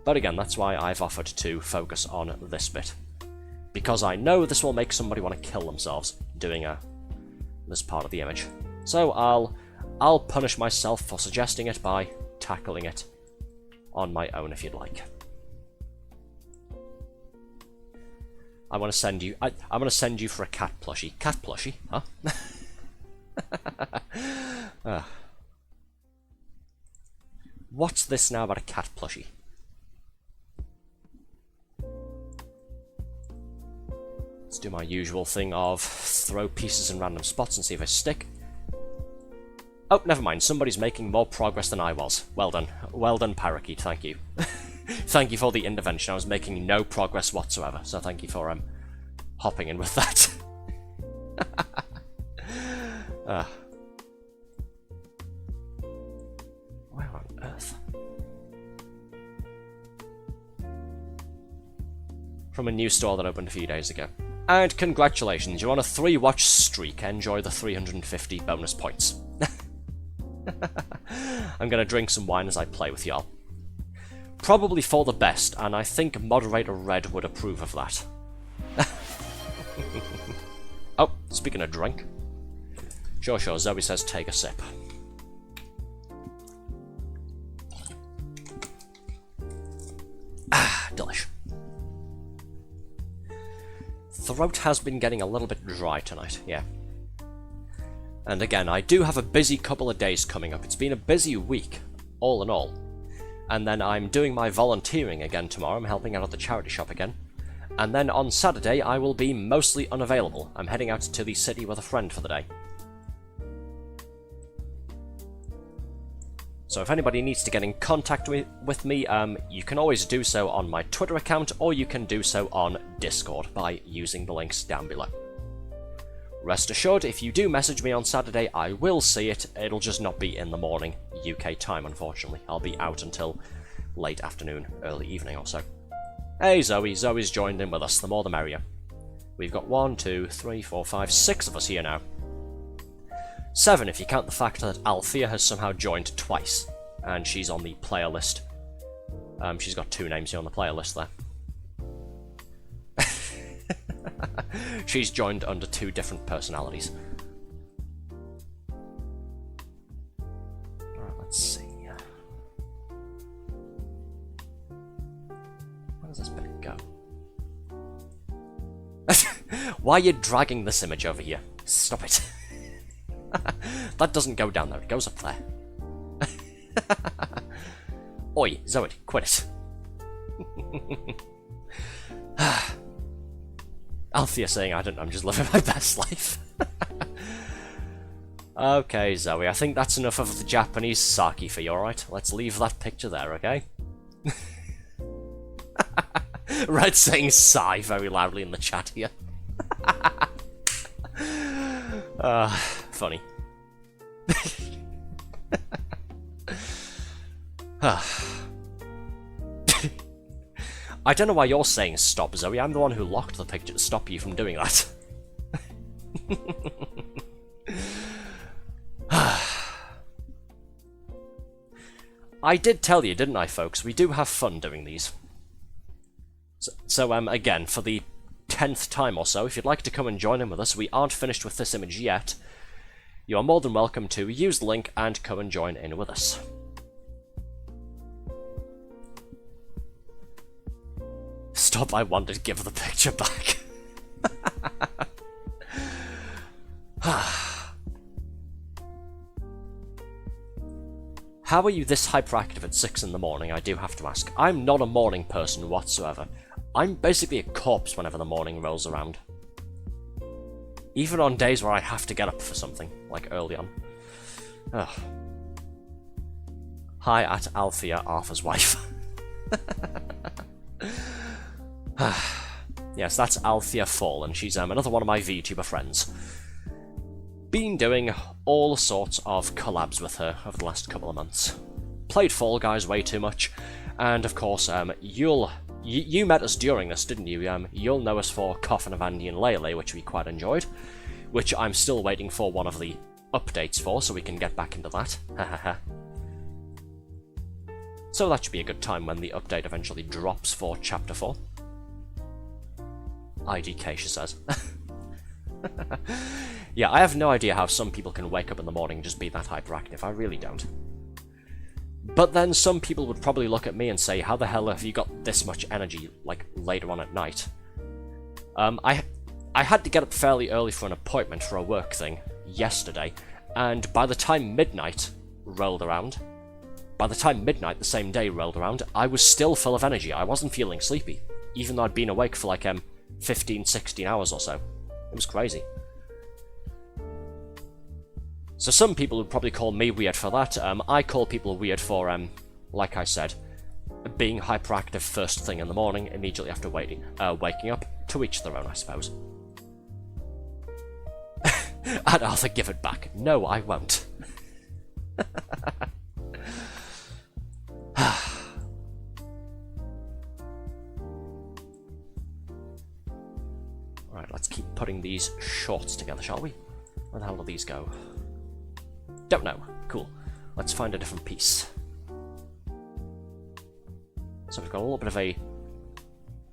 But again, that's why I've offered to focus on this bit. Because I know this will make somebody want to kill themselves doing this part of the image. So I'll punish myself for suggesting it by tackling it on my own if you'd like. I want to send you. I'm going to send you for a cat plushie. Cat plushie, huh? What's this now about a cat plushie? Let's do my usual thing of throw pieces in random spots and see if I stick. Oh, never mind. Somebody's making more progress than I was. Well done. Well done, Parakeet. Thank you. Thank you for the intervention. I was making no progress whatsoever, so thank you for hopping in with that. Where on earth? From a new store that opened a few days ago. And congratulations, you're on a 3-watch streak. Enjoy the 350 bonus points. I'm gonna drink some wine as I play with y'all. Probably for the best, and I think Moderator Red would approve of that. Oh, speaking of drink. Sure, Zoe says take a sip. Ah, delish. Throat has been getting a little bit dry tonight, yeah. And again, I do have a busy couple of days coming up. It's been a busy week, all in all. And then I'm doing my volunteering again tomorrow. I'm helping out at the charity shop again. And then on Saturday, I will be mostly unavailable. I'm heading out to the city with a friend for the day. So if anybody needs to get in contact with me, you can always do so on my Twitter account, or you can do so on Discord by using the links down below. Rest assured, if you do message me on Saturday, I will see it. It'll just not be in the morning, UK time, unfortunately. I'll be out until late afternoon, early evening or so. Hey Zoe, Zoe's joined in with us, the more the merrier. We've got 1, 2, 3, 4, 5, 6 of us here now. 7 if you count the fact that Althea has somehow joined twice, and she's on the player list. She's got 2 names here on the player list there. She's joined under 2 different personalities. Alright, let's see. Where does this bit go? Why are you dragging this image over here? Stop it. That doesn't go down there, it goes up there. Oi, Zoe, quit it. Althea saying, I don't know, I'm just living my best life. Okay, Zoe, I think that's enough of the Japanese sake for you, alright? Let's leave that picture there, okay? Red saying sigh very loudly in the chat here. Funny. I don't know why you're saying stop, Zoe. I'm the one who locked the picture to stop you from doing that. I did tell you, didn't I, folks? We do have fun doing these. So again, for the 10th time or so, if you'd like to come and join in with us, we aren't finished with this image yet. You are more than welcome to use the link and come and join in with us. Stop, I wanted to give the picture back. How are you this hyperactive at 6 in the morning, I do have to ask. I'm not a morning person whatsoever. I'm basically a corpse whenever the morning rolls around. Even on days where I have to get up for something, like early on. Ugh. Hi at Althea, Arthur's wife. Yes, that's Althea Fall, and she's another one of my VTuber friends. Been doing all sorts of collabs with her over the last couple of months. Played Fall Guys way too much, and of course, you met us during this, didn't you? You'll know us for Coffin of Andy and Lele, which we quite enjoyed. which I'm still waiting for one of the updates for, so we can get back into that. So that should be a good time when the update eventually drops for Chapter 4. IDK, she says. Yeah, I have no idea how some people can wake up in the morning and just be that hyperactive. I really don't. But then some people would probably look at me and say, how the hell have you got this much energy, like, later on at night? I had to get up fairly early for an appointment for a work thing yesterday, and by the time midnight the same day rolled around, I was still full of energy. I wasn't feeling sleepy, even though I'd been awake for like 15, 16 hours or so. It was crazy. So some people would probably call me weird for that. I call people weird for, like I said, being hyperactive first thing in the morning, immediately after waking up. To each their own, I suppose. And Arthur, give it back. No, I won't. Alright, let's keep putting these shorts together, shall we? Where the hell do these go? Don't know. Cool. Let's find a different piece. So we've got a little bit of a...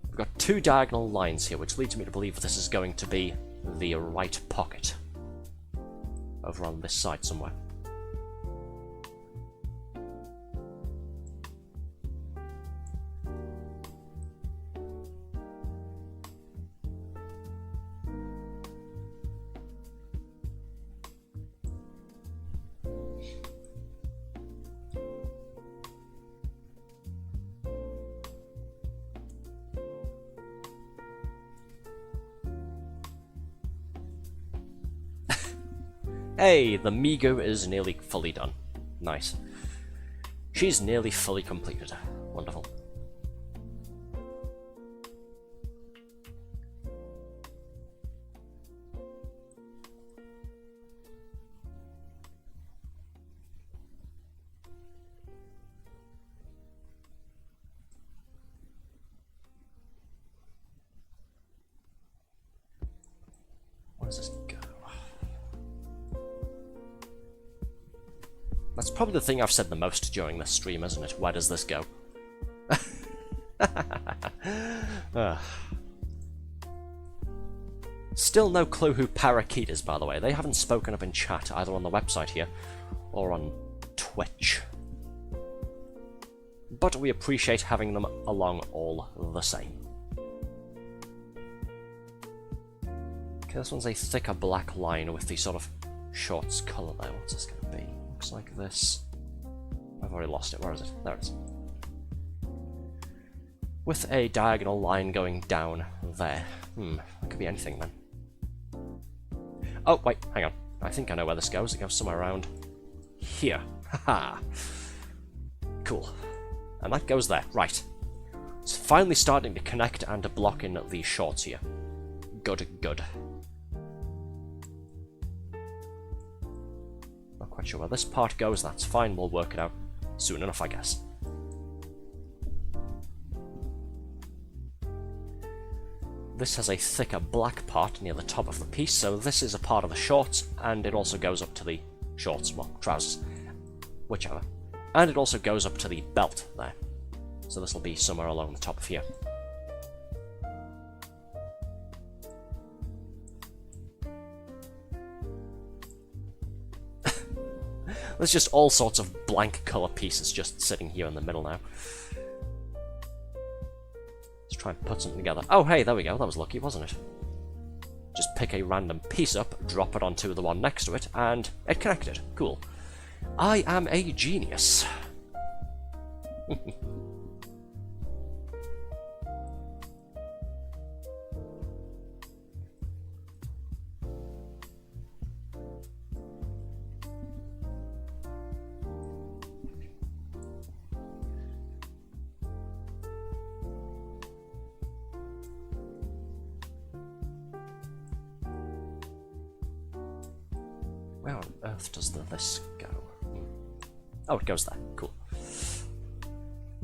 We've got two diagonal lines here, which leads me to believe this is going to be the right pocket. Over on this side somewhere. Hey, the Migo is nearly fully done. Nice. She's nearly fully completed. Wonderful. Where does this go? That's probably the thing I've said the most during this stream, isn't it? Where does this go? Still no clue who Parakeet is, by the way. They haven't spoken up in chat, either on the website here, or on Twitch. But we appreciate having them along all the same. Okay, this one's a thicker black line with the sort of shorts colour there. What's this going to be? Looks like this. I've already lost it. Where is it? There it is. With a diagonal line going down there. That could be anything then. Oh, wait, hang on. I think I know where this goes. It goes somewhere around here. Haha. Cool. And that goes there. Right. It's finally starting to connect and to block in these shorts here. Good, good. Not quite sure where this part goes. That's fine. We'll work it out soon enough, I guess. This has a thicker black part near the top of the piece, so this is a part of the shorts, and it also goes up to the shorts, well, trousers, whichever. And it also goes up to the belt there. So this will be somewhere along the top of here. There's just all sorts of blank colour pieces just sitting here in the middle now. Let's try and put something together. Oh, hey, there we go. That was lucky, wasn't it? Just pick a random piece up, drop it onto the one next to it, and it connected. Cool. I am a genius. Where on earth does this go? Oh, it goes there. Cool.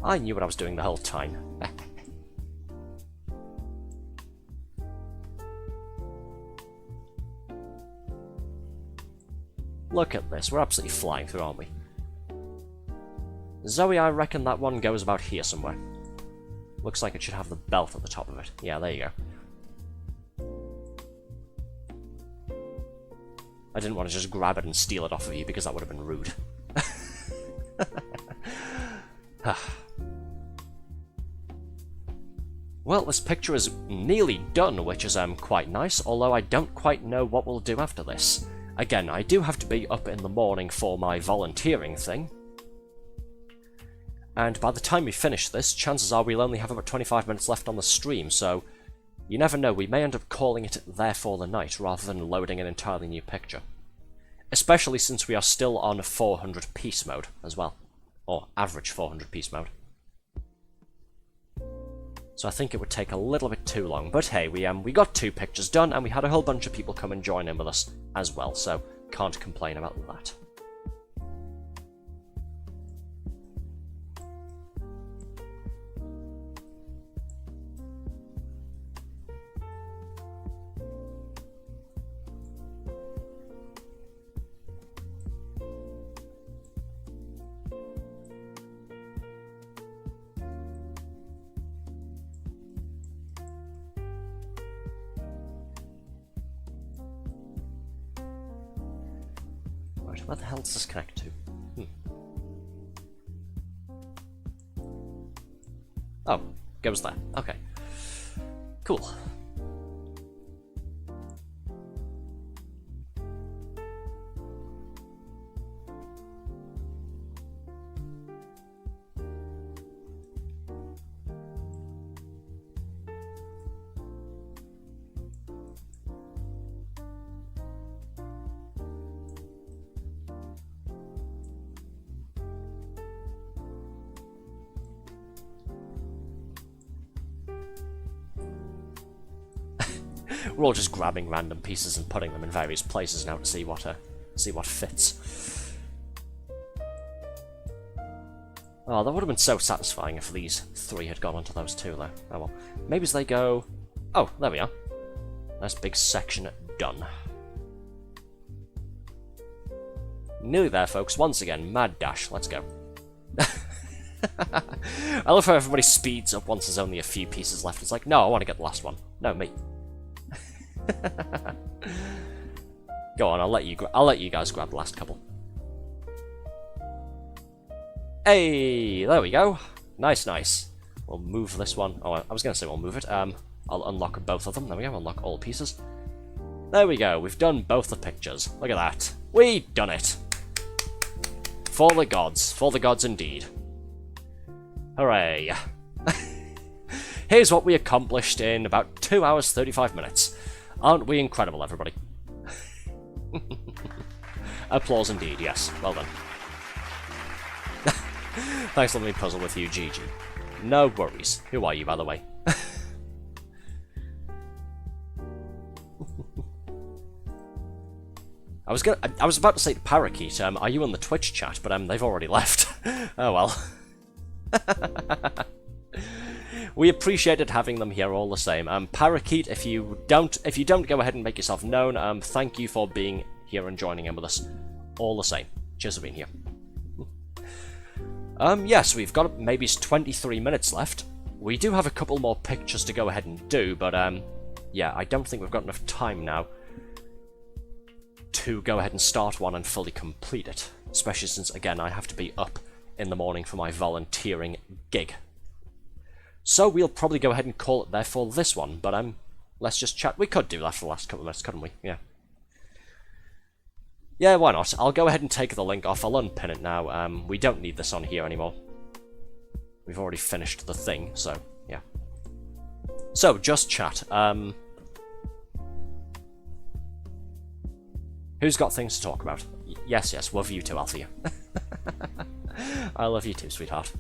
I knew what I was doing the whole time. Look at this, we're absolutely flying through, aren't we? Zoe, I reckon that one goes about here somewhere. Looks like it should have the belt at the top of it. Yeah, there you go. I didn't want to just grab it and steal it off of you because that would have been rude. Well, this picture is nearly done, which is quite nice, although I don't quite know what we'll do after this. Again, I do have to be up in the morning for my volunteering thing. And by the time we finish this, chances are we'll only have about 25 minutes left on the stream, so you never know, we may end up calling it there for the night rather than loading an entirely new picture. Especially since we are still on 400 piece mode as well. Or average 400 piece mode. So I think it would take a little bit too long, but hey, we got 2 pictures done, and we had a whole bunch of people come and join in with us as well, so can't complain about that. Where the hell does this connect to? Oh, goes there. Okay. Cool. We're all just grabbing random pieces and putting them in various places now to see what fits. Oh, that would have been so satisfying if these 3 had gone onto those 2 there. Oh well. Maybe as they go... Oh, there we are. Nice big section done. Nearly there, folks. Once again, mad dash. Let's go. I love how everybody speeds up once there's only a few pieces left. It's like, no, I want to get the last one. No, me. Go on, I'll let you guys grab the last couple. Hey, there we go. Nice, nice. We'll move this one. Oh, I was gonna say we'll move it. I'll unlock both of them. There we go. Unlock all pieces. There we go. We've done both the pictures. Look at that. We done it. For the gods indeed. Hooray. Here's what we accomplished in about 2 hours 35 minutes. Aren't we incredible, everybody? Applause indeed, yes. Well done. Thanks for letting me puzzle with you, Gigi. No worries. Who are you, by the way? I was about to say to Parakeet, are you in the Twitch chat? But they've already left. Oh well. We appreciated having them here all the same. Parakeet, if you don't go ahead and make yourself known, thank you for being here and joining in with us all the same. Cheers for being here. Yes, we've got maybe 23 minutes left. We do have a couple more pictures to go ahead and do, but yeah, I don't think we've got enough time now to go ahead and start one and fully complete it. Especially since, again, I have to be up in the morning for my volunteering gig. So we'll probably go ahead and call it there for this one, but let's just chat. We could do that for the last couple of minutes, couldn't we? Yeah. Yeah, why not? I'll go ahead and take the link off. I'll unpin it now. We don't need this on here anymore. We've already finished the thing, so, yeah. So, just chat. Who's got things to talk about? Yes, love you too, Althea. I love you too, sweetheart.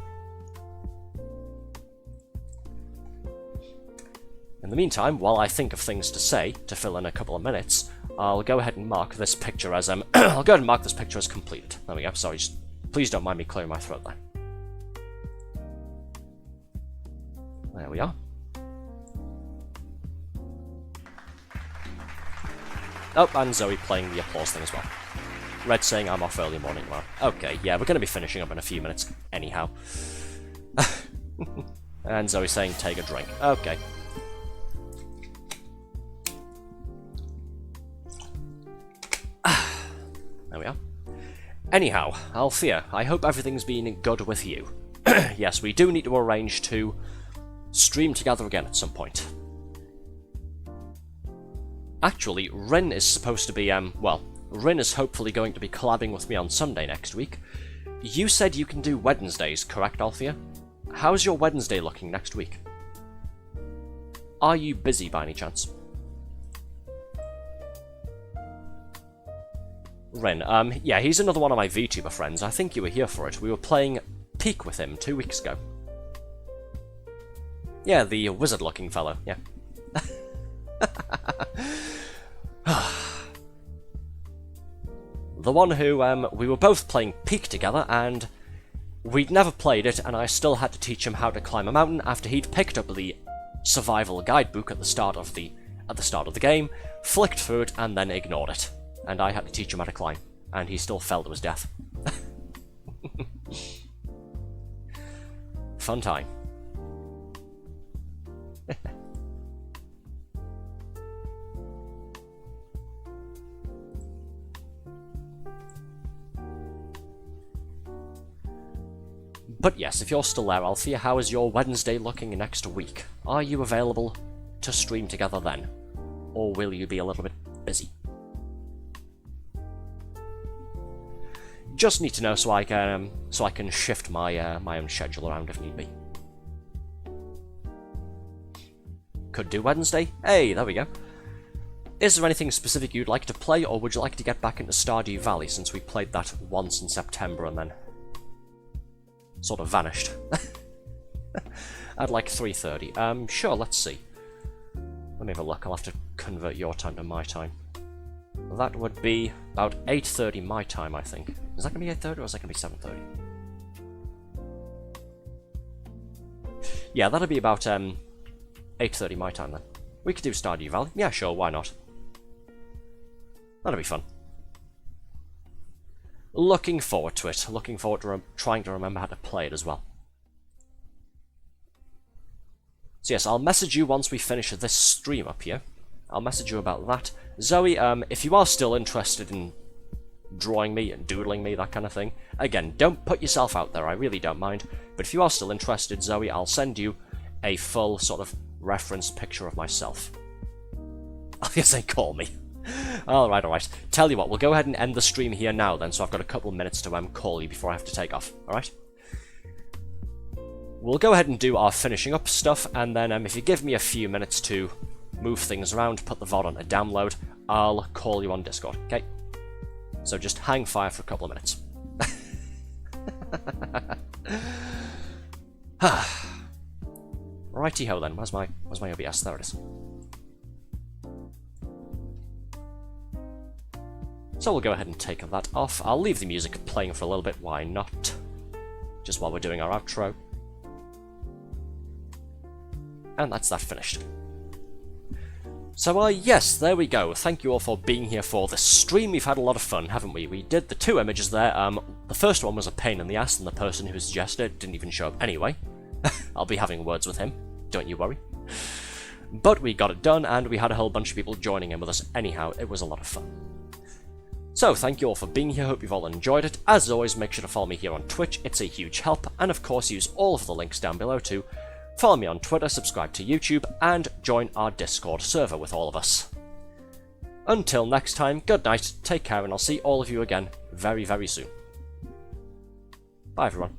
In the meantime, while I think of things to say, to fill in a couple of minutes, I'll go ahead and mark this picture as, I'll go ahead and mark this picture as completed. There we go, sorry, just, please don't mind me clearing my throat there. There we are. Oh, and Zoe playing the applause thing as well. Red saying I'm off early morning tomorrow. Okay, yeah, we're going to be finishing up in a few minutes anyhow. And Zoe saying take a drink. Okay. There we are. Anyhow, Althea, I hope everything's been good with you. Yes, we do need to arrange to stream together again at some point. Actually, Rin is supposed to be, well, Rin is hopefully going to be collabing with me on Sunday next week. You said you can do Wednesdays, correct, Althea? How's your Wednesday looking next week? Are you busy by any chance? Rin, yeah, he's another one of my VTuber friends. I think you were here for it. We were playing Peak with him 2 weeks ago. Yeah, the wizard-looking fellow, yeah. The one who, we were both playing Peak together, and we'd never played it, and I still had to teach him how to climb a mountain after he'd picked up the survival guidebook at the start of the game, flicked through it, and then ignored it. And I had to teach him how to climb, and he still fell to his death. Fun time. But yes, if you're still there, Althea, how is your Wednesday looking next week? Are you available to stream together then? Or will you be a little bit busy? Just need to know so I can shift my my own schedule around if need be. Could do Wednesday. Hey, there we go. Is there anything specific you'd like to play, or would you like to get back into Stardew Valley since we played that once in September and then sort of vanished? At like 3:30. Sure, let's see. Let me have a look. I'll have to convert your time to my time. That would be about 8:30 my time, I think. Is that going to be 8:30 or is that going to be 7:30? Yeah, that'll be about 8:30 my time then. We could do Stardew Valley. Yeah, sure, why not? That'll be fun. Looking forward to it. Looking forward to trying to remember how to play it as well. So yes, I'll message you once we finish this stream up here. I'll message you about that. Zoe, if you are still interested in drawing me and doodling me, that kind of thing, again, don't put yourself out there, I really don't mind. But if you are still interested, Zoe, I'll send you a full sort of reference picture of myself. I guess they call me. Alright. Tell you what, we'll go ahead and end the stream here now then, so I've got a couple of minutes to call you before I have to take off, alright? We'll go ahead and do our finishing up stuff, and then if you give me a few minutes to move things around, put the VOD on a download, I'll call you on Discord, okay? So just hang fire for a couple of minutes. Righty-ho then, where's my OBS? There it is. So we'll go ahead and take that off. I'll leave the music playing for a little bit, why not? Just while we're doing our outro. And that's that finished. So, yes, there we go. Thank you all for being here for this stream. We've had a lot of fun, haven't we? We did the 2 images there. The first one was a pain in the ass, and the person who suggested it didn't even show up anyway. I'll be having words with him, don't you worry. But we got it done, and we had a whole bunch of people joining in with us anyhow. It was a lot of fun. So, thank you all for being here. Hope you've all enjoyed it. As always, make sure to follow me here on Twitch. It's a huge help. And, of course, use all of the links down below to follow me on Twitter, subscribe to YouTube, and join our Discord server with all of us. Until next time, good night, take care, and I'll see all of you again very, very soon. Bye, everyone.